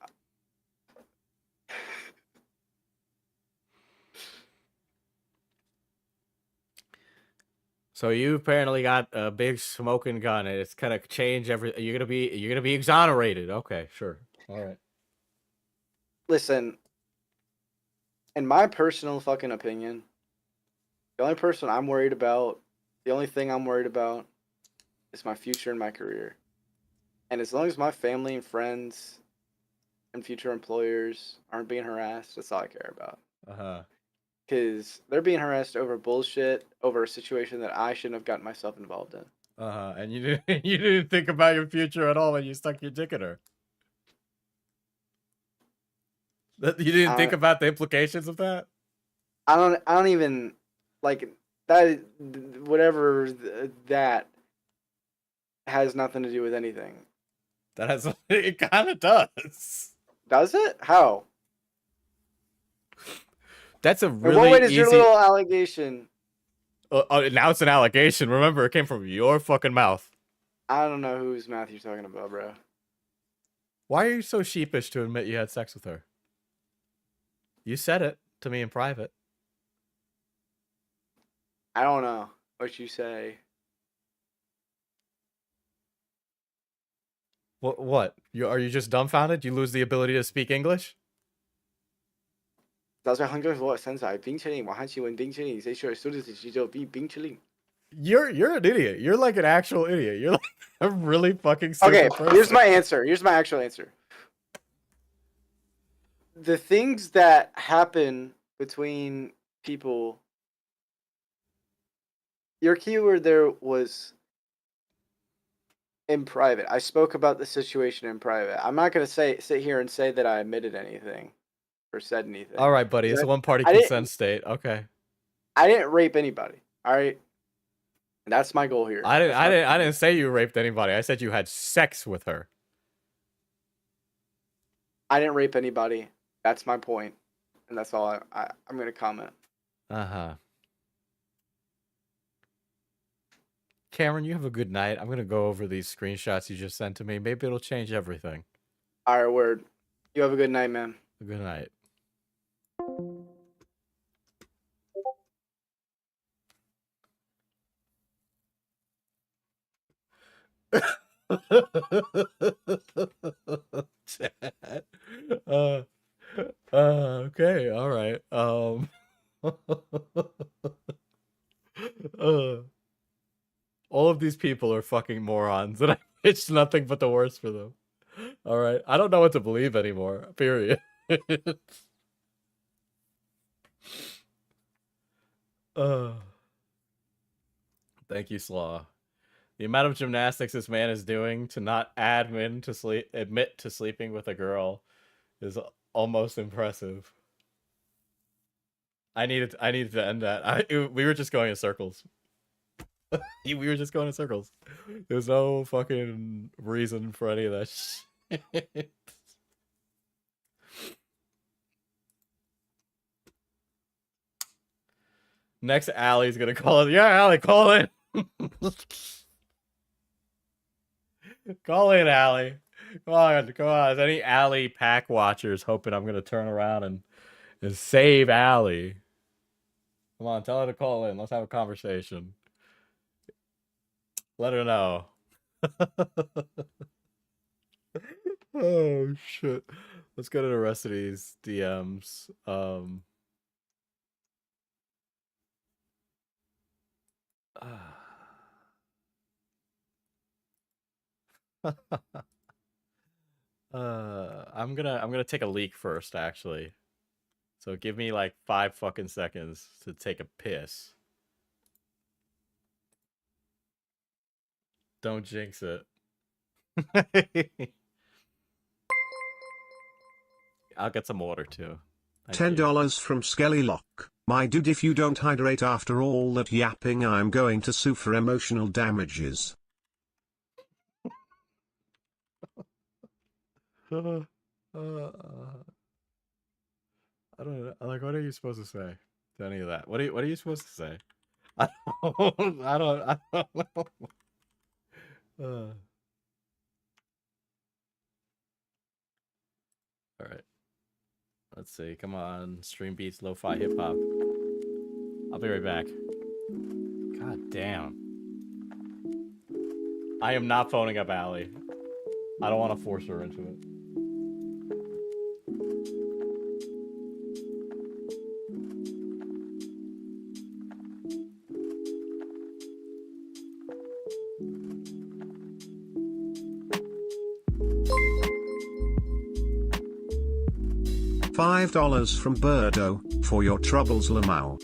So you apparently got a big smoking gun, and it's gonna change everything. You're gonna be exonerated. Okay, sure. All right. Listen, in my personal fucking opinion, the only person I'm worried about, the only thing I'm worried about is my future and my career. And as long as my family and friends and future employers aren't being harassed, that's all I care about. Uh-huh. Because they're being harassed over bullshit, over a situation that I shouldn't have gotten myself involved in. Uh-huh. And you didn't think about your future at all when you stuck your dick in her. You didn't think about the implications of that? I don't even like that. Whatever that has nothing to do with anything. That has it kind of does. Does it? How? That's a really what way does easy... your little allegation? Now it's an allegation. Remember, it came from your fucking mouth. I don't know whose mouth you're talking about, bro. Why are you so sheepish to admit you had sex with her? You said it to me in private. I don't know what you say. What? Are you just dumbfounded? You lose the ability to speak English? 早在杭州说山菜冰淇淋，我还喜欢冰淇淋，谁说说的是就比冰淇淋？ You're an idiot. You're like an actual idiot. You're like a really fucking stupid Okay, person. here's my answer. Here's my actual answer. The things that happen between people. Your keyword there was in private. I spoke about the situation in private. I'm not gonna sit here and say that I admitted anything or said anything. All right, buddy. It's a one-party I didn't- consent state. Okay. I didn't rape anybody. All right. And that's my goal here. I didn't say you raped anybody. I said you had sex with her. I didn't rape anybody. That's my point, and that's all I'm gonna comment. Uh-huh. Cameron, you have a good night. I'm gonna go over these screenshots you just sent to me. Maybe it'll change everything. All right, word. You have a good night, man. Good night. Chat. Okay, all right. All of these people are fucking morons, and it's nothing but the worst for them. All right, I don't know what to believe anymore. Period. Thank you, Slaw. The amount of gymnastics this man is doing to not admit to sleeping with a girl is almost impressive. I needed to end that. We were just going in circles. We were just going in circles. There's no fucking reason for any of that shit. Next, Allie's gonna call it. Yeah, Allie, call in. Call in, Allie. Come on, come on. Is any Allie pack watchers hoping I'm gonna turn around and save Allie? Come on, tell her to call in. Let's have a conversation. Let her know. Oh shit. Let's go to the rest of these DMs. I'm gonna take a leak first, actually. So give me like 5 fucking seconds to take a piss. Don't jinx it. I'll get some water too. Thank you. $10 from Skelly Lock. My dude, if you don't hydrate after all that yapping, I'm going to sue for emotional damages. I don't know. Like, what are you supposed to say to any of that? What are you supposed to say? I don't know. All right. Let's see. Come on. Stream beats, lo-fi hip hop. I'll be right back. God damn. I am not phoning up Allie. I don't want to force her into it. $5 from Birdo, for your troubles Lamau.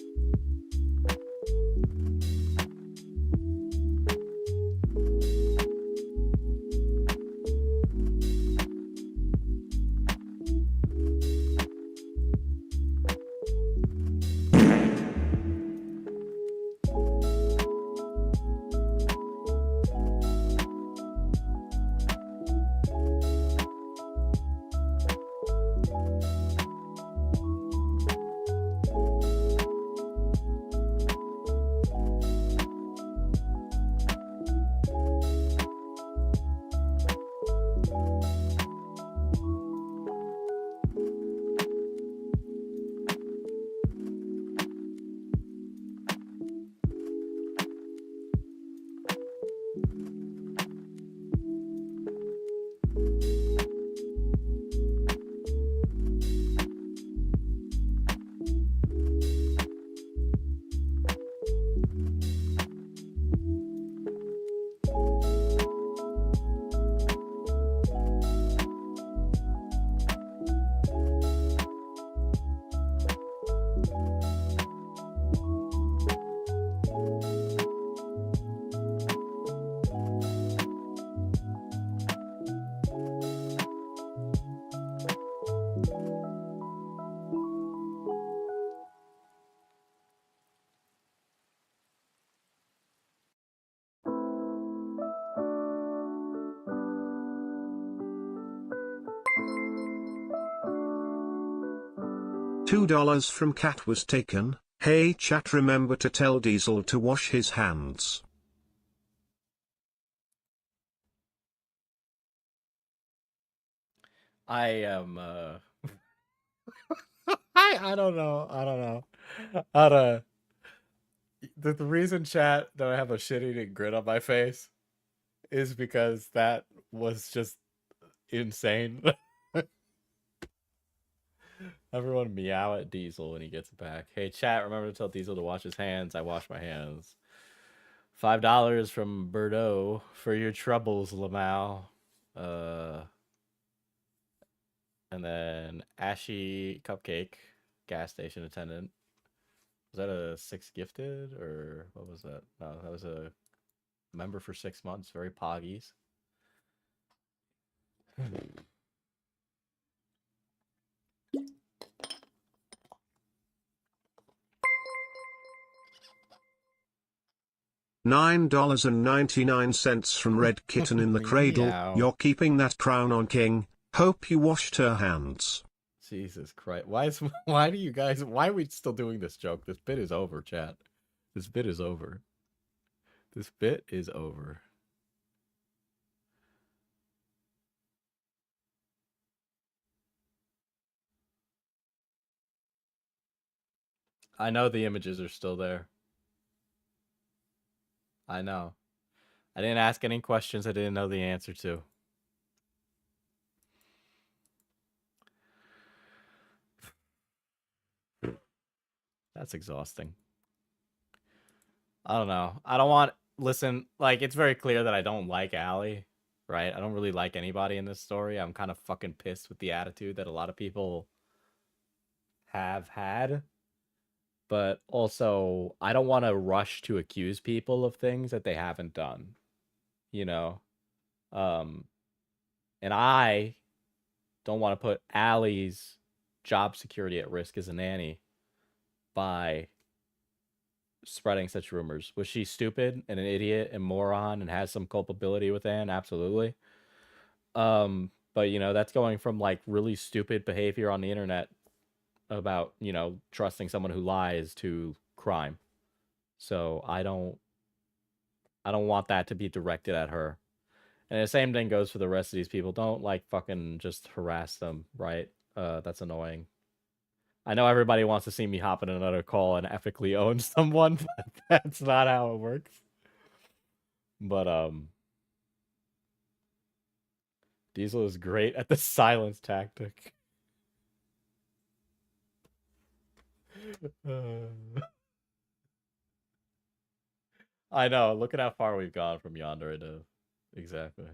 $2 from Cat was taken. Hey chat, remember to tell Diesel to wash his hands. I am I don't know. I don't know. How to the reason, chat, that I have a shit-eating grin on my face is because that was just insane. Everyone meow at Diesel when he gets back. Hey chat, remember to tell Diesel to wash his hands. I wash my hands. $5 from Bordeaux for your troubles, Lamau. And then Ashy Cupcake, gas station attendant. Was that a 6 gifted or what was that? No, that was a Member for 6 months. Very poggies. $9.99 from Red Kitten in the Cradle. Meow. You're keeping that crown on, King. Hope you washed her hands. Jesus Christ. Why are we still doing this joke? This bit is over, chat. This bit is over. This bit is over. I know the images are still there. I know. I didn't ask any questions I didn't know the answer to. That's exhausting. I don't know. Listen, like, it's very clear that I don't like Allie, right? I don't really like anybody in this story. I'm kind of fucking pissed with the attitude that a lot of people have had. But also, I don't want to rush to accuse people of things that they haven't done, you know? And I don't want to put Allie's job security at risk as a nanny by spreading such rumors. Was she stupid and an idiot and moron and has some culpability with Anne? Absolutely. But you know, that's going from like really stupid behavior on the internet about, you know, trusting someone who lies to crime. So I don't want that to be directed at her. And the same thing goes for the rest of these people. Don't like fucking just harass them, right? That's annoying. I know everybody wants to see me hop in another call and ethically own someone, but that's not how it works. But Diesel is great at the silence tactic. I know. Look at how far we've gone from Yandere to exactly.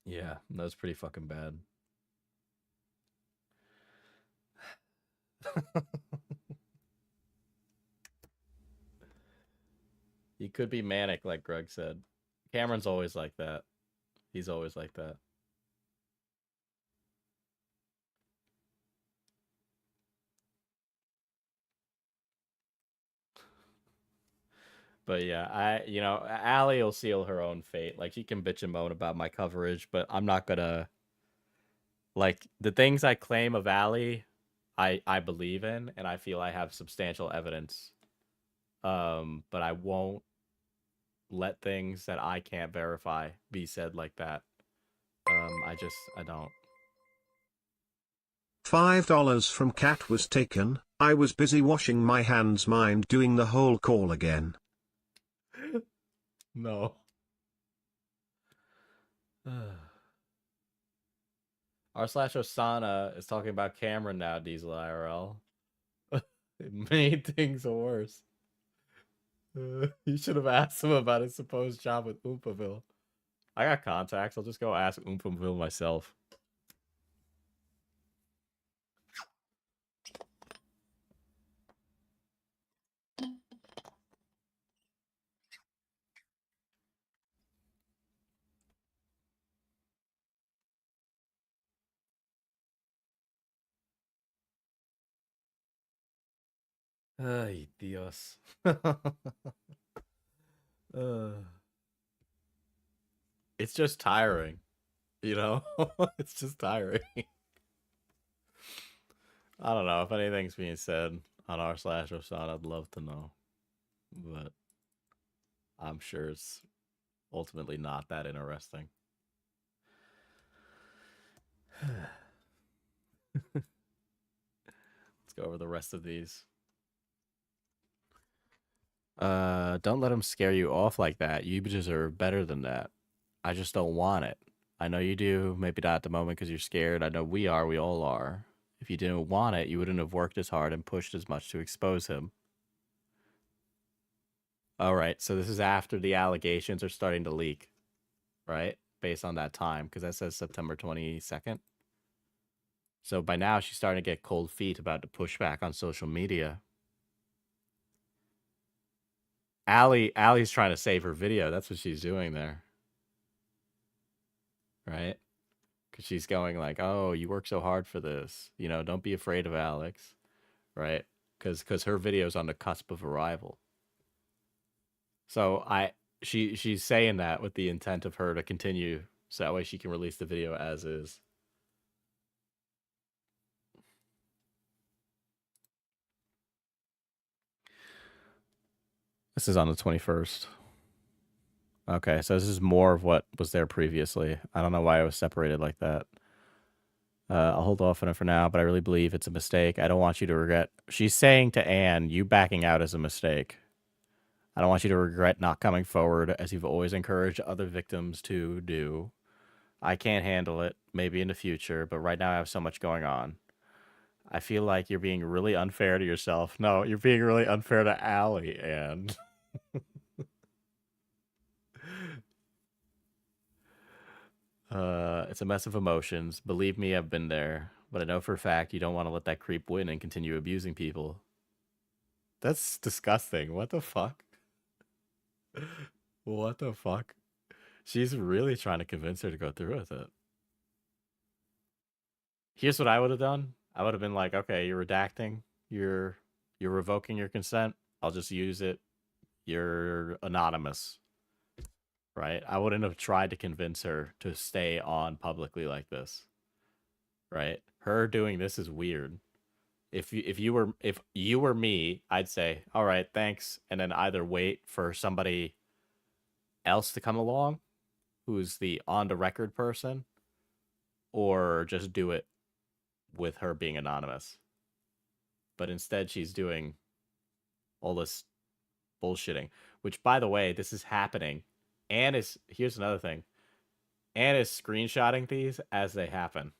Yeah, that's pretty fucking bad. He could be manic, like Greg said. Cameron's always like that. He's always like that. But yeah, Allie will seal her own fate. Like, she can bitch and moan about my coverage, but I'm not gonna, like, the things I claim of Allie, I believe in, and I feel I have substantial evidence. But I won't let things that I can't verify be said like that. I don't. $5 from Cat was taken. I was busy washing my hands. Mind doing the whole call again? No. r/Osana is talking about Cameron now, Diesel IRL. It made things worse. You should have asked him about his supposed job with Oompaville. I got contacts. I'll just go ask Oompaville myself. Ay, Dios. It's just tiring, you know? It's just tiring. I don't know if anything's being said on r/Osana. I'd love to know, but I'm sure it's ultimately not that interesting. Let's go over the rest of these. Don't let him scare you off like that. You deserve better than that. I just don't want it. I know you do. Maybe not at the moment because you're scared. I know we are. We all are. If you didn't want it, you wouldn't have worked as hard and pushed as much to expose him. All right. So this is after the allegations are starting to leak, right? Based on that time, because that says September 22nd. So by now, she's starting to get cold feet about the pushback on social media. Allie's trying to save her video. That's what she's doing there. Right? Because she's going like, oh, you work so hard for this. You know, don't be afraid of Alex. Right? Because her video's on the cusp of arrival. So she's saying that with the intent of her to continue, so that way she can release the video as is. This is on the 21st. Okay, so this is more of what was there previously. I don't know why it was separated like that. I'll hold off on it for now, but I really believe it's a mistake. I don't want you to regret. She's saying to Anne, you backing out is a mistake. I don't want you to regret not coming forward, as you've always encouraged other victims to do. I can't handle it, maybe in the future, but right now I have so much going on. I feel like you're being really unfair to yourself. No, you're being really unfair to Allie, Anne. It's a mess of emotions. Believe me, I've been there. But I know for a fact you don't want to let that creep win and continue abusing people. That's disgusting. What the fuck? What the fuck? She's really trying to convince her to go through with it. Here's what I would have done. I would have been like, okay, you're redacting. You're revoking your consent. I'll just use it. You're anonymous. Right? I wouldn't have tried to convince her to stay on publicly like this. Right? Her doing this is weird. If you were me, I'd say, all right, thanks, and then either wait for somebody else to come along, who's the on the record person, or just do it with her being anonymous. But instead, she's doing all this bullshitting. Which, by the way, this is happening. Here's another thing. Anne is screenshotting these as they happen.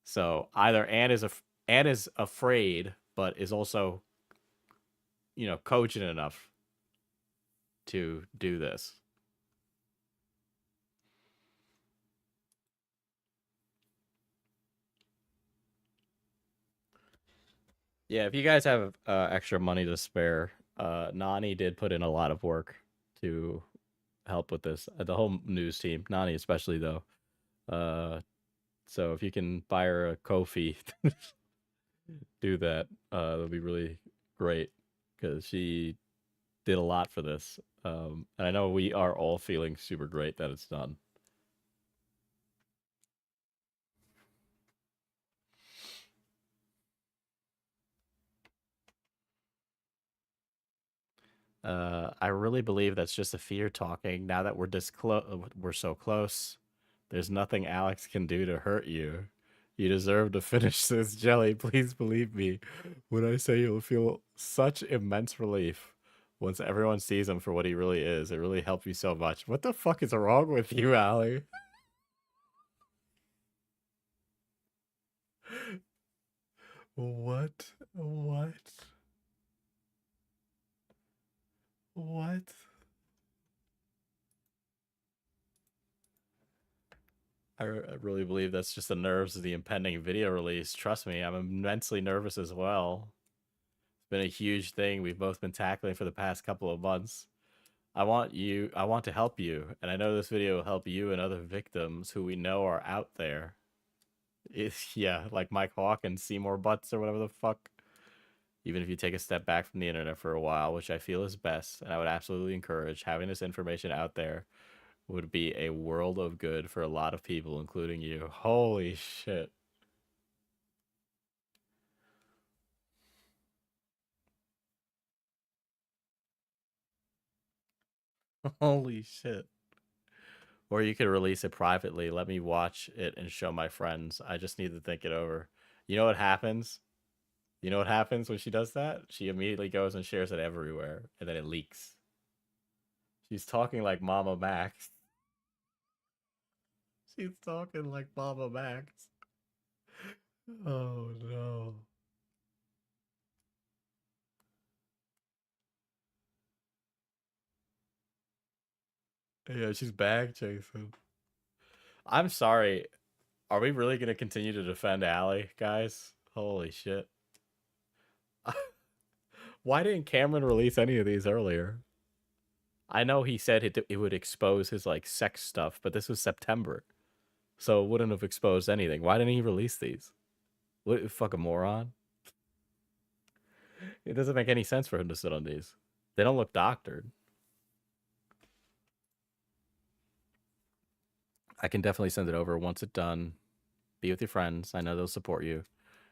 So either Anne is afraid, but is also, cogent enough to do this. Yeah, if you guys have extra money to spare, Nani did put in a lot of work to help with this. The whole news team, Nani especially, though. So if you can buy her a Ko-fi, do that. That'll be really great because she did a lot for this. And I know we are all feeling super great that it's done. I really believe that's just a fear talking. Now that we're so close, there's nothing Alex can do to hurt you. You deserve to finish this jelly. Please believe me when I say you'll feel such immense relief once everyone sees him for what he really is. It really helped me so much. What the fuck is wrong with you, Allie? What? What? What? I really believe that's just the nerves of the impending video release. Trust me, I'm immensely nervous as well. It's been a huge thing we've both been tackling for the past couple of months. I want to help you, and I know this video will help you and other victims who we know are out there. Yeah, like Mike Hawkins, Seymour Butts, or whatever the fuck. Even if you take a step back from the internet for a while, which I feel is best, and I would absolutely encourage, having this information out there would be a world of good for a lot of people, including you. Holy shit. Holy shit. Or you could release it privately. Let me watch it and show my friends. I just need to think it over. You know what happens? You know what happens when she does that? She immediately goes and shares it everywhere, and then it leaks. She's talking like Mama Max. She's talking like Mama Max. Oh no. Yeah, she's bag chasing. I'm sorry. Are we really going to continue to defend Allie, guys? Holy shit. Why didn't Cameron release any of these earlier? I know he said it would expose his like sex stuff, but this was September, so it wouldn't have exposed anything. Why didn't he release these? What fucking moron? It doesn't make any sense for him to sit on these. They don't look doctored. I can definitely send it over once it's done. Be with your friends. I know they'll support you.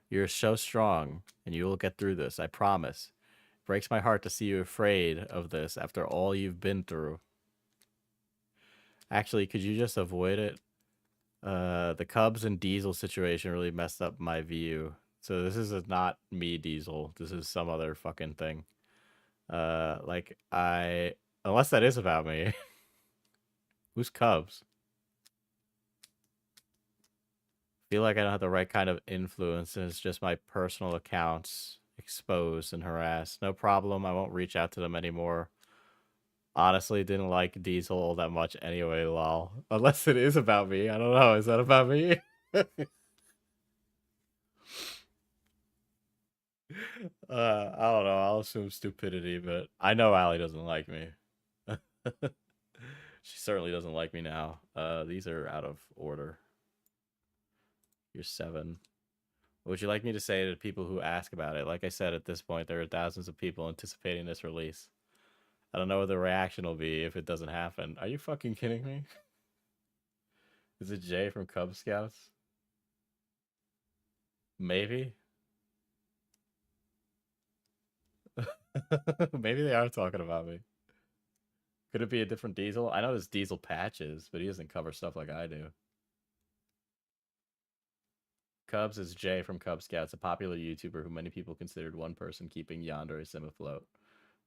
You're so strong, and you will get through this. I promise. Breaks my heart to see you afraid of this after all you've been through. Actually, could you just avoid it? The Cubs and Diesel situation really messed up my view. So this is not me, Diesel. This is some other fucking thing. Like unless that is about me. Who's Cubs? Feel like I don't have the right kind of influence, and it's just my personal accounts exposed and harassed. No problem. I won't reach out to them anymore. Honestly, didn't like Diesel all that much anyway, lol. Unless it is about me. I don't know. Is that about me? I don't know. I'll assume stupidity, but I know Allie doesn't like me. She certainly doesn't like me now. These are out of order. You're 7. What would you like me to say to people who ask about it? Like I said, at this point, there are thousands of people anticipating this release. I don't know what the reaction will be if it doesn't happen. Are you fucking kidding me? Is it Jay from Cub Scouts? Maybe. Maybe they are talking about me. Could it be a different Diesel? I know there's Diesel Patches, but he doesn't cover stuff like I do. Cubs is Jay from Cub Scouts, a popular YouTuber who many people considered one person keeping Yandere sim afloat.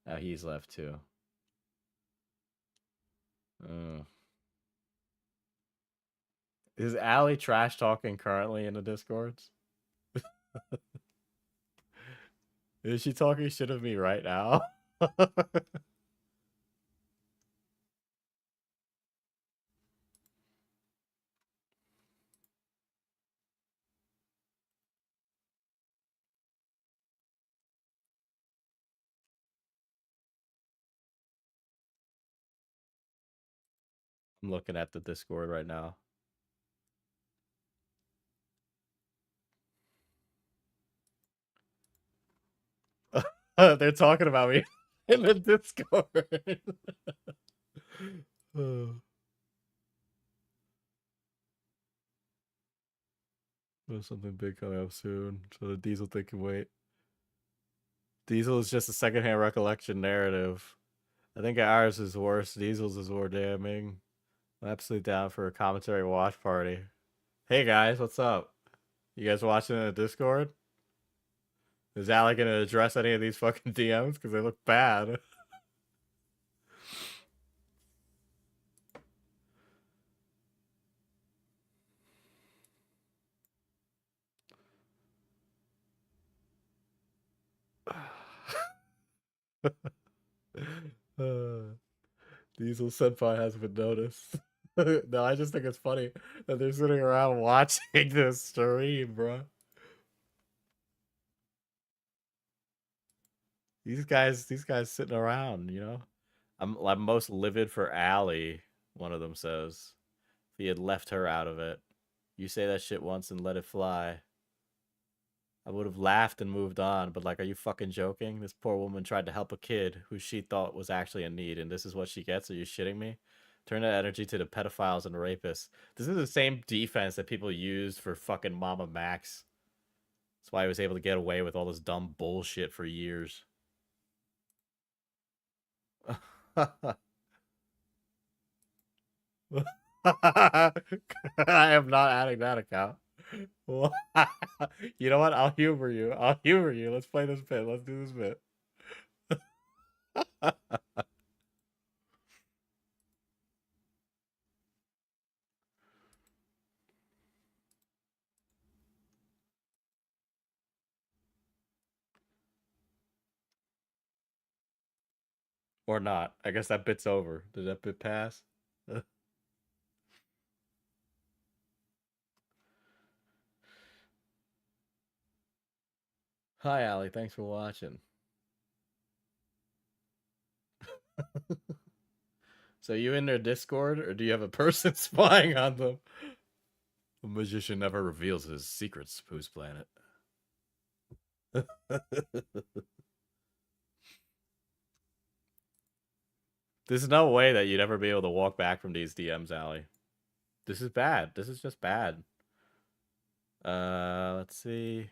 Now he's left too. Is Allie trash talking currently in the Discords? Is she talking shit of me right now? I'm looking at the Discord right now. They're talking about me in the Discord. There's something big coming up soon, so the Diesel thing can wait. Diesel is just a secondhand recollection narrative. I think ours is worse. Diesel's is more damning. I'm absolutely down for a commentary watch party. Hey guys, what's up? You guys watching in the Discord? Is Alec gonna address any of these fucking DMs? Because they look bad. Diesel Senpai hasn't been noticed. No, I just think it's funny that they're sitting around watching this stream, bro. These guys sitting around, you know. I'm most livid for Allie, one of them says. If he had left her out of it. You say that shit once and let it fly. I would have laughed and moved on, but like, are you fucking joking? This poor woman tried to help a kid who she thought was actually in need, and this is what she gets? Are you shitting me? Turn that energy to the pedophiles and rapists. This is the same defense that people used for fucking Mama Max. That's why he was able to get away with all this dumb bullshit for years. I am not adding that account. You know what? I'll humor you. Let's play this bit. Let's do this bit. Or not. I guess that bit's over. Did that bit pass? Hi, Allie. Thanks for watching. So you in their Discord, or do you have a person spying on them? A magician never reveals his secrets, Pooh's Planet. There's no way that you'd ever be able to walk back from these DMs, Allie. This is bad. This is just bad. Let's see.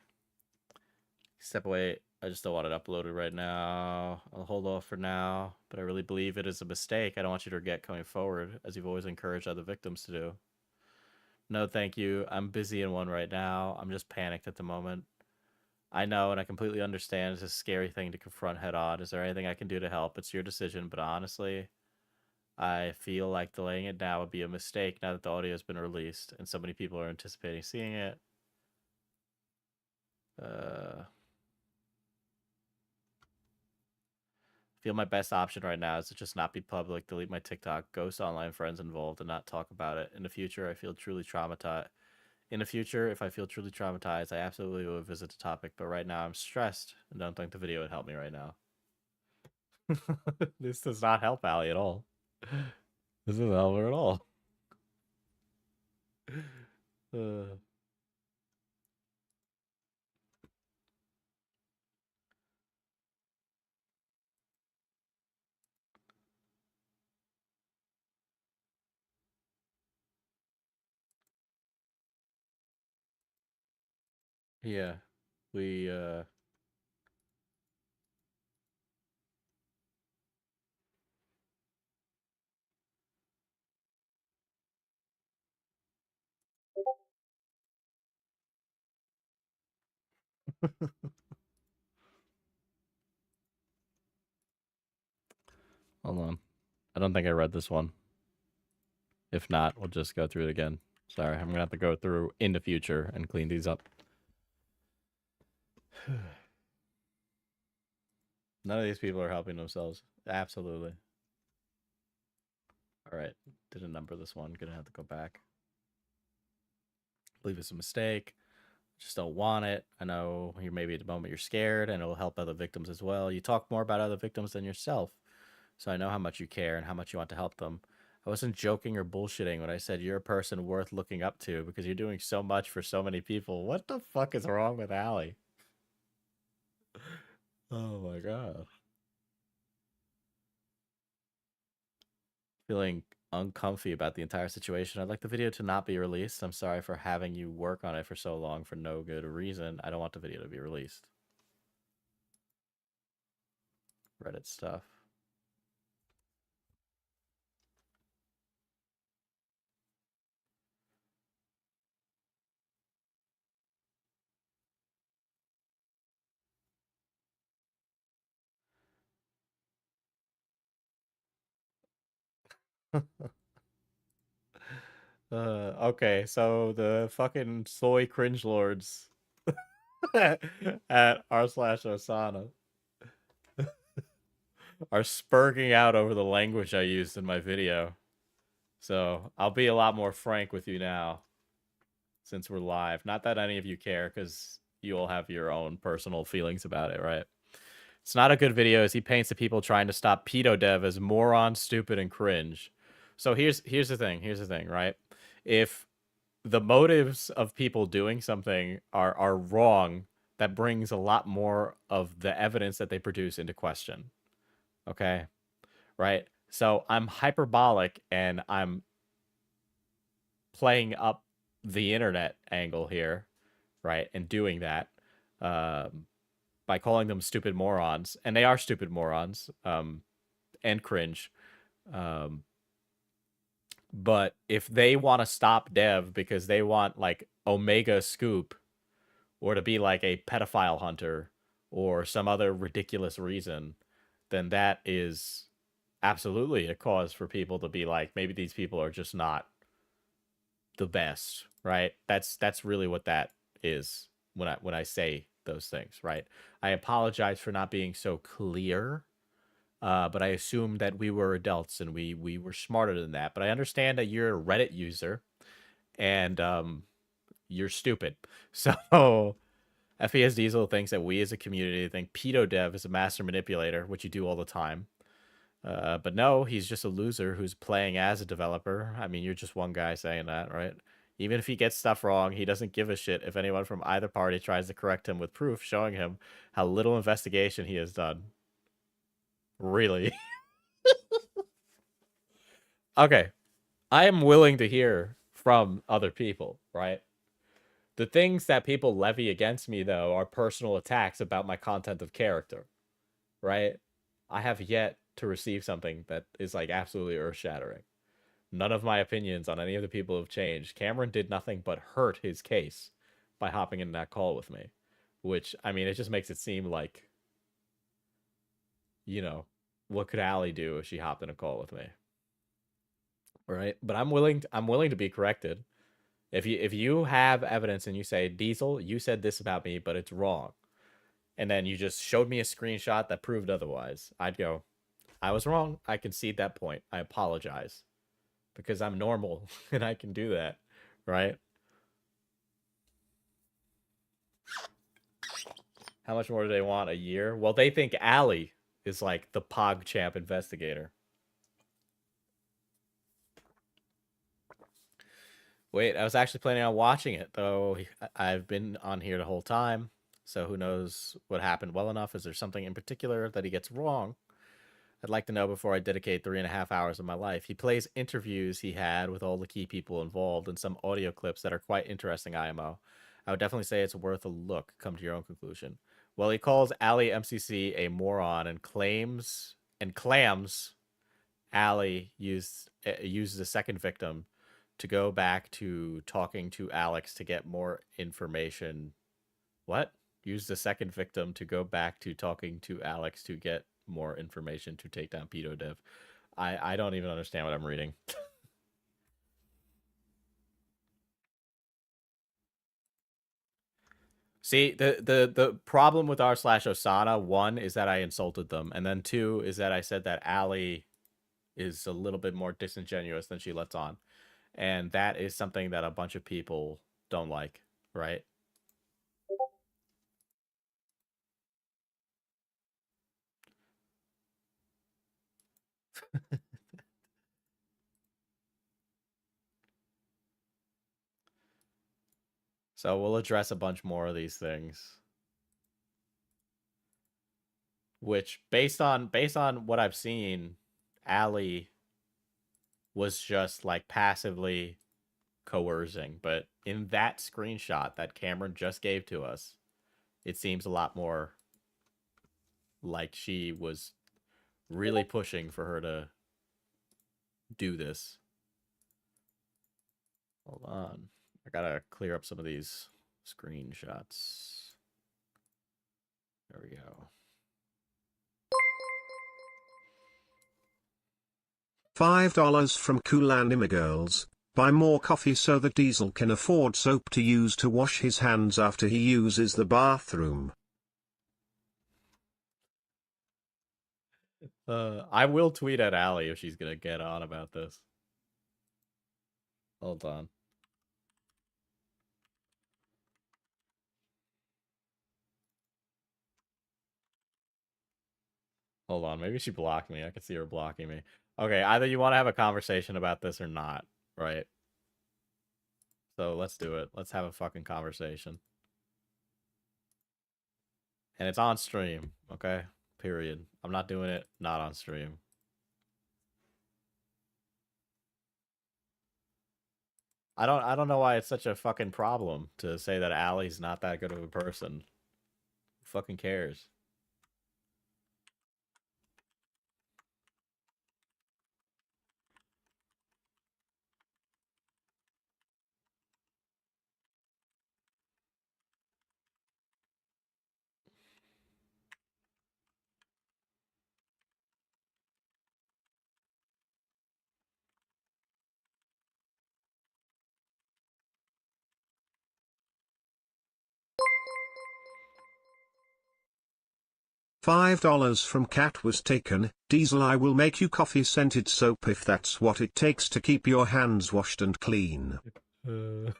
Step away. I just don't want it uploaded right now. I'll hold off for now, but I really believe it is a mistake. I don't want you to regret coming forward, as you've always encouraged other victims to do. No, thank you. I'm busy in one right now. I'm just panicked at the moment. I know, and I completely understand it's a scary thing to confront head on. Is there anything I can do to help? It's your decision, but honestly, I feel like delaying it now would be a mistake now that the audio has been released and so many people are anticipating seeing it. Feel my best option right now is to just not be public, delete my TikTok, ghost online friends involved, and not talk about it. In the future, I feel truly traumatized. In the future, if I feel truly traumatized, I absolutely will visit the topic, but right now I'm stressed and don't think the video would help me right now. This does not help Allie at all. This doesn't help her at all. Yeah, we hold on. I don't think I read this one. If not, we'll just go through it again. Sorry, I'm gonna have to go through in the future and clean these up. None of these people are helping themselves. Absolutely. All right, didn't number this one. Gonna have to go back. I believe it's a mistake. Just don't want it. I know you maybe at the moment you're scared, and it will help other victims as well. You talk more about other victims than yourself, so I know how much you care and how much you want to help them. I wasn't joking or bullshitting when I said you're a person worth looking up to because you're doing so much for so many people. What the fuck is wrong with Allie? Oh my god. Feeling uncomfy about the entire situation. I'd like the video to not be released. I'm sorry for having you work on it for so long for no good reason. I don't want the video to be released. Reddit stuff. Okay, so the fucking soy cringe lords at r/Osana are spurging out over the language I used in my video. So I'll be a lot more frank with you now, since we're live. Not that any of you care, because you all have your own personal feelings about it, right? It's not a good video as he paints the people trying to stop pedo dev as moron, stupid, and cringe. So here's the thing, right? If the motives of people doing something are wrong, that brings a lot more of the evidence that they produce into question. Okay? Right? So I'm hyperbolic and I'm playing up the internet angle here, right? And doing that by calling them stupid morons. And they are stupid morons and cringe. But if they want to stop dev because they want like Omega Scoop or to be like a pedophile hunter or some other ridiculous reason, then that is absolutely a cause for people to be like, maybe these people are just not the best, right? That's really what that is when I say those things, right? I apologize for not being so clear. But I assumed that we were adults and we were smarter than that. But I understand that you're a Reddit user and you're stupid. So FES Diesel thinks that we as a community think pedo dev is a master manipulator, which you do all the time. But no, he's just a loser who's playing as a developer. I mean, you're just one guy saying that, right? Even if he gets stuff wrong, he doesn't give a shit if anyone from either party tries to correct him with proof showing him how little investigation he has done. Really? Okay. I am willing to hear from other people, right? The things that people levy against me, though, are personal attacks about my content of character, right? I have yet to receive something that is like absolutely earth-shattering. None of my opinions on any of the people have changed. Cameron did nothing but hurt his case by hopping in that call with me, which, I mean, it just makes it seem like, you know, what could Allie do if she hopped in a call with me? Right? But I'm willing to be corrected. If you have evidence and you say, Diesel, you said this about me, but it's wrong, and then you just showed me a screenshot that proved otherwise, I'd go, I was wrong. I concede that point. I apologize. Because I'm normal and I can do that, right? How much more do they want? A year? Well, they think Allie is like the PogChamp investigator. Wait, I was actually planning on watching it, though. I've been on here the whole time, so who knows what happened well enough? Is there something in particular that he gets wrong? I'd like to know before I dedicate 3.5 hours of my life. He plays interviews he had with all the key people involved and some audio clips that are quite interesting, IMO. I would definitely say it's worth a look. Come to your own conclusion. Well, he calls Ali MCC a moron and clams Ali uses a second victim to go back to talking to Alex to get more information. What? Use the second victim to go back to talking to Alex to get more information to take down Pedo Dev. I don't even understand what I'm reading. See, the problem with r/Osana, one, is that I insulted them, and then two is that I said that Allie is a little bit more disingenuous than she lets on. And that is something that a bunch of people don't like, right? So we'll address a bunch more of these things. Which, based on what I've seen, Allie was just like passively coercing. But in that screenshot that Cameron just gave to us, it seems a lot more like she was really pushing for her to do this. Hold on. I gotta clear up some of these screenshots. There we go. $5 from Cool Anime Girls. Buy more coffee so that Diesel can afford soap to use to wash his hands after he uses the bathroom. I will tweet at Allie if she's gonna get on about this. Hold on. Hold on, maybe she blocked me. I can see her blocking me. Okay, either you want to have a conversation about this or not, right? So let's do it. Let's have a fucking conversation. And it's on stream, okay? Period. I'm not doing it not on stream. I don't know why it's such a fucking problem to say that Allie's not that good of a person. Who fucking cares? $5 from Cat was taken. Diesel, I will make you coffee scented soap if that's what it takes to keep your hands washed and clean. None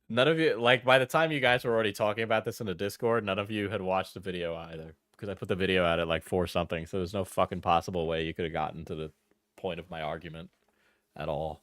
of you, like, by the time you guys were already talking about this in the Discord, none of you had watched the video either. because I put the video out at like 4 something, so there's no fucking possible way you could have gotten to the point of my argument at all.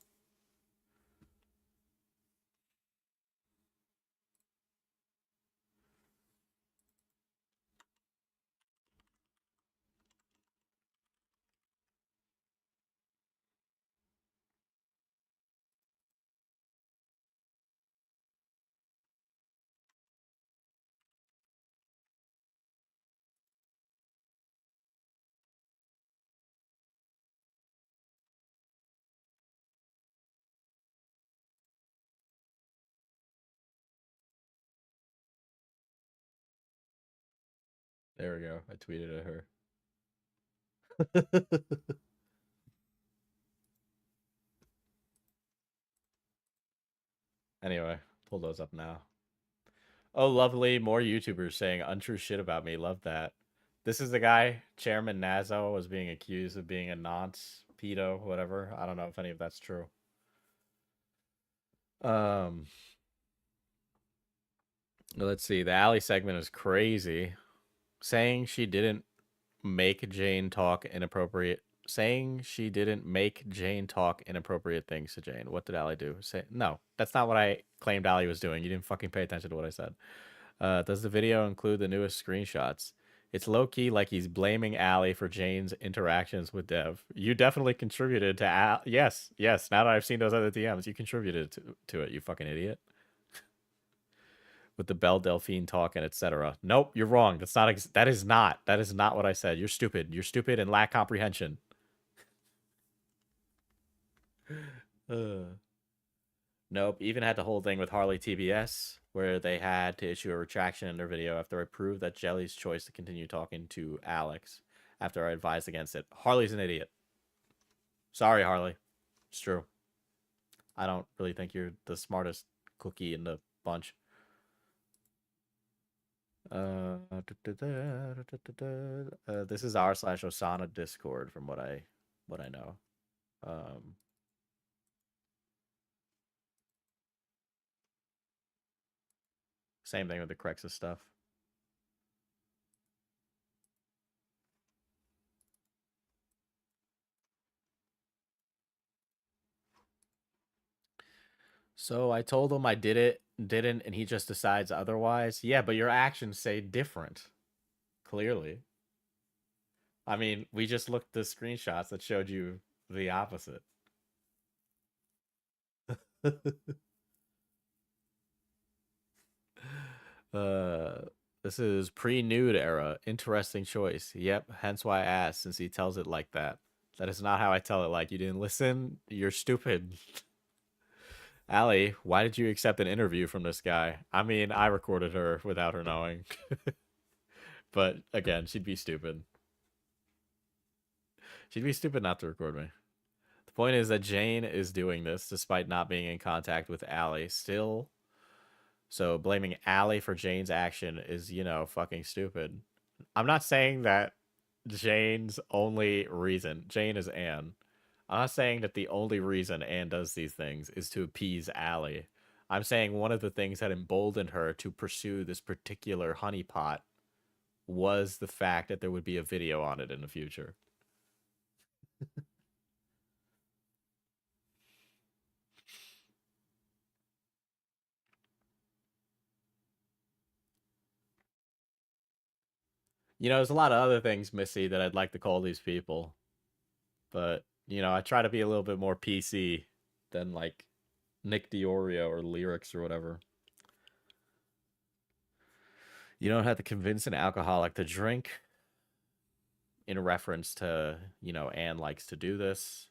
There we go. I tweeted at her. Anyway, pull those up now. Oh, lovely. More YouTubers saying untrue shit about me. Love that. This is the guy, Chairman Nazo, was being accused of being a nonce, pedo, whatever. I don't know if any of that's true. Let's see. The alley segment is crazy. Saying she didn't make Jane talk inappropriate. Saying she didn't make Jane talk inappropriate things to Jane. What did Allie do? Say no. That's not what I claimed Allie was doing. You didn't fucking pay attention to what I said. Does the video include the newest screenshots? It's low-key like he's blaming Allie for Jane's interactions with Dev. You definitely contributed to Al. Yes. Now that I've seen those other DMs, you contributed to it, you fucking idiot. With the Belle Delphine talk and etc. Nope, you're wrong. That is not what I said. You're stupid. You're stupid and lack comprehension. Nope, even had the whole thing with Harley TBS, where they had to issue a retraction in their video after I proved that Jelly's choice to continue talking to Alex after I advised against it. Harley's an idiot. Sorry, Harley. It's true. I don't really think you're the smartest cookie in the bunch. This is r/Osana Discord from what I know. Same thing with the Crexus stuff. So I told him I didn't, and he just decides otherwise. Yeah, but your actions say different. Clearly. I mean, we just looked at the screenshots that showed you the opposite. This is pre-nude era. Interesting choice. Yep, hence why I asked, since he tells it like that. That is not how I tell it. Like, you didn't listen? You're stupid. Allie, why did you accept an interview from this guy? I mean, I recorded her without her knowing. But, again, she'd be stupid. She'd be stupid not to record me. The point is that Jane is doing this despite not being in contact with Allie still. So blaming Allie for Jane's action is, you know, fucking stupid. I'm not saying that Jane's only reason, Jane is Anne. I'm not saying that the only reason Anne does these things is to appease Allie. I'm saying one of the things that emboldened her to pursue this particular honeypot was the fact that there would be a video on it in the future. You know, there's a lot of other things, Missy, that I'd like to call these people. But, you know, I try to be a little bit more PC than, like, Nick Diorio or Lyrics or whatever. You don't have to convince an alcoholic to drink in reference to, you know, Anne likes to do this.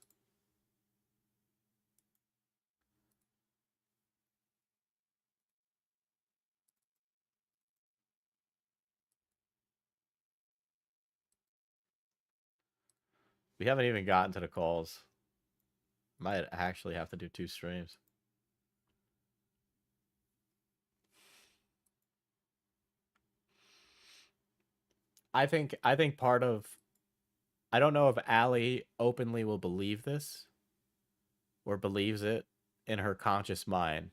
We haven't even gotten to the calls. Might actually have to do 2 streams. I think part of, I don't know if Allie openly will believe this or believes it in her conscious mind,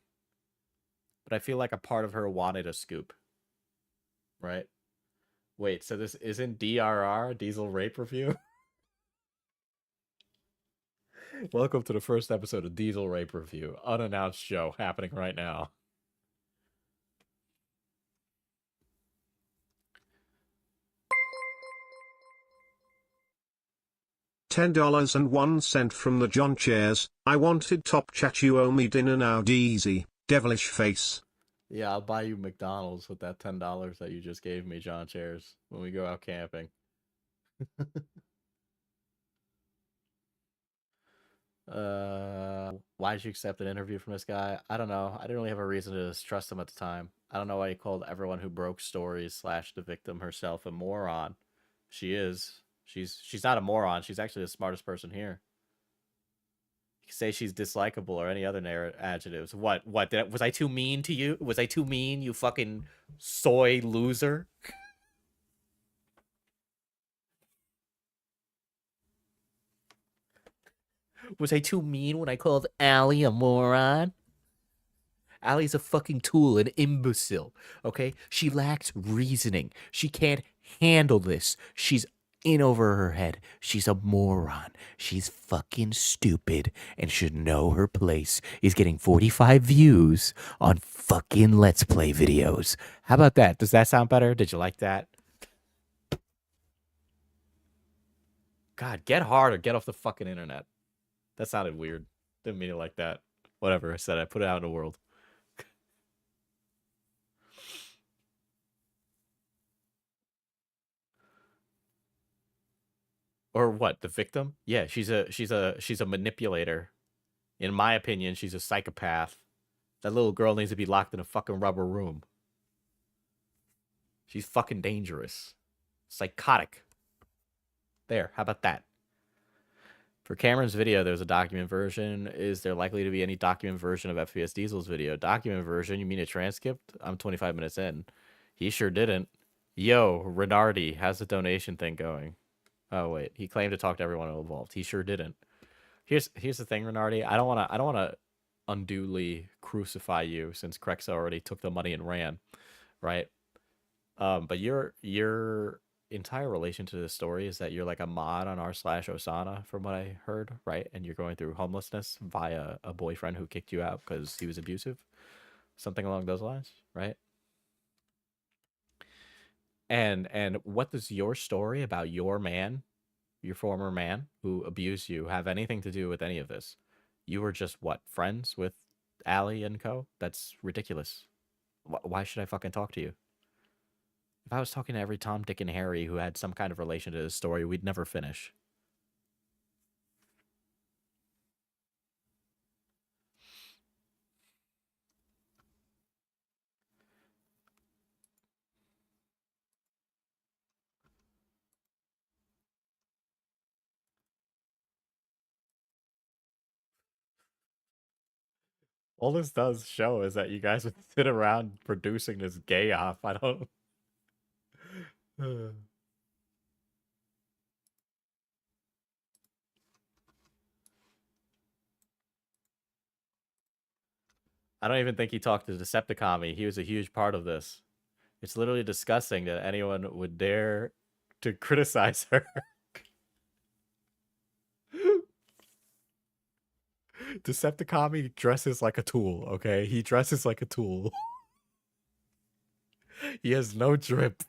but I feel like a part of her wanted a scoop, right? Wait, so this isn't DRR, Diesel Rape Review? Welcome to the first episode of Diesel Rape Review, unannounced show happening right now. $10.01 from the John Chairs. I wanted top chat, you owe me dinner now, Deezy. Devilish face. Yeah, I'll buy you McDonald's with that $10 that you just gave me, John Chairs, when we go out camping. Why did you accept an interview from this guy? I don't know. I didn't really have a reason to distrust him at the time. I don't know why he called everyone who broke stories / the victim herself a moron. She is. She's not a moron. She's actually the smartest person here. You can say she's dislikable or any other adjectives. What? Was I too mean to you? Was I too mean, you fucking soy loser? Was I too mean when I called Allie a moron? Allie's a fucking tool, an imbecile, okay? She lacks reasoning. She can't handle this. She's in over her head. She's a moron. She's fucking stupid and should know her place is getting 45 views on fucking Let's Play videos. How about that? Does that sound better? Did you like that? God, get hard or get off the fucking internet. That sounded weird. Didn't mean it like that. Whatever, I said I put it out in the world. Or what? The victim? Yeah, she's a manipulator. In my opinion, she's a psychopath. That little girl needs to be locked in a fucking rubber room. She's fucking dangerous. Psychotic. There, how about that? For Cameron's video, there's a document version. Is there likely to be any document version of FPS Diesel's video? Document version? You mean a transcript? I'm 25 minutes in. He sure didn't. Yo, Renardi, how's the donation thing going? Oh wait, he claimed to talk to everyone involved. He sure didn't. Here's the thing, Renardi. I don't wanna unduly crucify you since Krexa already took the money and ran, right? But your entire relation to this story is that you're like a mod on r/Osana, from what I heard, right? And you're going through homelessness via a boyfriend who kicked you out because he was abusive, something along those lines, right? And what does your story about your man, your former man who abused you, have anything to do with any of this? You were just what, friends with Allie and co? That's ridiculous. Why should I fucking talk to you? If I was talking to every Tom, Dick, and Harry who had some kind of relation to this story, we'd never finish. All this does show is that you guys would sit around producing this gay off. I don't... I don't even think he talked to Decepticon. He was a huge part of this. It's literally disgusting that anyone would dare to criticize her. Decepticon dresses like a tool, okay? He dresses like a tool. He has no drip.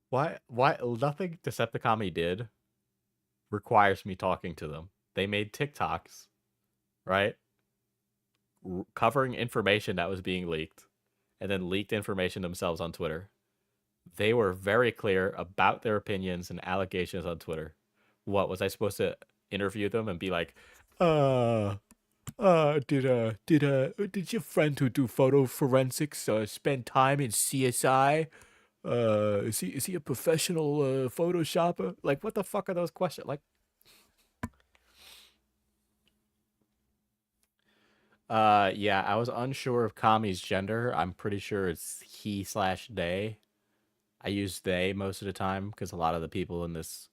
Why nothing Decepticon did requires me talking to them. They made TikToks, right? Covering information that was being leaked, and then leaked information themselves on Twitter. They were very clear about their opinions and allegations on Twitter. What was I supposed to interview them and be like, did your friend who do photo forensics spend time in CSI? Is he a professional photoshopper? Like, what the fuck are those questions? Like, yeah, I was unsure of Kami's gender. I'm pretty sure it's he/they. I use they most of the time because a lot of the people in this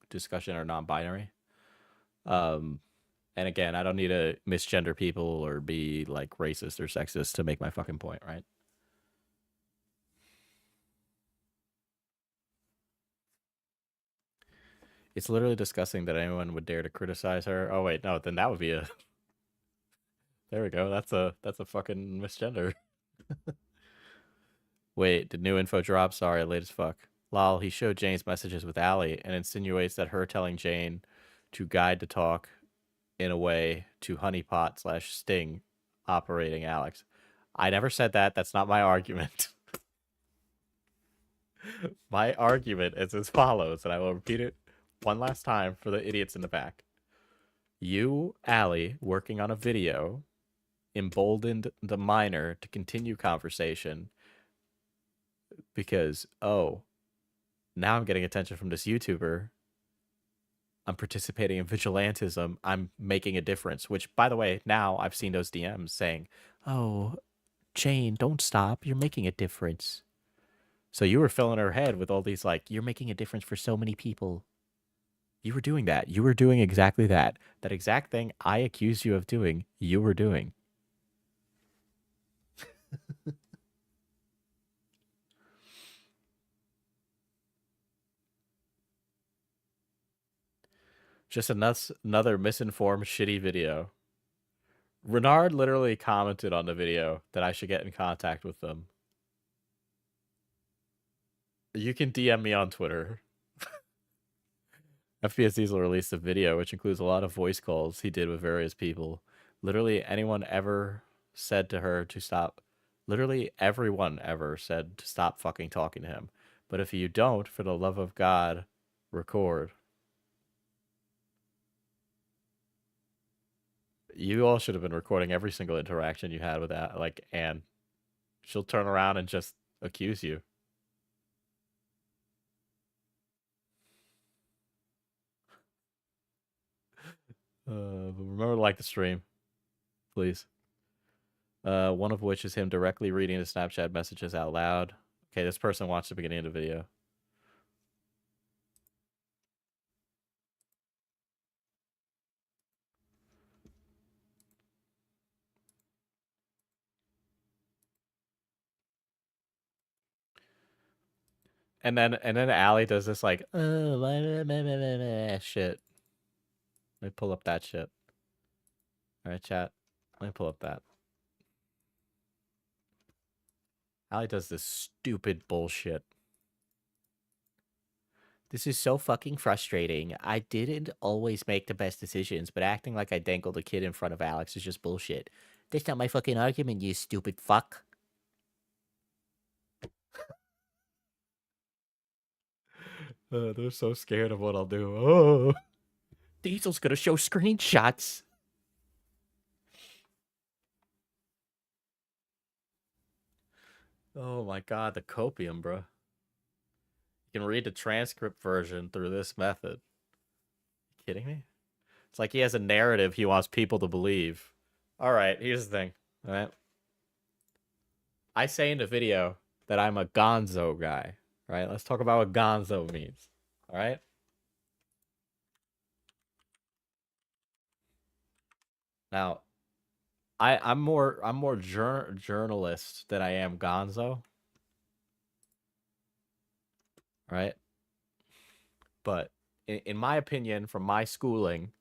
discussion are non-binary. And again, I don't need to misgender people or be like racist or sexist to make my fucking point, right? It's literally disgusting that anyone would dare to criticize her. Oh wait, no, then that would be a. There we go. That's a fucking misgender. Wait, did new info drop? Sorry, late as fuck. Lol, he showed Jane's messages with Allie and insinuates that her telling Jane to guide the talk in a way to honeypot / sting operating Alex. I never said that. That's not my argument. My argument is as follows, and I will repeat it one last time for the idiots in the back. You, Allie, working on a video, emboldened the minor to continue conversation because, oh, now I'm getting attention from this YouTuber. I'm participating in vigilantism. I'm making a difference, which, by the way, now I've seen those DMs saying, oh, Jane, don't stop. You're making a difference. So you were filling her head with all these, like, you're making a difference for so many people. You were doing that. You were doing exactly that. That exact thing I accused you of doing, you were doing. Just another misinformed, shitty video. Renard literally commented on the video that I should get in contact with them. You can DM me on Twitter. FPS Diesel released a video which includes a lot of voice calls he did with various people. Literally anyone ever said to her to stop. Literally everyone ever said to stop fucking talking to him. But if you don't, for the love of God, record. You all should have been recording every single interaction you had with that, like Anne. She'll turn around and just accuse you. But remember to like the stream, please. One of which is him directly reading the Snapchat messages out loud. Okay, this person watched the beginning of the video. And then Allie does this like shit. Let me pull up that shit. Alright, chat. Let me pull up that. Allie does this stupid bullshit. This is so fucking frustrating. I didn't always make the best decisions, but acting like I dangled a kid in front of Alex is just bullshit. That's not my fucking argument, you stupid fuck. They're so scared of what I'll do. Oh, Diesel's gonna show screenshots. Oh my god, the copium, bro. You can read the transcript version through this method. You kidding me? It's like he has a narrative he wants people to believe. Alright, here's the thing. Alright. I say in the video that I'm a gonzo guy. Right? Let's talk about what gonzo means. Alright? Now, I'm more journalist than I am gonzo. Right? But in my opinion, from my schooling,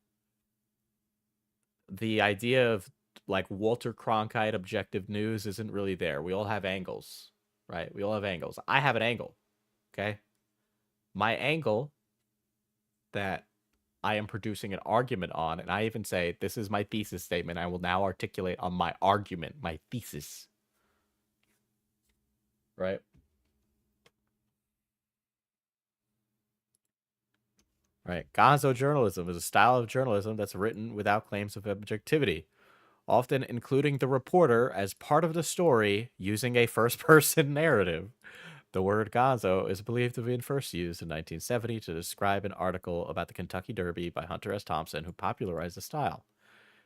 the idea of like Walter Cronkite objective news isn't really there. We all have angles, right? We all have angles. I have an angle, okay? My angle that I am producing an argument on, and I even say, this is my thesis statement. I will now articulate on my argument, my thesis, right? Right. Gonzo journalism is a style of journalism that's written without claims of objectivity, often including the reporter as part of the story using a first-person narrative. The word gonzo is believed to have been first used in 1970 to describe an article about the Kentucky Derby by Hunter S. Thompson, who popularized the style.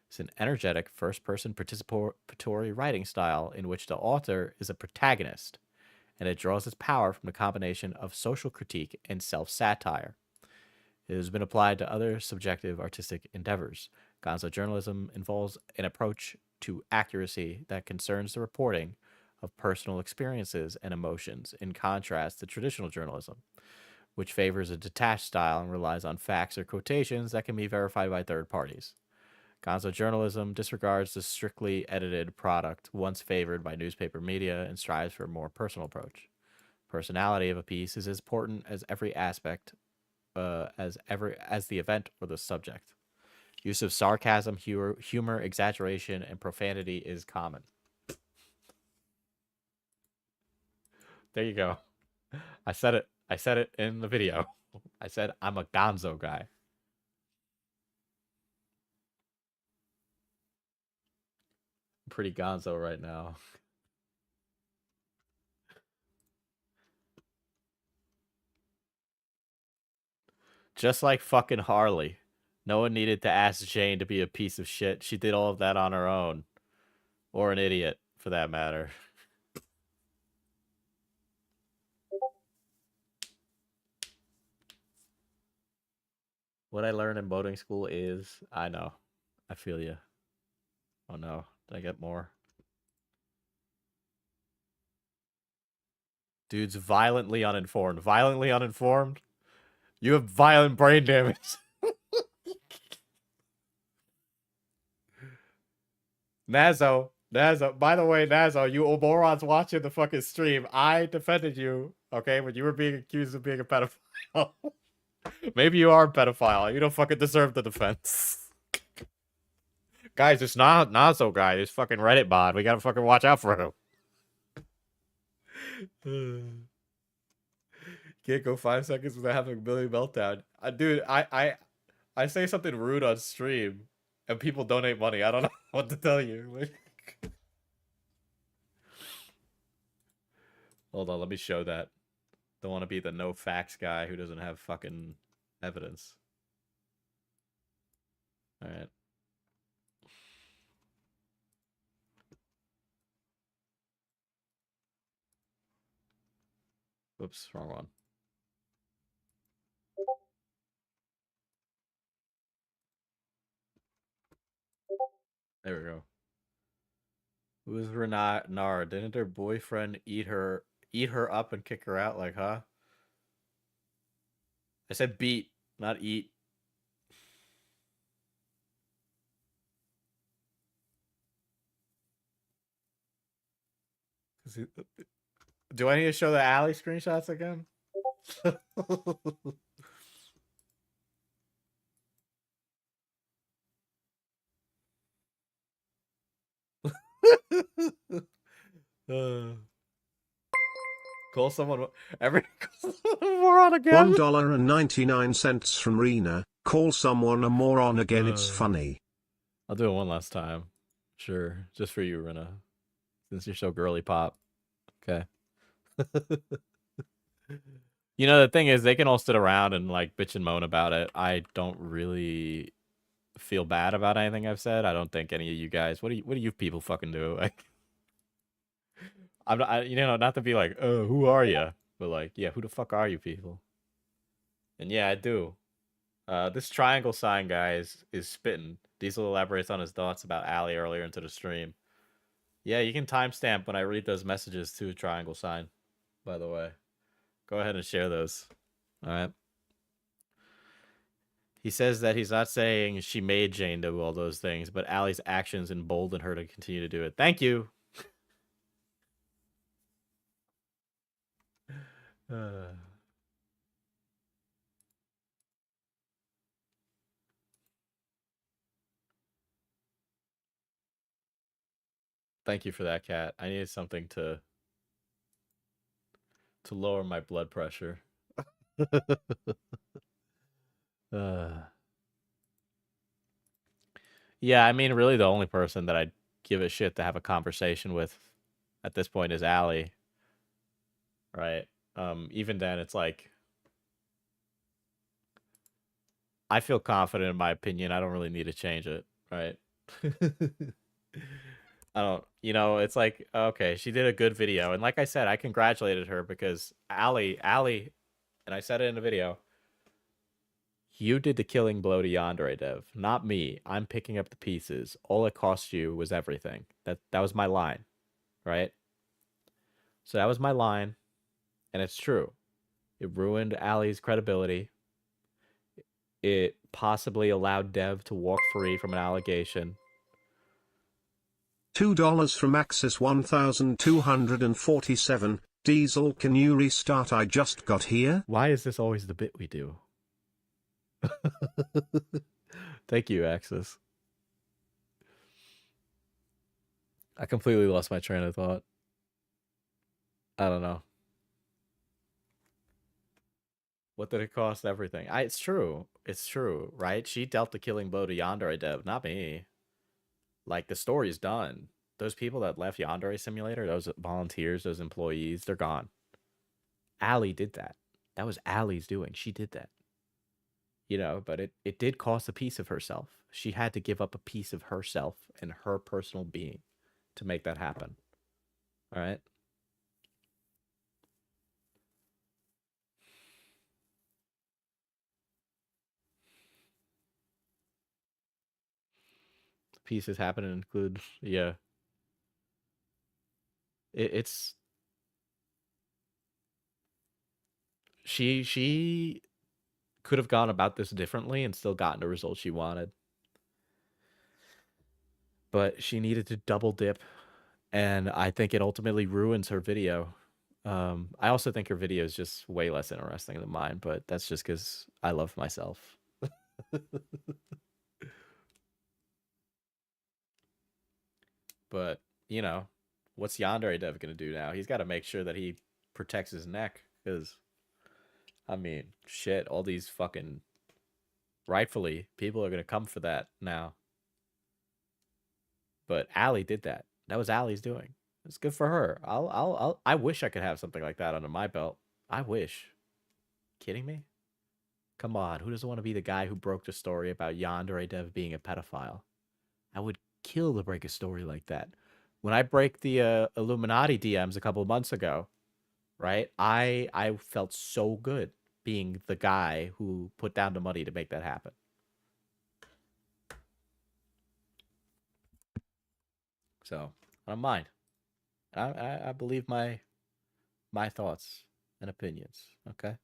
It's an energetic first-person participatory writing style in which the author is a protagonist, and it draws its power from the combination of social critique and self-satire. It has been applied to other subjective artistic endeavors. Gonzo journalism involves an approach to accuracy that concerns the reporting of personal experiences and emotions, in contrast to traditional journalism, which favors a detached style and relies on facts or quotations that can be verified by third parties. Gonzo journalism disregards the strictly edited product once favored by newspaper media and strives for a more personal approach. Personality of a piece is as important as every aspect, as the event or the subject. Use of sarcasm, humor, exaggeration, and profanity is common. There you go. I said it. I said it in the video. I said I'm a Gonzo guy. I'm pretty Gonzo right now. Just like fucking Harley. No one needed to ask Jane to be a piece of shit. She did all of that on her own. Or an idiot, for that matter. What I learned in boating school is... I know. I feel you. Oh no. Did I get more? Dude's violently uninformed. Violently uninformed? You have violent brain damage. Nazo. By the way, Nazo, you morons watching the fucking stream. I defended you, okay, when you were being accused of being a pedophile. Maybe you are a pedophile. You don't fucking deserve the defense. Guys, this Nazo guy, this fucking Reddit bot. We gotta fucking watch out for him. Can't go 5 seconds without having a Billy meltdown. Dude, I say something rude on stream, and people donate money. I don't know what to tell you. Hold on, let me show that. Don't want to be the no facts guy who doesn't have fucking evidence. All right. Whoops, wrong one. There we go. Who's Renard? Didn't her boyfriend eat her up and kick her out? Like, huh? I said beat, not eat. Do I need to show the alley screenshots again? Call someone every moron again. $1.99 from Rena. Call someone a moron again. It's funny. I'll do it one last time. Sure, just for you, Rena. Since you're so girly pop. Okay. You know, the thing is, they can all sit around and like bitch and moan about it. I don't really feel bad about anything I've said. I don't think any of you guys. What do you people fucking do? Like, I'm not. You know, not to be like, oh, who are you? But like, yeah, who the fuck are you people? And yeah, I do. This triangle sign guy is spitting. Diesel elaborates on his thoughts about Allie earlier into the stream. Yeah, you can timestamp when I read those messages to a triangle sign, by the way. Go ahead and share those. All right. He says that he's not saying she made Jane do all those things, but Allie's actions embolden her to continue to do it. Thank you. Thank you for that, Cat. I needed something to lower my blood pressure. Yeah, I mean, really the only person that I'd give a shit to have a conversation with at this point is Allie. Right? Even then, it's like, I feel confident in my opinion. I don't really need to change it, right? I don't, you know, it's like, okay, she did a good video. And like I said, I congratulated her because Allie, and I said it in the video, You did the killing blow to Yandere, Dev, not me. I'm picking up the pieces. All it cost you was everything. That was my line, right? So that was my line, and it's true. It ruined Ali's credibility. It possibly allowed Dev to walk free from an allegation. $2 from Axis 1247. Diesel, can you restart? I just got here. Why is this always the bit we do? Thank you, Axis. I completely lost my train of thought. I don't know. What did it cost? Everything. It's true. It's true, right? She dealt the killing blow to Yandere, Dev, not me. Like, the story's done. Those people that left Yandere Simulator, those volunteers, those employees, they're gone. Ali did that. That was Ali's doing. She did that. You know, but it did cost a piece of herself. She had to give up a piece of herself and her personal being to make that happen. All right? Pieces happen and include, yeah. It's she could have gone about this differently and still gotten the result she wanted. But she needed to double dip, and I think it ultimately ruins her video. I also think her video is just way less interesting than mine, but that's just because I love myself. But, you know, what's Yandere Dev gonna do now? He's got to make sure that he protects his neck, because, I mean, shit, all these fucking... Rightfully, people are gonna come for that now. But Ali did that. That was Ali's doing. It's good for her. I wish I could have something like that under my belt. I wish. Kidding me? Come on, who doesn't want to be the guy who broke the story about Yandere Dev being a pedophile? I would kill to break a story like that. When I break the Illuminati DMs a couple of months ago, right? I felt so good being the guy who put down the money to make that happen. So, I don't mind. I believe my thoughts and opinions, okay?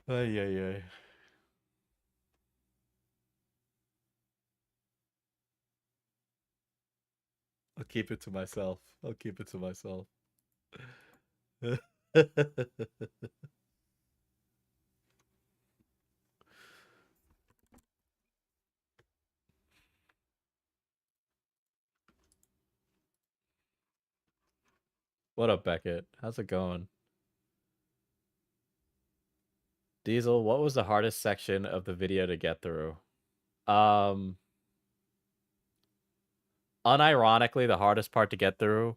Ay, ay, ay. I'll keep it to myself. I'll keep it to myself. What up, Beckett? How's it going? Diesel, what was the hardest section of the video to get through? Unironically, the hardest part to get through,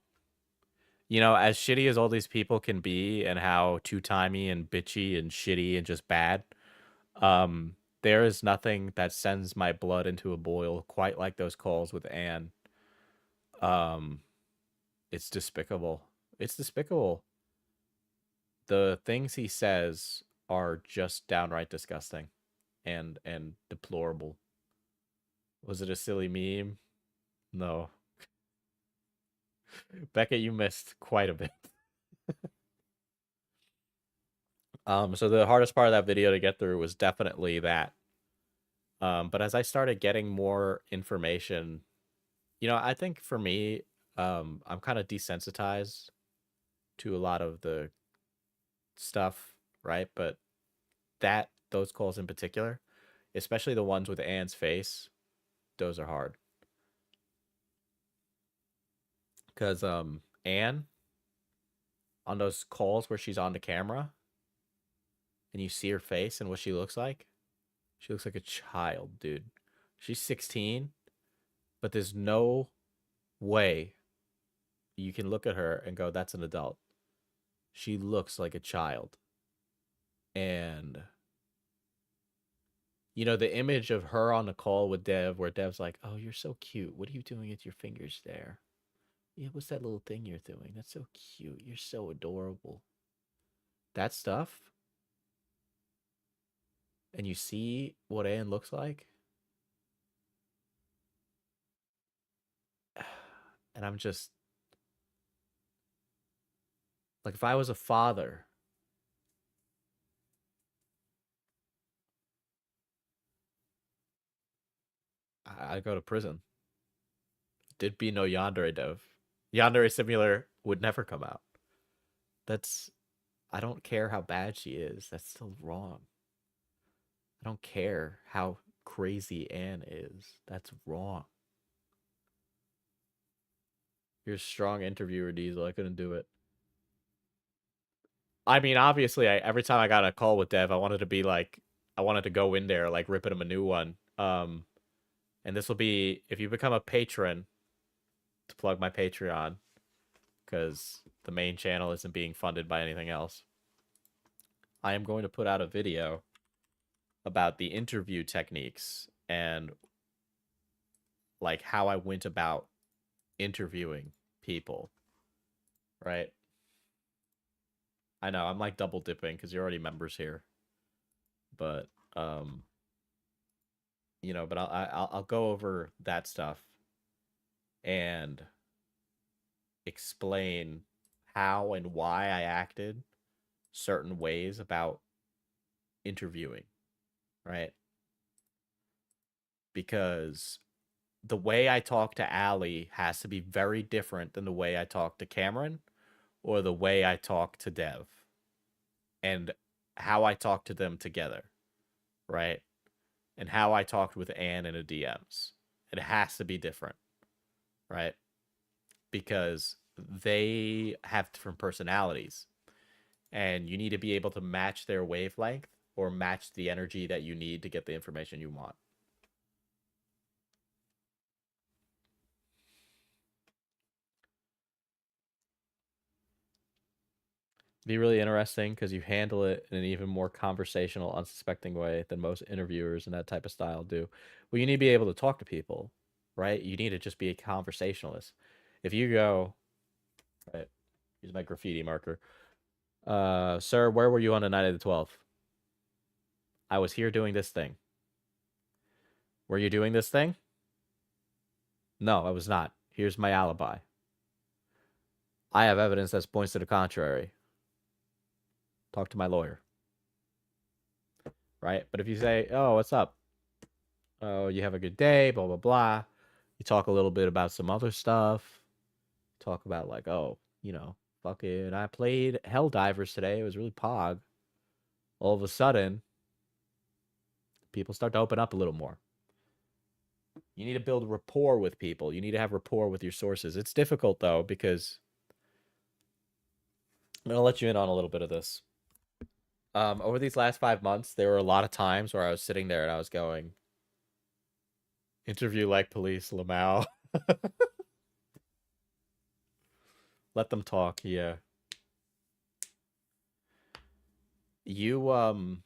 you know, as shitty as all these people can be and how two-timey and bitchy and shitty and just bad, there is nothing that sends my blood into a boil quite like those calls with Anne. It's despicable. It's despicable. The things he says are just downright disgusting and deplorable. Was it a silly meme? No. Becca, you missed quite a bit. So the hardest part of that video to get through was definitely that. But as I started getting more information, you know, I think for me, I'm kind of desensitized to a lot of the stuff, right? But those calls in particular, especially the ones with Anne's face, those are hard. Because Anne, on those calls where she's on the camera and you see her face and what she looks like a child, dude. She's 16, but there's no way you can look at her and go, that's an adult. She looks like a child. And, you know, the image of her on the call with Dev, where Dev's like, oh, you're so cute. What are you doing with your fingers there? Yeah, what's that little thing you're doing? That's so cute. You're so adorable. That stuff. And you see what Anne looks like. And I'm just like, if I was a father, I'd go to prison. Did be no Yandere Dev. Yandere Simulator would never come out. That's, I don't care how bad she is. That's still wrong. I don't care how crazy Anne is. That's wrong. You're a strong interviewer, Diesel. I couldn't do it. I mean, obviously, every time I got a call with Dev, I wanted to be like, I wanted to go in there, like, ripping him a new one. And this will be, if you become a patron, to plug my Patreon, because the main channel isn't being funded by anything else. I am going to put out a video about the interview techniques and like how I went about interviewing people, right? I know I'm like double dipping because you're already members here, but you know, but I'll go over that stuff and explain how and why I acted certain ways about interviewing, right? Because the way I talk to Allie has to be very different than the way I talk to Cameron or the way I talk to Dev and how I talk to them together, right? And how I talked with Anne in the DMs. It has to be different, right? Because they have different personalities and you need to be able to match their wavelength or match the energy that you need to get the information you want. Be really interesting because you handle it in an even more conversational, unsuspecting way than most interviewers in that type of style do. Well, you need to be able to talk to people, right? You need to just be a conversationalist. If you go, right, use my graffiti marker. Sir, where were you on the night of the 12th? I was here doing this thing. Were you doing this thing? No, I was not. Here's my alibi. I have evidence that points to the contrary. Talk to my lawyer. Right? But if you say, oh, what's up? Oh, you have a good day, blah, blah, blah. You talk a little bit about some other stuff. Talk about like, oh, you know, fucking, I played Helldivers today. It was really pog. All of a sudden, people start to open up a little more. You need to build rapport with people. You need to have rapport with your sources. It's difficult, though, because I'm going to let you in on a little bit of this. Over these last 5 months, there were a lot of times where I was sitting there and I was going, interview like police, Lamau. Let them talk, yeah. You,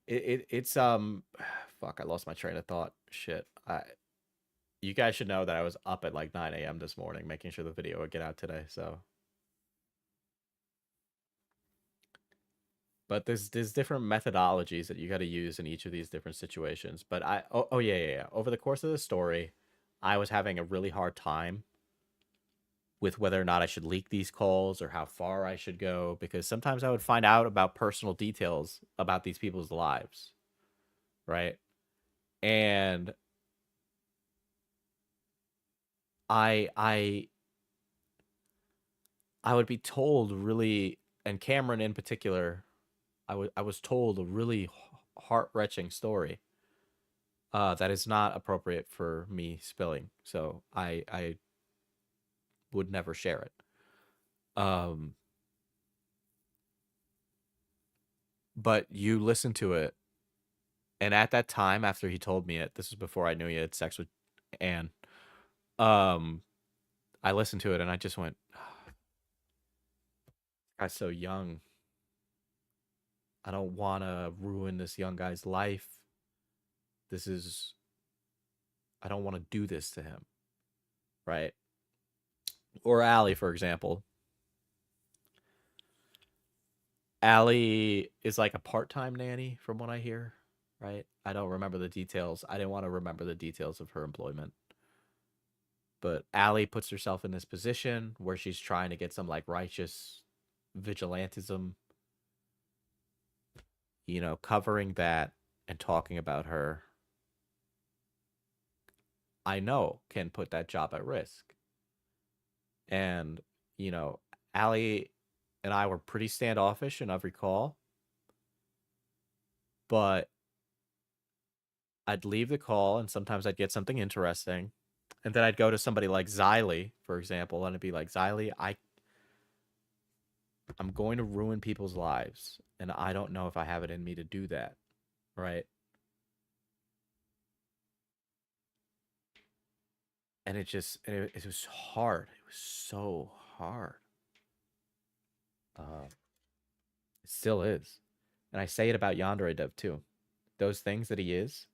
it's, fuck, I lost my train of thought. Shit. You guys should know that I was up at like 9 a.m. this morning making sure the video would get out today, so. But there's different methodologies that you got to use in each of these different situations. But yeah. Over the course of the story, I was having a really hard time with whether or not I should leak these calls or how far I should go, because sometimes I would find out about personal details about these people's lives, right? And I would be told really, and Cameron in particular, I was told a really heart-wrenching story that is not appropriate for me spilling. So I would never share it. but you listen to it, and at that time, after he told me it, this was before I knew he had sex with Anne. Um, I listened to it and I just went, "Guy's so young. I don't want to ruin this young guy's life. This is, I don't want to do this to him." Right? Or Allie, for example. Allie is like a part-time nanny from what I hear, right? I don't remember the details. I didn't want to remember the details of her employment. But Allie puts herself in this position where she's trying to get some like righteous vigilantism, you know, covering that and talking about her, I know can put that job at risk. And, you know, Allie and I were pretty standoffish in every call, but I'd leave the call and sometimes I'd get something interesting. And then I'd go to somebody like Xylee, for example, and I'd be like, Xylee, I'm going to ruin people's lives, and I don't know if I have it in me to do that, right? And it was hard. It was so hard. It still is. And I say it about Yandere Dev too. Those things that he is,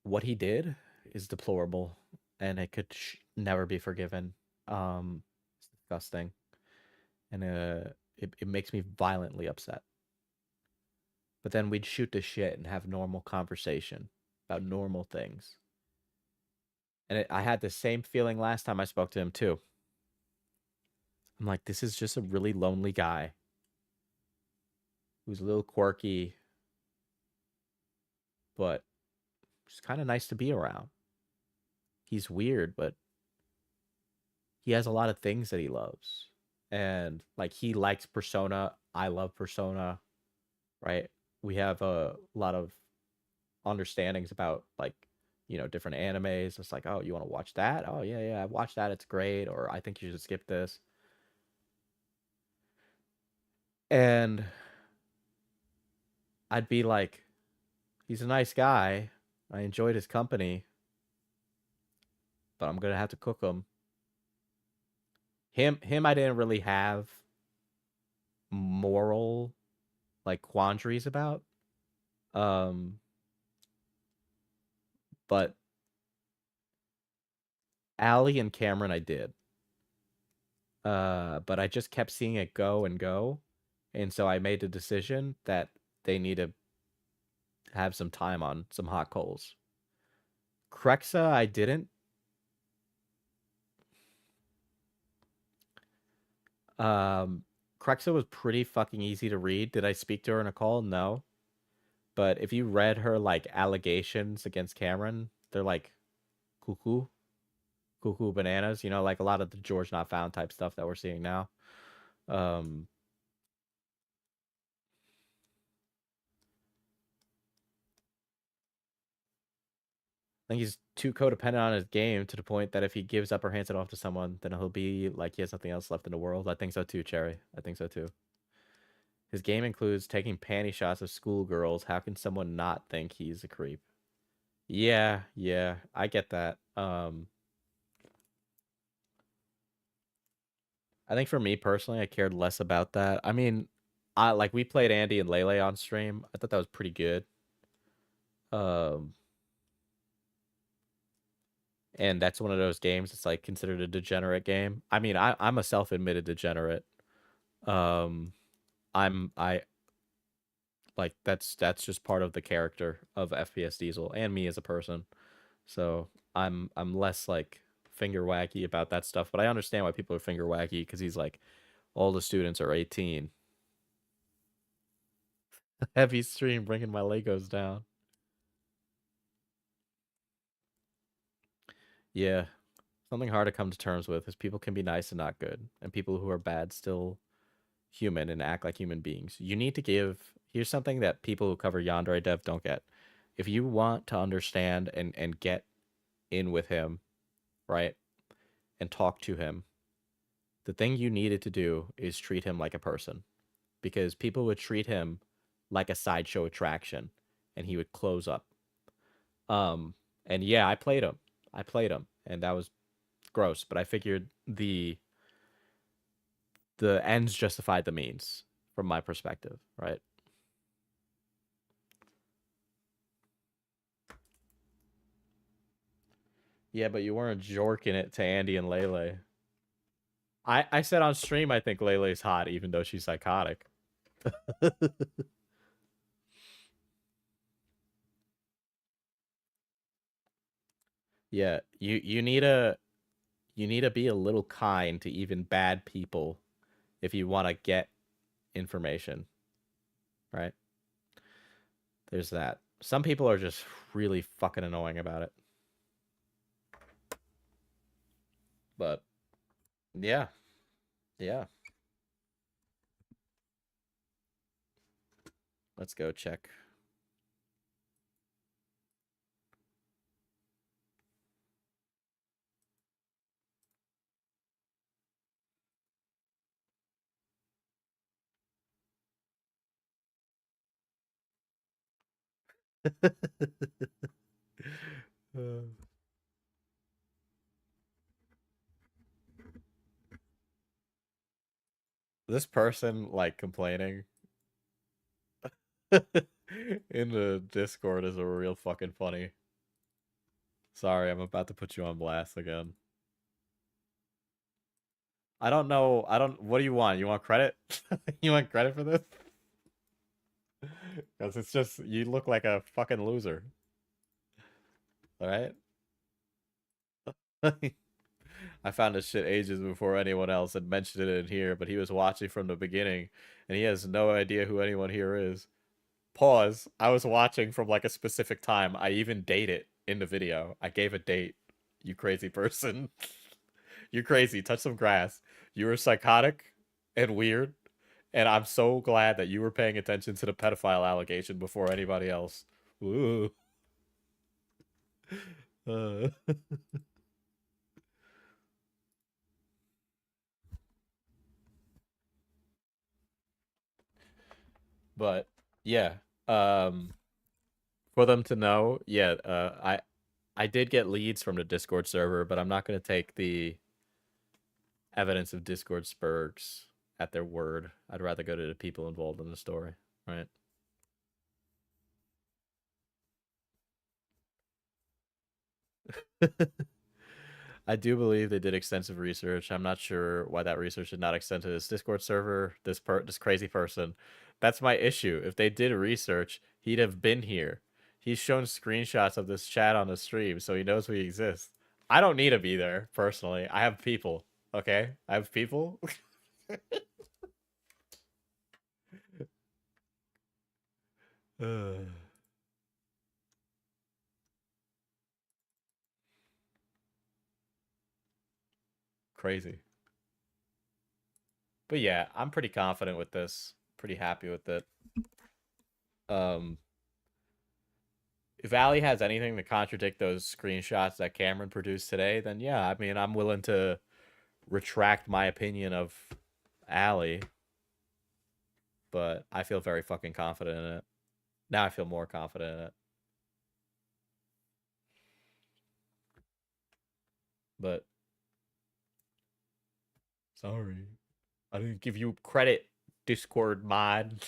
what he did is deplorable, and it could never be forgiven. It's disgusting, and it makes me violently upset. But then we'd shoot the shit and have normal conversation about normal things. And I had the same feeling last time I spoke to him too. I'm like, this is just a really lonely guy who's a little quirky, but just kind of nice to be around. He's weird, but he has a lot of things that he loves. And like he likes Persona, I love Persona, right? We have a lot of understandings about like, you know, different animes. It's like, oh, you want to watch that? Oh yeah, yeah, I watched that. It's great. Or I think you should skip this. And I'd be like, he's a nice guy. I enjoyed his company, but I'm gonna have to cook him. Him, I didn't really have moral like quandaries about. But Allie and Cameron, I did. But I just kept seeing it go and go, and so I made the decision that they need to have some time on some hot coals. Krexa, I didn't. Krexa was pretty fucking easy to read. Did I speak to her in a call? No. But if you read her like allegations against Cameron, they're like cuckoo bananas, you know, like a lot of the George Not Found type stuff that we're seeing now. I think he's too codependent on his game to the point that if he gives up or hands it off to someone, then he'll be like he has nothing else left in the world. I think so too, Cherry. I think so too. His game includes taking panty shots of schoolgirls. How can someone not think he's a creep? Yeah, yeah, I get that. I think for me personally, I cared less about that. I mean, we played Andy and Lele on stream. I thought that was pretty good. And that's one of those games that's like considered a degenerate game. I mean, I'm a self-admitted degenerate. I like that's just part of the character of FPS Diesel and me as a person. So I'm less like finger wacky about that stuff, but I understand why people are finger wacky because he's like, all the students are 18. Heavy stream bringing my Legos down. Yeah, something hard to come to terms with is people can be nice and not good, and people who are bad still human and act like human beings. You need to give. Here's something that people who cover Yandere Dev don't get. If you want to understand and get in with him, right, and talk to him, The thing you needed to do is treat him like a person, because people would treat him like a sideshow attraction, and he would close up. Um, and yeah, I played him. And that was gross. But I figured the ends justified the means from my perspective, right? Yeah, but you weren't jorking it to Andy and Lele. I said on stream I think Lele's hot, even though she's psychotic. Yeah, you need to be a little kind to even bad people if you want to get information, right? There's that. Some people are just really fucking annoying about it. But yeah. Yeah. Let's go check. This person like complaining in the Discord is a real fucking funny. Sorry, I'm about to put you on blast again. I don't know. What do you want? You want credit? You want credit for this? Because it's just, you look like a fucking loser. Alright? I found this shit ages before anyone else had mentioned it in here, but he was watching from the beginning, and he has no idea who anyone here is. Pause. I was watching from like a specific time. I even date it in the video. I gave a date. You crazy person. You're crazy. Touch some grass. You were psychotic and weird, and I'm so glad that you were paying attention to the pedophile allegation before anybody else. Ooh. But yeah, for them to know, yeah, I did get leads from the Discord server, but I'm not going to take the evidence of Discord spurgs at their word. I'd rather go to the people involved in the story, right? I do believe they did extensive research. I'm not sure why that research did not extend to this Discord server, this crazy person. That's my issue. If they did research, he'd have been here. He's shown screenshots of this chat on the stream, so he knows we exist. I don't need to be there, personally. I have people, okay? I have people. Crazy. But yeah, I'm pretty confident with this. Pretty happy with it. If Allie has anything to contradict those screenshots that Cameron produced today, then yeah, I mean, I'm willing to retract my opinion of Allie. But I feel very fucking confident in it. Now I feel more confident in it. But sorry, I didn't give you credit, Discord mod.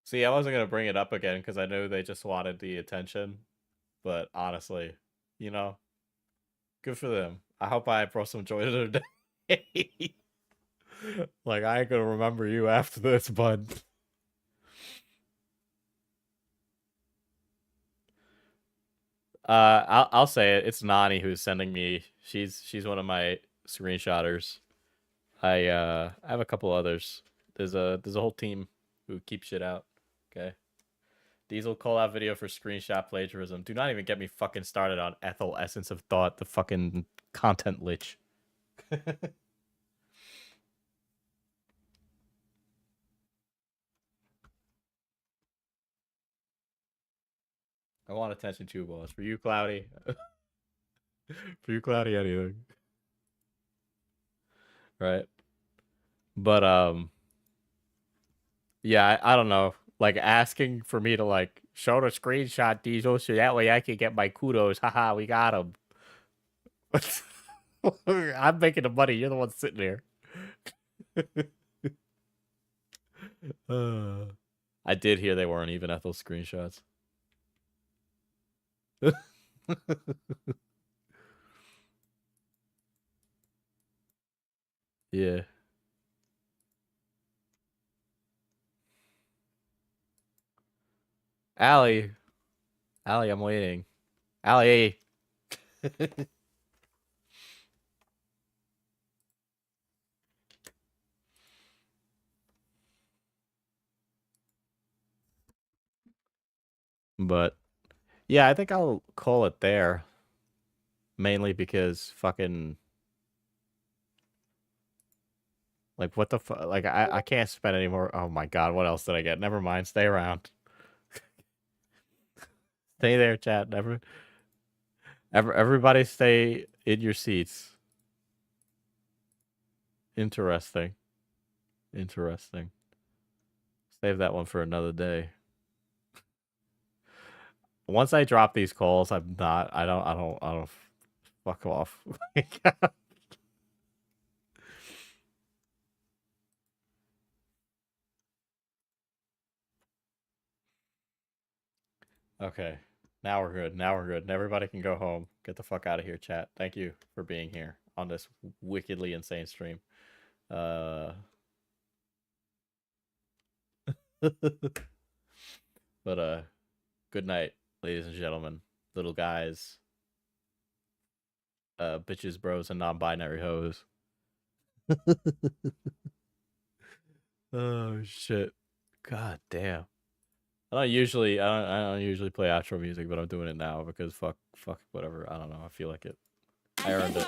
See, I wasn't gonna bring it up again because I knew they just wanted the attention. But honestly, you know, good for them. I hope I brought some joy to their day. Like, I ain't gonna remember you after this, bud. I'll say it. It's Nani who's sending me. She's one of my screenshotters. I have a couple others. There's a whole team who keep shit out. Okay. Diesel call out video for screenshot plagiarism. Do not even get me fucking started on Ethel Essence of Thought, the fucking content lich. I want attention too, boss. For you, Cloudy. For you, Cloudy, anything. Right. But yeah, I don't know. Like asking for me to like show the screenshot, Diesel, so that way I can get my kudos. Haha, we got him. I'm making the money. You're the one sitting there. I did hear they weren't even Ethel screenshots. Yeah. Allie. Allie, I'm waiting. Allie. But yeah, I think I'll call it there. Mainly because fucking like what the fuck, like I can't spend any more. Oh my god, what else did I get? Never mind, stay around. Stay there, chat. Everybody stay in your seats. Interesting. Interesting. Save that one for another day. Once I drop these calls, I don't fuck off. Okay. Now we're good. Now we're good. Everybody can go home. Get the fuck out of here, chat. Thank you for being here on this wickedly insane stream. But good night, ladies and gentlemen, little guys, bitches, bros, and non-binary hoes. Oh shit. God damn. I don't usually play outro music, but I'm doing it now because fuck whatever. I don't know. I feel like it. I earned it.